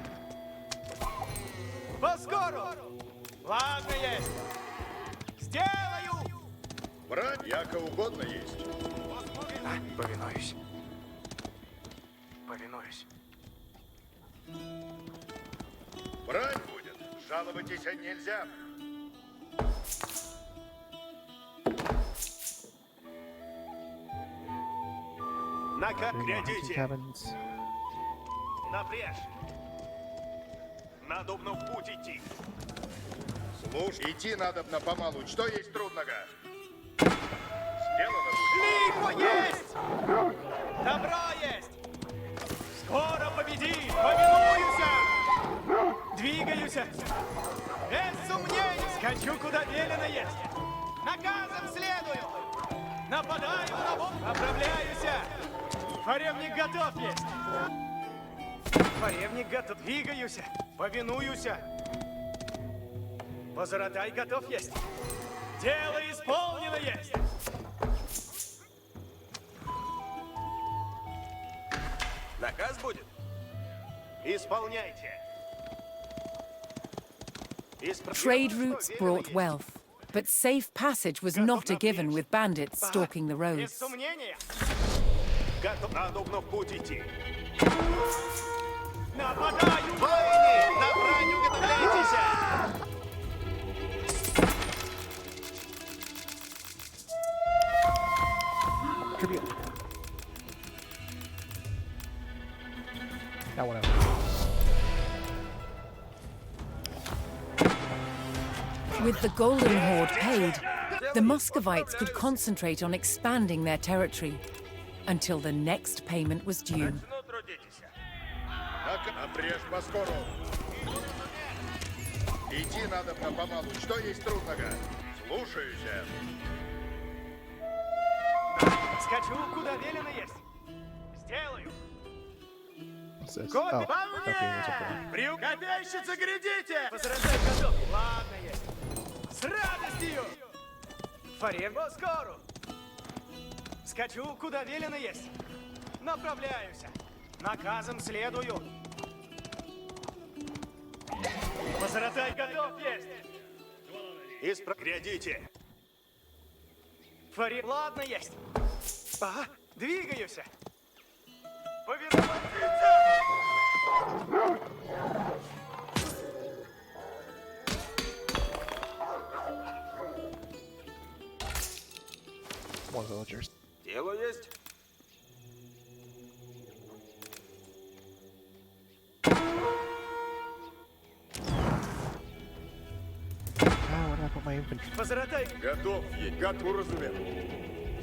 Поскору. Ладно есть. Сделаю. Брань, яко угодно есть. Повинуюсь. Повинуюсь. Брань будет. Жаловаться нельзя. Глядите! cabins. Напряжь! Надобно в путь идти. Слушай, идти надо помалу. Что есть трудного? Сделано будет. Лихо есть! Добро есть! Скоро победим! Повинуюся! Двигаюсь! Без сомнений! Скачу, куда велено есть! Наказом следую! Нападаю на бок! Оправляюсь! Форевник готов есть! Форевник готов! Двигаюсь! Повинуюсь! Позоротай готов есть! Дело исполнено есть! Наказ будет? Исполняйте. Trade routes brought wealth, but safe passage was not a given with bandits stalking the Без roads. сомнения! Готов. Надобно в путь идти. Нападаю! Воины, на брань уготовляйтесь! Tribute. That one out. With the Golden Horde paid, the Muscovites could concentrate on expanding their territory until the next payment was due. Напряжь поскору. Идти надо помалу. Что есть трудного? Слушаюсь. Скачу, куда велено есть! Сделаю! What's this? Копи! Oh, По okay, it's okay. мне! Брюк! Копейщица, глядите! Возрождай готов! Ладно есть! С радостью! Форем скоро! Скачу, куда велено есть! Направляюсь! Наказом следую! Возрождай готов есть! Глядите! Форем, ладно есть! Ага, двигаюсь! Повиноваться! More villagers. Дело есть. Ah, what did I put my infantry? Возротай! Готов есть. Готов, разумею.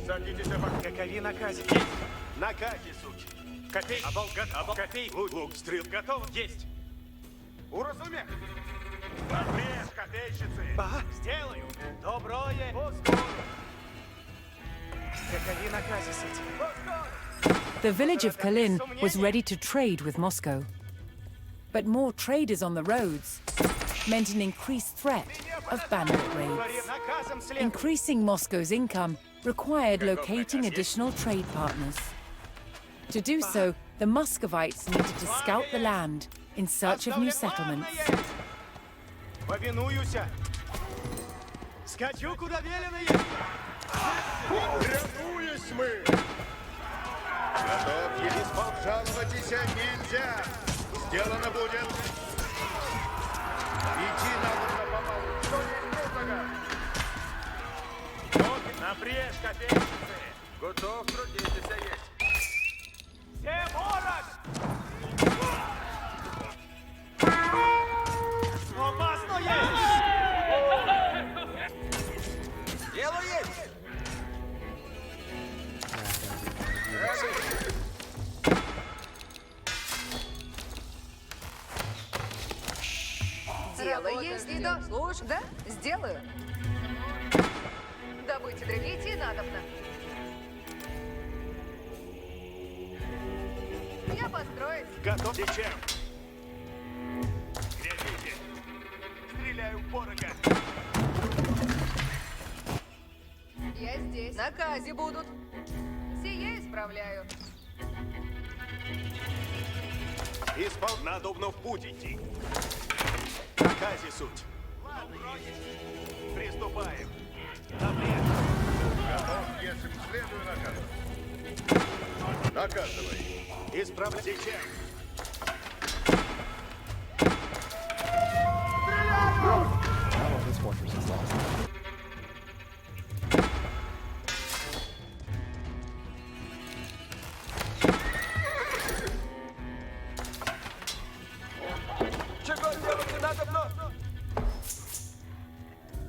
Садитесь, Какови наказе? Есть! Наказе, суть. Копей! Копей! Лук, стрел. Готов! Есть! Уразуме! Напряжь, копейщицы! Ага, сделаю! Добро есть! Поскоро! Какови наказе с этим? Поскоро! The village of Kalin was ready to trade with Moscow. But more traders on the roads meant an increased threat of bandit raids. Наказом следую! Increasing Moscow's income required locating additional trade partners. To do so, the Muscovites needed to scout the land in search of new settlements. Повинуюсь! Скачу, куда велено есть! Рядуюсь мы! Готов есть. Жаловаться нельзя! Сделано будет! Идти надо помалу. Что есть трудного? Напряжь, копейщицы! Готов, трудитесь, есть. Все ворог! Опасно есть! Дело есть. Дело есть, да? Слушай, да? Сделаю. Добыть и древите надобно. Я построюсь. Готов. Сейчас. Глядите. Стреляю в порога. Я здесь. Наказе будут. Сие исправляю. Надобно в путь идти. Наказе суть. Приступаем. Напряг. Готов, если следую наказу. Наказывай. Исправляй сейчас. Now this fortress is lost. Чего делать надо вновь?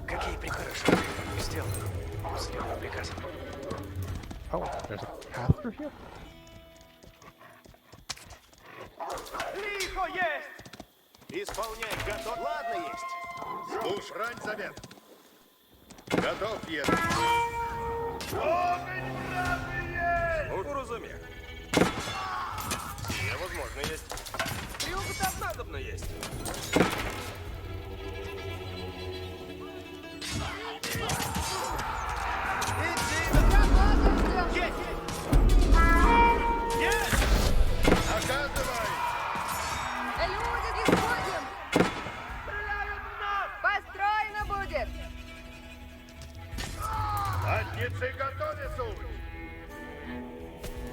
Какие хорошо. Сделано. Следую приказам. Oh, there's a path through here? Лихо есть! Исполняй. Готов. Ладно есть. Слушай, рань завет. Готов, если. Уразумею. Все возможно есть. Трюк там надобно есть. Наказывай. Люди, исходим! Построено будет! Задницы готовятся.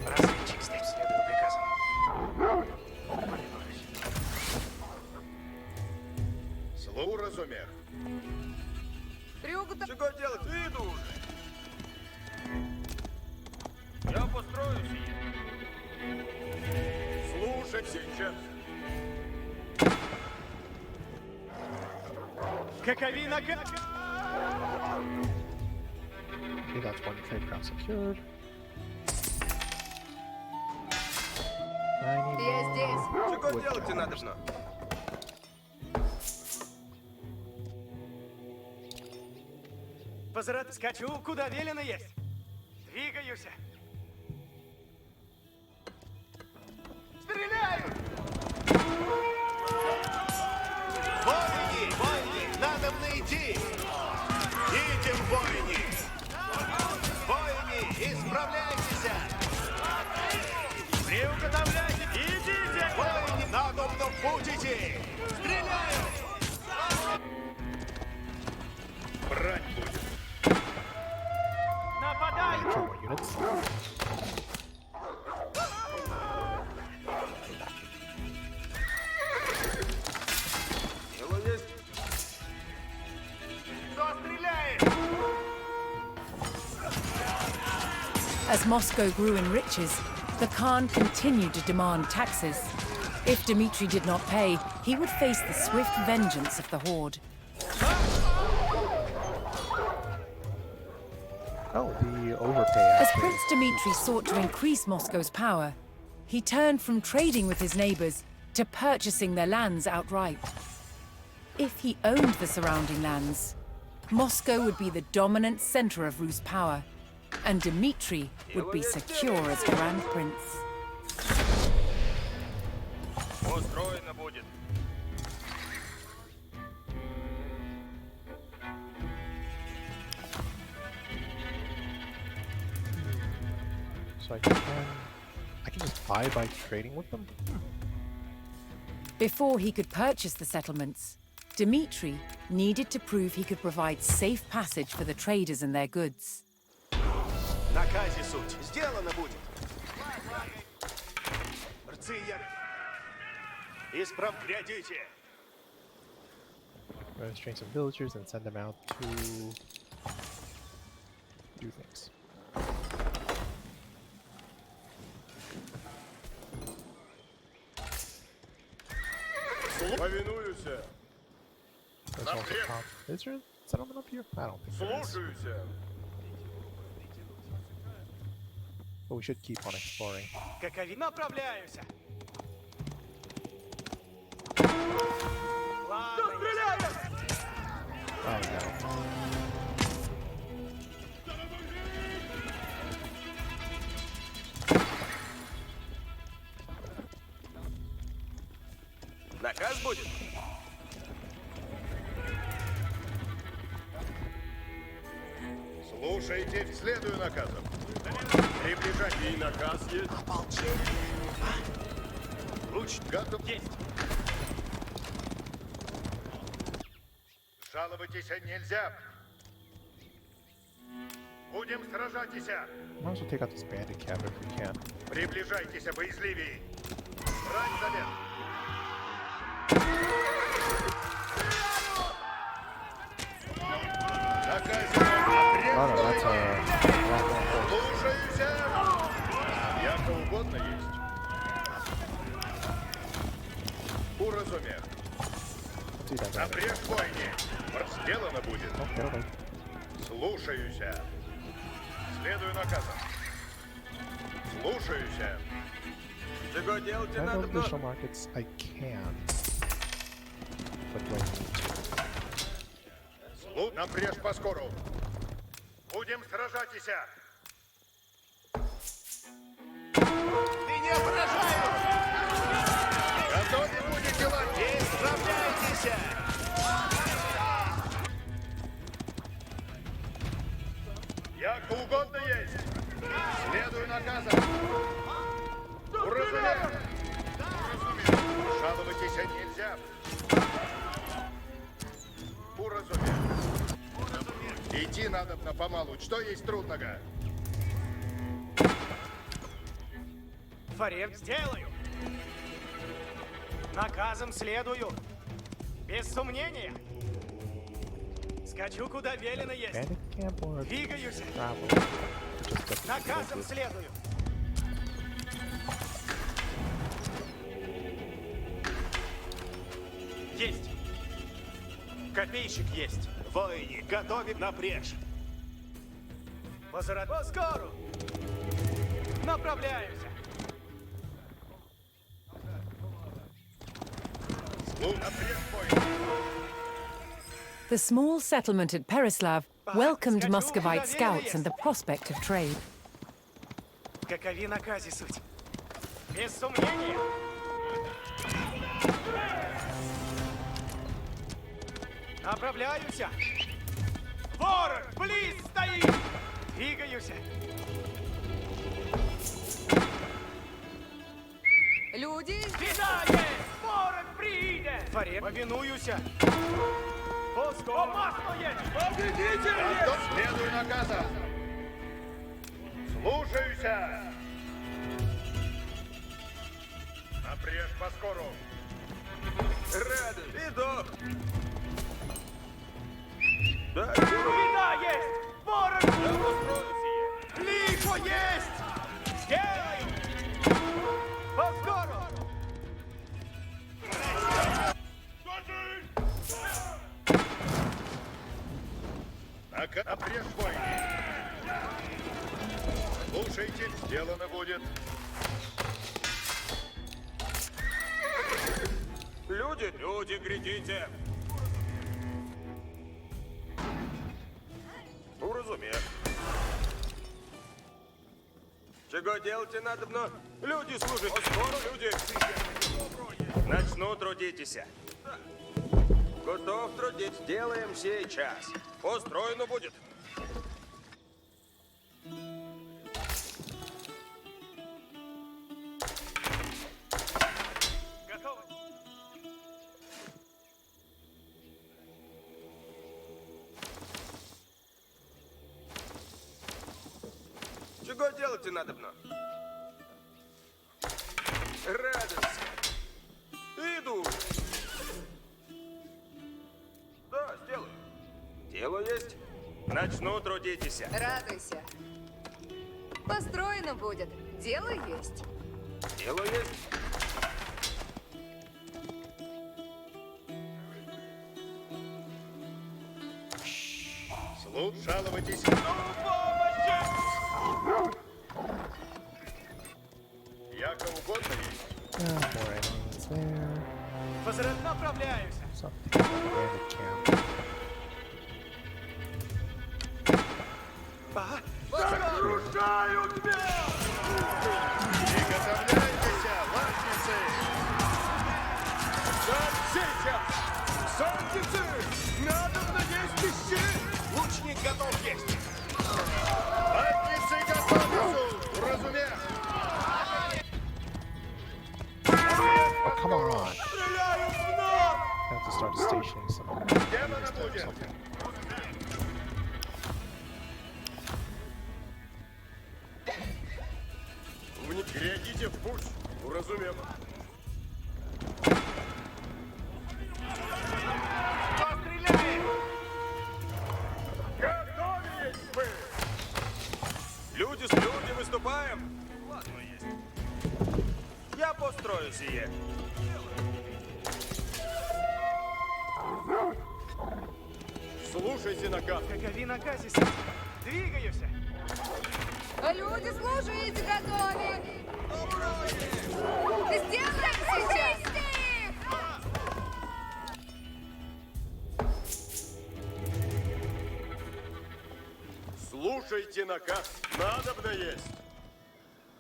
Разведчик здесь. Следую приказам. Слу разумех. Трюк Чего делать? Иду уже. Я построю сие. Слушай сейчас. Какови наказ? Okay, that's one trade ground secured. I need Я здесь. Чего делать надобно? Возврат скачу, куда велено есть. Двигаюсь. Стреляю! Воины! Воины! Надобно идти! Идем, воины! Воины! Исправляйтесь! Приуготовляйте! Идите! Воины! Надобно в путь идти! Стреляю! Брать будет. Нападай! two more units. Дело есть. Кто стреляет? As Moscow grew in riches, the Khan continued to demand taxes. If Dmitry did not pay, he would face the swift vengeance of the Horde. Oh, the overpay As actually. Prince Dmitry sought to increase Moscow's power, he turned from trading with his neighbors to purchasing their lands outright. If he owned the surrounding lands, Moscow would be the dominant center of Rus' power, and Dmitry would be secure as Grand Prince. Построено будет. So I can just buy by trading with them? Before he could purchase the settlements, Dmitry needed to prove he could provide safe passage for the traders and their goods. Наказе суть. Сделано будет. Рцы я... Исправ... Глядите. Restrain some villagers and send them out to do things. Повинуюсь. There's also is there a settlement up here? I don't think there is. Слушаюсь. But we should keep on exploring. Какови направляюсь. Кто стреляет? Oh no. Наказ будет. Слушайте, следую наказам. Приближать. И наказ есть. Луч готов. Есть. Жаловаться нельзя. Будем сражаться. Might as well take out this bandit camp if we can. Приближайтесь, боязливее. Брать замет. Oh no, that's wrong horse. Слушаюсь. Яко угодно есть. Уразумев. See that guy. Напрежь бойни. Сделано будет. Oh, get away. Слушаюсь. Следую наказам. Слушаюсь. Чего делать Can I go надо? to the additional markets? I can. But do I need to? Напрежь поскору. Будем сражаться. Меня поражают! Готовы будете ловить? Исправляйтесь! Як угодно есть. Следую наказам. Уразумел. Жаловаться нельзя. Уразумел. Идти надо помалу. Что есть трудного? Фарев, сделаю! Наказом следую! Без сомнения! Скачу, куда велено есть! Bandit camp or Двигаюсь! travel? Just get Наказом следую! Есть! Копейщик есть! Воине, готовим напряжь! Поскору! Направляюсь! The small settlement at Perislav welcomed Muscovite scouts and the prospect of trade. Какови наказе суть? Без сомнения! Направляюсь! Ворог близ стоит! Двигаюсь! Люди, Беда есть! Ворог приидет! Фарев, повинуюсь! Опасно есть! Победитель есть! Следую наказам. Слушаюсь. Напрежь поскору. Рады! Иду! Да, беда есть! Ворог! Я построю сие! Лихо есть! Сделаю! Поскору! Напрежь бой. Слушайте, сделано будет. Люди, глядите! Уразумев. Чего делать надобно? Люди служат. Скоро люди. Начну трудитесь. Готов трудить. Делаем сейчас. Построено будет. Готово. Чего делать надобно? Радость. Иду. Да, сделаю. Дело есть. Начну трудитесь. радуйся. Построено будет. Дело есть. Дело есть. Слуг, жаловайтесь. Яко угодно есть. More enemies there. Возврат направляюсь. Something like a bandit camp. Разрушаю тебя! Приготовляйтесь, латницы! Сейчас! Сантицы! Надо есть ищи! Лучник готов есть! Латницы готовятся! Уразумев! Oh, come on! Стреляю в ног! I have to start stationing some units there or something. Глядите в путь. Уразумев. Кто стреляет? Готовились вы! Люди с люди выступаем. Ладно есть. Я построю сие. Слушайте наказ. Какови наказис. Двигаюсь. Люди, служить готовы! Сделай сейчас! Слушайте наказ. Надобно есть.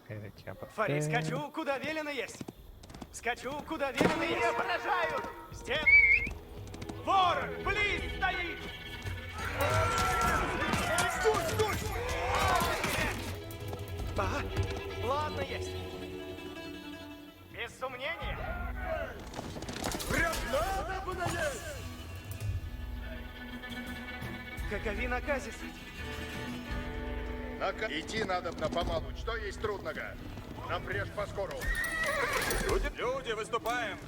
Okay, they camp up Фари, there. скачу, куда велено есть. Скачу, куда велено есть. Меня поражают! Стен! Ворог, близ стоит! Стой, стой! Ага, ладно есть. Без сомнения. Прям надобно есть! Какови наказис? Идти надобно помалу. Что есть трудного? Напряжь поскору. Люди, выступаем.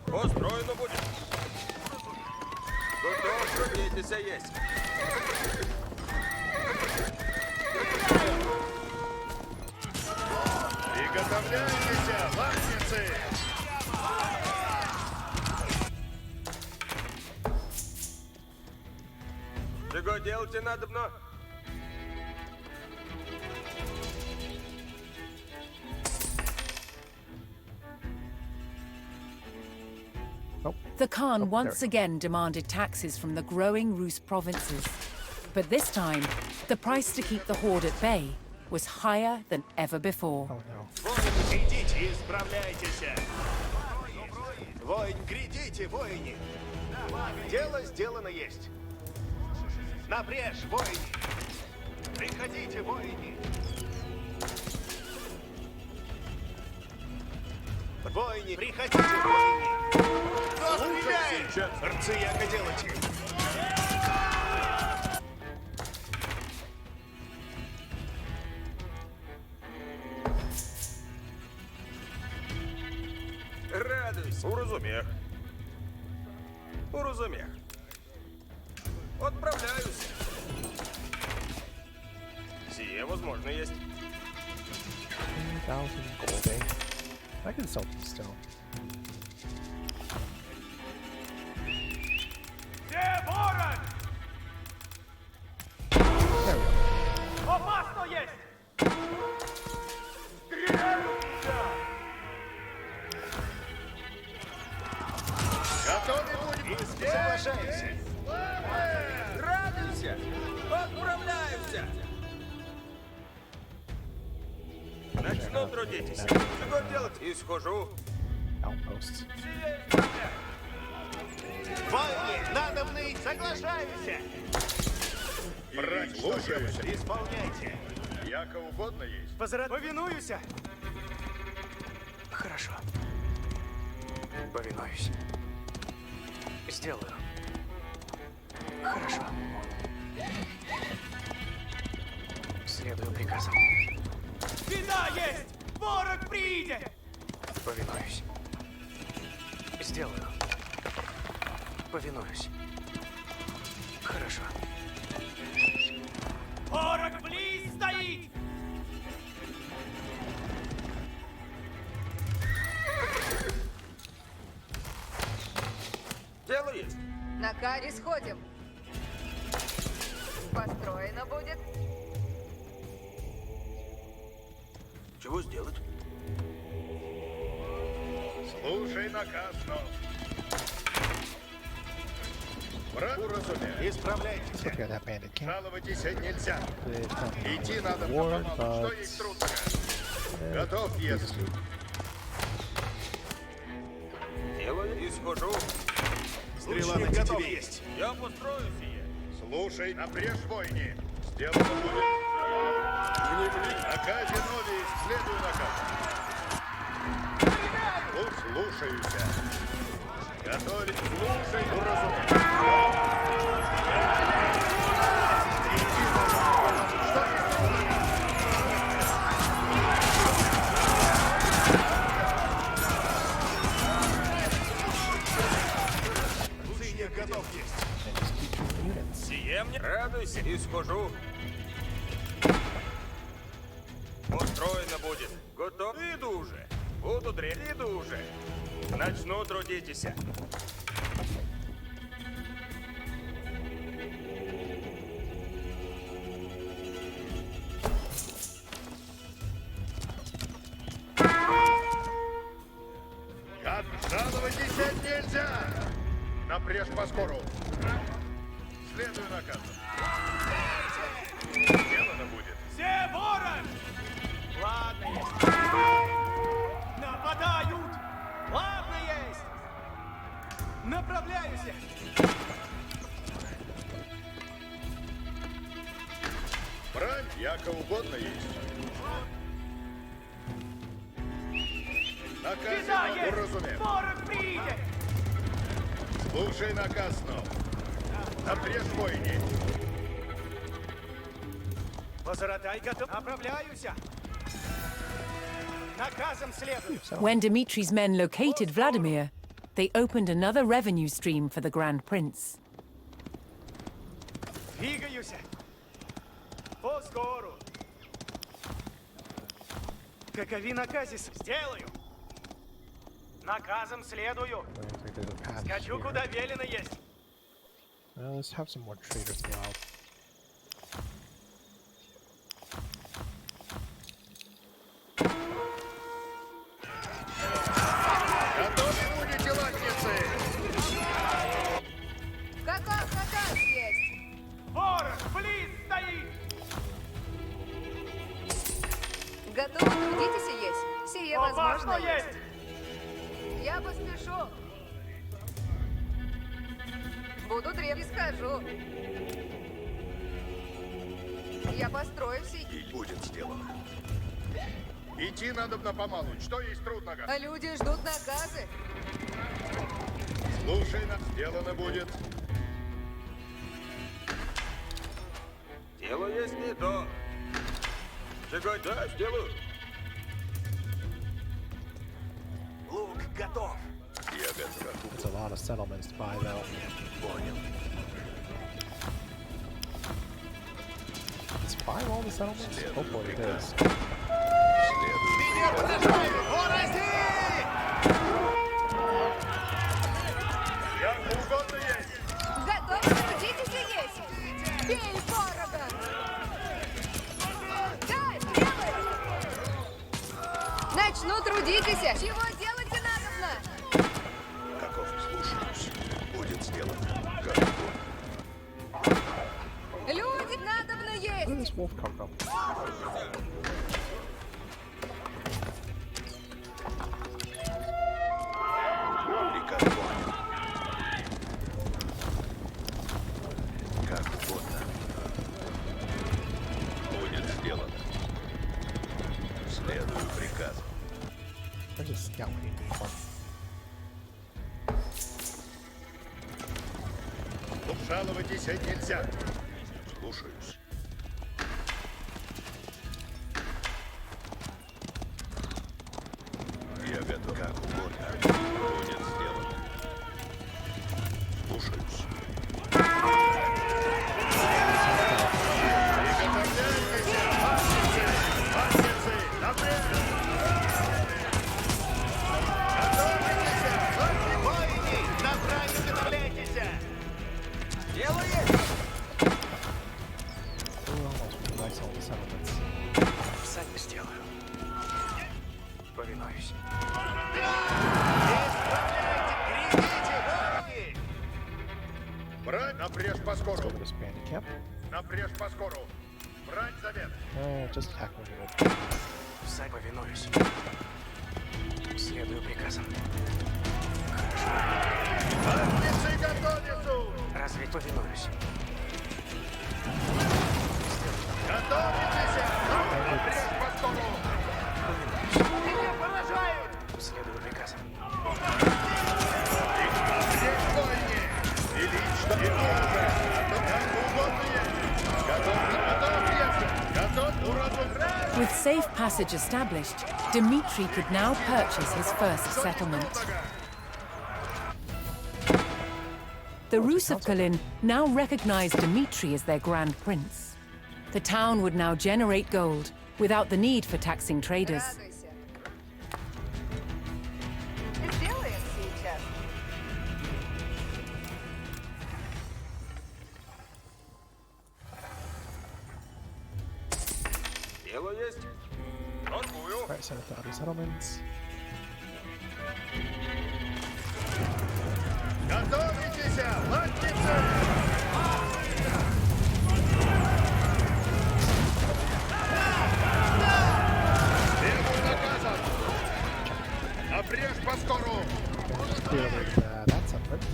Построено будет. Готов, трудитесь, есть. Приготовляйтесь, латницы! Чего делать надобно? The Khan once again demanded taxes from the growing Rus provinces. But this time, the price to keep the horde at bay was higher than ever before. Oh no. Идите и справляйтесь. Воин, грядите, воине. Дело сделано есть. Напряжь, воине. Приходите, воине. Воине, приходите, воине. Кто стреляет? Рцы яко делайте. Радуйся. Уразумех. Уразумех. Отправляюсь. Сие возможно есть. 1,000 gold, eh? I can sell these still. Где ворон? There we go. Опасно есть! Готовы будем! Соглашайся! Радуйся! Отправляемся! Начну трудитесь. Чего делать? Исхожу. Outposts. Воины, надобны, соглашаюсь! Брать, слушаюсь. Исполняйте! Яко угодно есть. Повинуюсь! Хорошо. Повинуюсь. Сделаю. Хорошо. Следую приказам. Беда есть! Ворог приедет! Повинуюсь. Сделаю. Повинуюсь. Хорошо. Ворог близ стоит! Дело есть. На каре сходим. Построено будет. Чего сделать? Слушай наказ, но... Брат, уразумею. Исправляйтесь. Look at that bandit camp. Жаловайтесь нельзя. It's not gonna Идти win надо the war, помалу. Что but есть трудного? Готов, есть. Делаю. Исхожу. Стрела на тетиве есть. Я построю сие. Слушай, напряжь войни. Сделано будет. Наказе нови, следуй наказ. Слушаюся. Готовить, слушай, уразумей. готов есть. And just keep shooting units. Сие мне радуйся и схожу. Устроено будет. Готов? Иду уже. Буду дрель. Иду уже. Начну трудитесь. Жаловайтесь нельзя! Напрежь поскору. Следуй наказу. Сделано будет. Все ворон! Ладно есть. Нападают! Ладно есть! Направляюсь! Брань, яко угодно есть. Наказ Беда есть! уразумел. Ворон приедет! Слушай наказ снова. Напрежь войне. Возратай готов. Направляюсь! Наказом следует. When Dmitri's men located Vladimir, they opened another revenue stream for the Grand Prince. Двигаюсь! Поскору! Какови наказы сделаю! Наказом следую! Скачу, куда велено есть! Well, let's have some more traders go out. Готовы будете, латницы? Какая есть? Ворон, близ стоит! Готовы трудитесь есть? Сие возможно Опасно есть! Я поспешу. Буду древний схожу. Я построю все. И будет сделано. Идти надо на помалу. Что есть трудного? А люди ждут наказы. Слушай, нам сделано будет. Дело есть не то. Чего? Да, сделаю. Лук готов. Я готов. It's a lot of settlements to buy, though. Понял. Is 5 all the settlements? Hopefully it is. Меня подражают! Ворози! Я угодно есть. Готовы трудитесь есть? Бей ворога! Да, сделай! Начну трудитесь! Чего делать надобно? Каков слушаюсь. Будет сделано. Как угодно. Люди надобно Where did есть! this wolf come from? Приказ понял. Как угодно. Будет сделано. Следую приказу. There's a scout we need one. Жаловайтесь нельзя. Слушаюсь. Я готов. Как угодно. Будет сделано. Слушаюсь. Приготовляйтесь! Мастницы! Напрямик! Готовитесь! Воины, на броню готовляйтесь! Дело есть! We're almost realized all the settlements. Сами сделаю. Повинуюсь. Брать напрежь поскору. Over this bandit camp. Напрежь поскору. Брать завет. Just attack when you're ready. Сами повинуюсь. Следую приказам. Мастницы готовятся! Разве повинуюсь? Готовитесь! Напрежь поскору. Меня поражают! Следую приказам. Есть войны! И лично, и дружбы! Как угодно есть! Готов, готов, уразум! With safe passage established, Dmitri could now purchase his first settlement. The Rus of Kalin now recognized Dmitri as their grand prince. The town would now generate gold without the need for taxing traders. Радуйся. Сделаем сейчас. Дело есть. Торгую. Alright, send it to other settlements. Готовитесь, латницы! Требую наказов! Обрежь поскору! Clear with that settlement.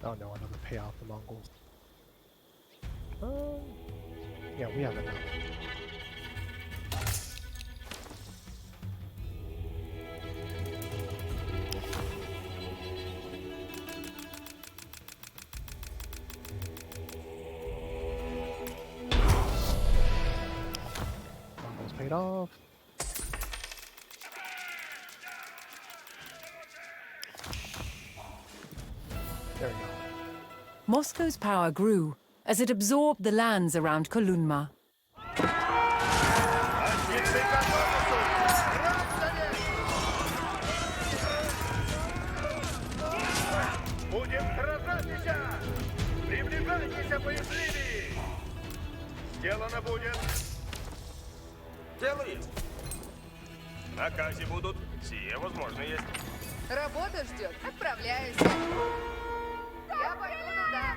Oh no, another payoff the Mongols. Yeah, we have enough. Mongols paid off. There we go. Moscow's power grew as it absorbed the lands around Kolunma. Латницы готовятся! Граждане! Будем сражаться! Приближайтесь, боязливее! Сделано будет! Дело есть. В наказе будут. Сие возможно есть. Работа ждет. Отправляюсь. Я пойду туда.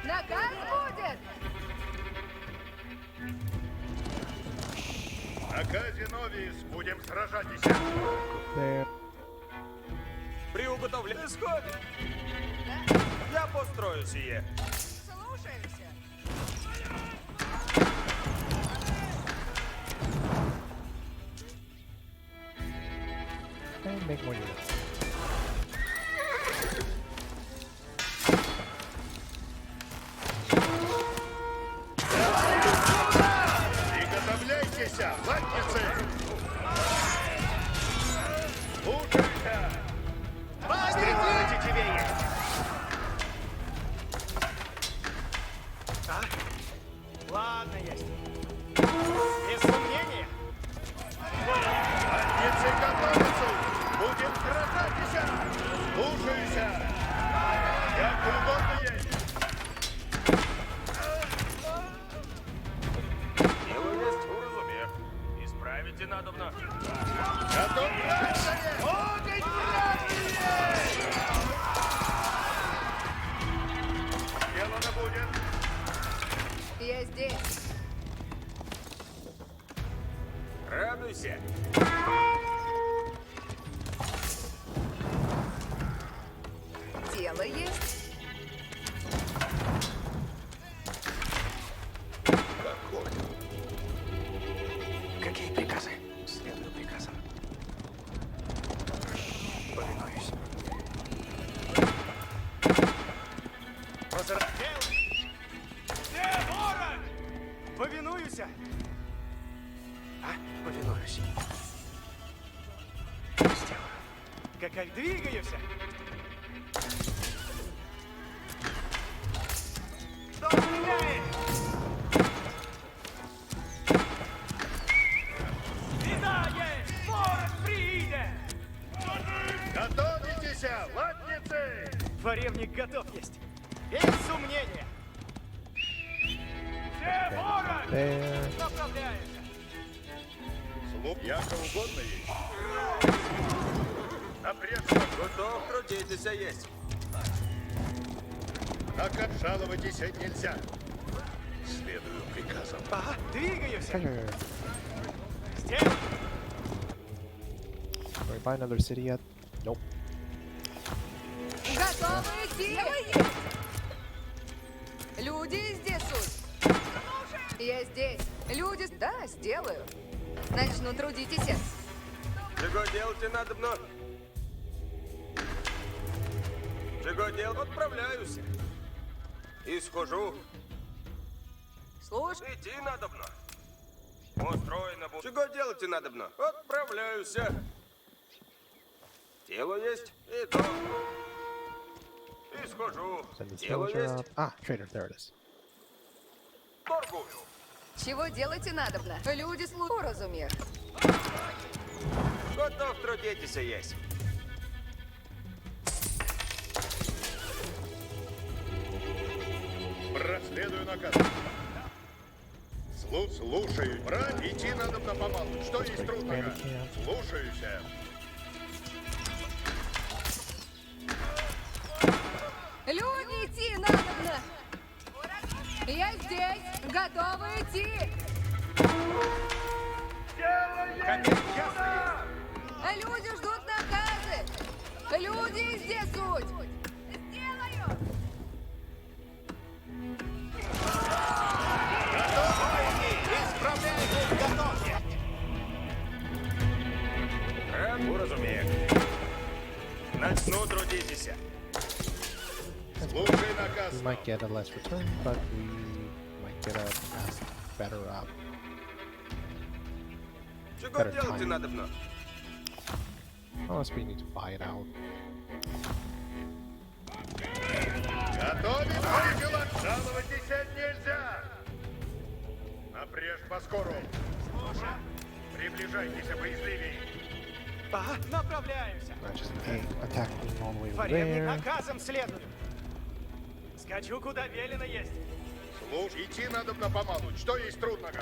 Наказ будет. На казе Новис будем сражаться! There. При уготовлении сходит. Я построю сие. Слушаемся. And make more units. Приготовляйтесь, латницы! Слушайся! Стрела тетивее! А? Ладно, есть. Без сомнения. Латницы готовятся! Будем сражаться! Слушайся! Как угодно есть! Дело есть, уразумев. Исправите надобно. Готов, граждане! Огонь Сделано будет! Я здесь. Радуйся. Дело есть. Какие приказы? Следую приказам. Повинуюсь. Возвратил! Где ворон? Повинуюсь! А? Повинуюсь. Сделаю. Как двигаюсь! Кто стреляет? Видание! Ворон приидет! Готовитесь, латницы! Варевник готов есть. Без сомнения. Где ворон? There. Направляется. Слуг яко угодно есть. Напрячь, Готов трудитесь есть. так обжаловайтесь нельзя. Следую приказам. Ага, двигаюсь. Here. Сделай. Do we buy another city yet? Nope. Готовы идти. Дело есть. Люди здесь суть. Я здесь. Люди... Да, сделаю. Начну трудитесь. Чего делать надобно? Чего делать? Отправляюсь. И схожу. Слушай. Идти надобно. Устроено будет. Чего делать и надобно? Отправляюсь. Тело есть, иду. И схожу. Send this Тело villager есть, up. Ah, trader, there it is. торгую. Чего делать и надобно? Люди служу, разумею. Готов трудитесь есть. Следую наказ. Слушаю. Брать, идти надо на помалу. Что есть трудного? Слушаюсь. Люди, идти надобно. Я здесь. Готовы идти. Люди ждут наказы. Люди, здесь суть. Сделаю. Исправляйтесь, готовьте. Разумею. Начну трудитесь. Слушай наказ. We might get a less return, but we might get a better Чего better делать и time. надобно? Unless we need to buy it out. Готовить выпила. Жаловайтесь нельзя. Напрежь поскору. Приближайтесь, боязливей. Ага, направляемся. Just attack them all the way over Дворянник there. наказом следую. Скачу, куда велено есть. Слушай, идти надо на помалу. Что есть трудного?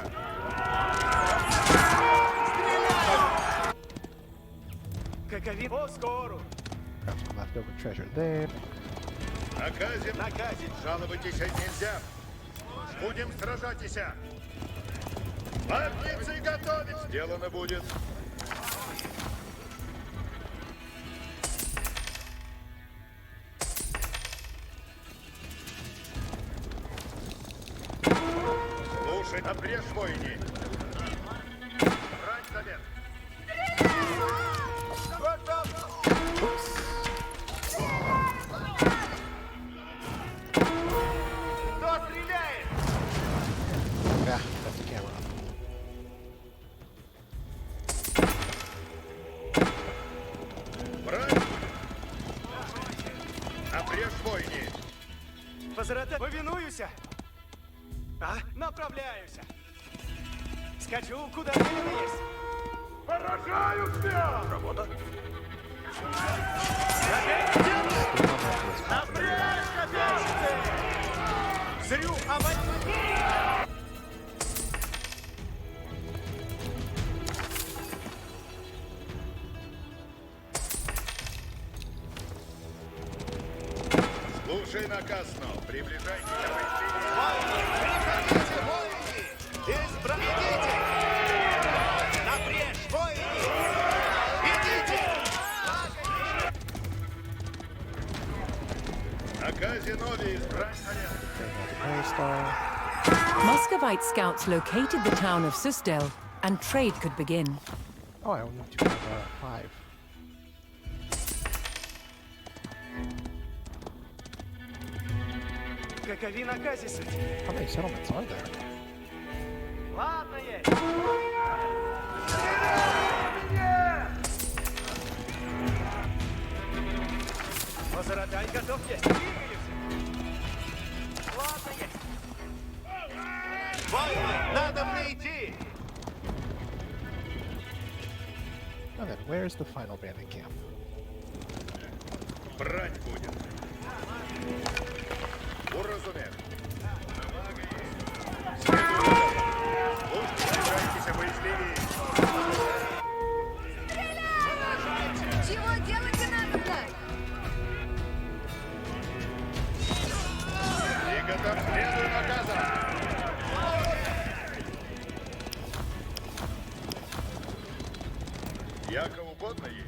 Какови по скору. Grab some leftover treasure there. Наказе. Жаловайтесь нельзя. Будем сражатись. Латницы готовить. Сделано будет. Слушай, напрежь войни. Брать завет. Кто стреляет? Yeah, that's the camera. Брать. Напрежь войни. Повинуюсь. Направляюсь. Скачу, куда велено есть. Поражаю тебя! Работа. Напрячь, копейщицы! Зрю, Слушай наказ, но приближайтесь к Приходите, воины! Идите! Напрячь, воины! Идите! наказе нови избрать Muscovite scouts located the town of Sustel, and trade could begin. Oh, I only need to have 5. Какови наказе суть? How many settlements are there? Ладно есть. Возрадай, готов есть. Двигаюсь. Ладно есть. Воины, надо мне идти. And then, where's the final bandit camp? Брать будет. Уразумев. Слушайтесь, боязливее. Чего делать и надобно? И готов следую наказам. Яко угодно есть.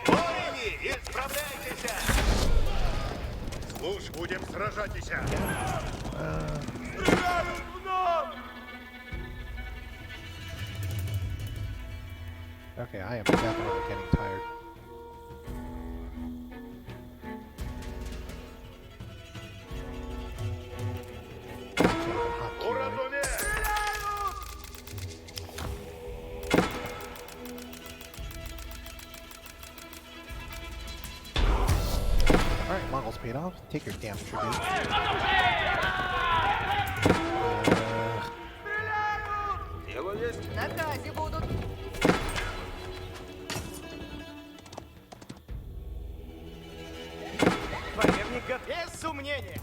Воины, исправляйтесь. Слушай, будем сражатись. Стреляют в нас! Okay, I am definitely getting tired. Alright, Mongols paid off. Take your damn tribute. На казе будут. Воевник без сомнения.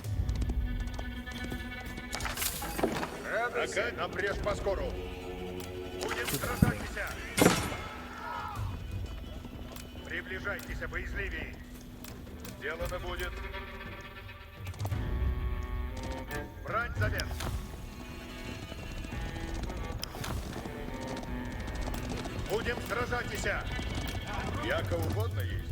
Ага, напрежь по скору. Будем сражаться. Приближайтесь, боязливей. Сделано будет. Брать завес. Будем сражаться. Яко угодно есть.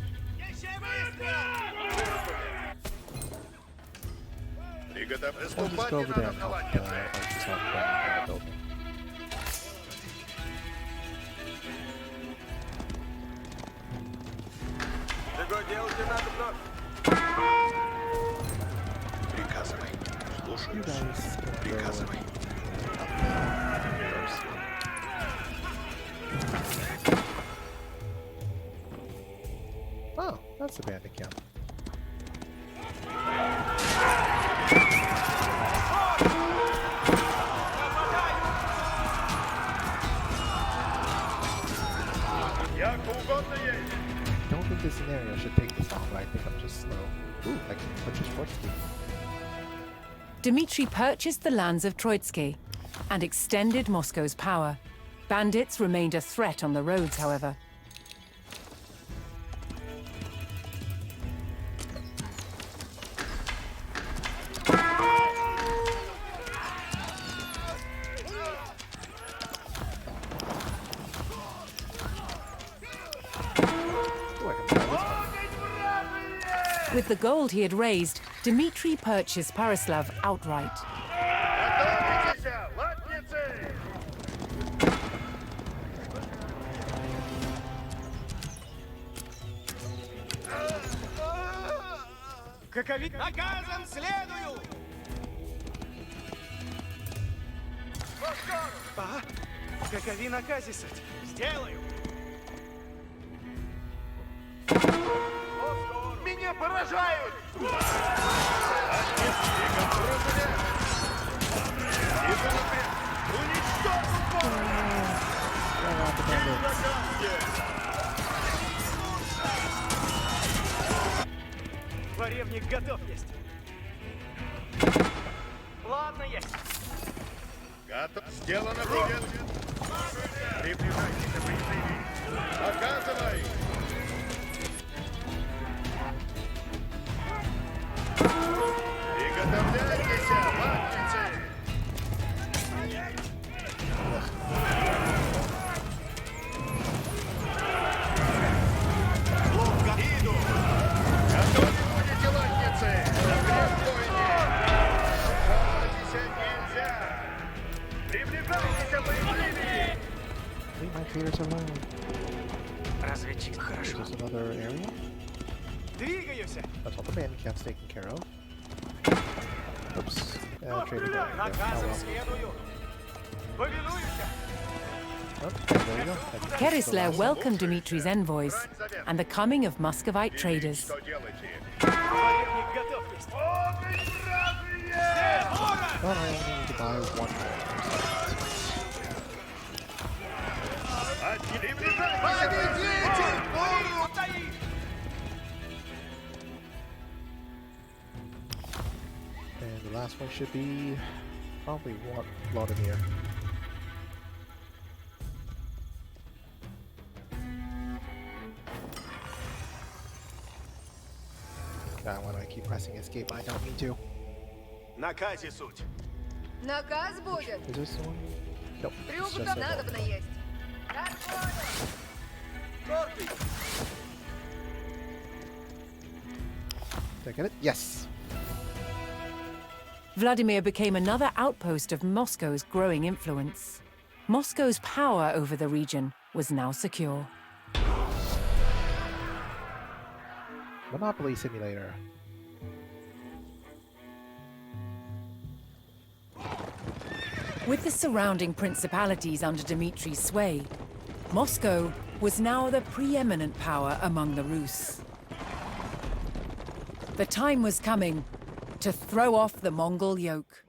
Приготовь. I'll just Наступать go не over there надо and help вставать. just help them build. Что делать надо вновь? Приказывай. You Слушаюсь. guys can go Приказывай. Oh, that's the bandit camp. Яко угодно есть. I don't think this scenario should take this long, but I think I'm just slow. Ooh, I can purchase Trotsky. Dmitry purchased the lands of Troitsky and extended Moscow's power. Bandits remained a threat on the roads, however. Ooh, I can try this one. With the gold he had raised, Dmitry purchased Paraslav outright. Готовитесь, латницы! Какови наказом следую! А? Какови наказе, суть? Сделаю! Меня поражают! Варевник готов есть. Ладно, есть. Готов. Сделано будет. Приближайтесь, боязливей. Показывай. Приготовляйтесь, латницы. Иду. Готовы будете, латницы? Запрет бойни. Жалуйтесь нельзя. Приближайтесь, боязливей. Leave my traders alone. Разведчик, Is хорошо. this another area? Двигаюсь. That's all the bandit camp's taken care of. Oops. Кто Trader стреляет? down there. Oh, Наказом well. следую. Повинуюсь. Oh, there you go. I can fix the Kerisler last welcomed Dmitry's envoys and the coming of Muscovite traders. Что делаете? Варевник готов есть. But I only need to buy one more. And the last one should be probably Vladimir. God, why do I keep pressing escape? I don't need to. Наказе суть. Наказ будет. Is this the one? Nope. It's Трюку just там a надобно есть. Did I get it? Yes. Vladimir became another outpost of Moscow's growing influence. Moscow's power over the region was now secure. Monopoly Simulator. With the surrounding principalities under Dmitri's sway, Moscow was now the preeminent power among the Rus. The time was coming to throw off the Mongol yoke.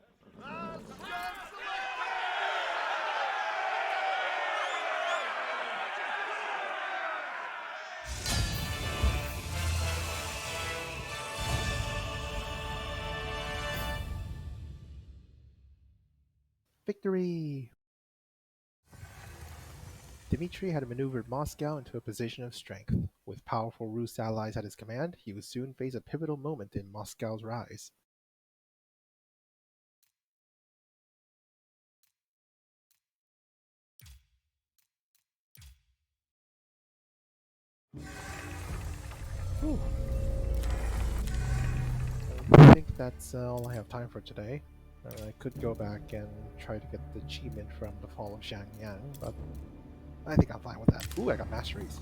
Victory! Dmitri had maneuvered Moscow into a position of strength. With powerful Rus allies at his command, he would soon face a pivotal moment in Moscow's rise. Whew. I think that's all I have time for today. I could go back and try to get the achievement from the fall of Xiangyang, but I think I'm fine with that. Ooh, I got masteries.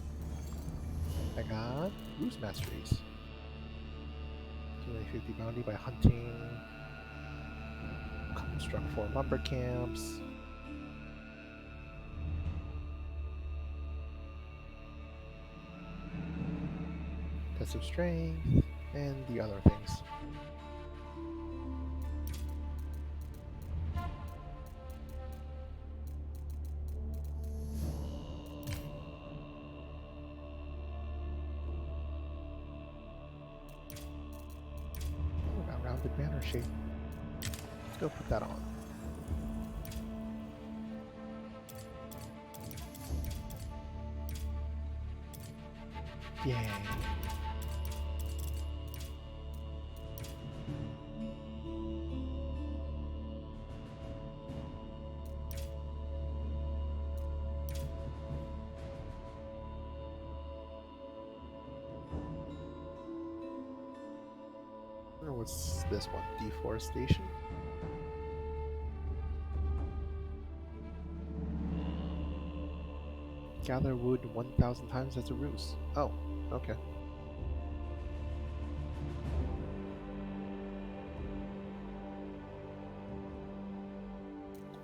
I got Rus masteries. 250 bounty by hunting. Construct 4 lumber camps. Test of strength, and the other things. Oh, got rounded banner shape. Let's go put that on. Yay. What's this one? Deforestation? Gather wood 1,000 times as a ruse. Oh, okay.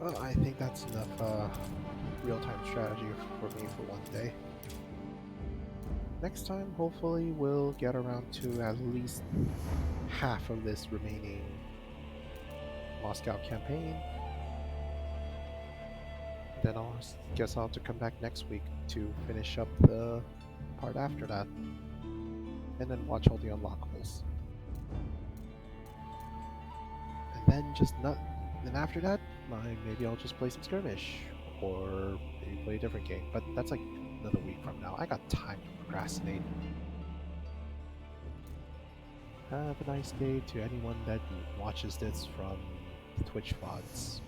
Well, I think that's enough real-time strategy for me for one day. Next time, hopefully, we'll get around to at least half of this remaining Moscow campaign. Then I'll guess I'll have to come back next week to finish up the part after that. And then watch all the unlockables. And then then after that, maybe I'll just play some skirmish. Or maybe play a different game. But that's like another week from now. I got time to procrastinate. Have a nice day to anyone that watches this from the Twitch VODs.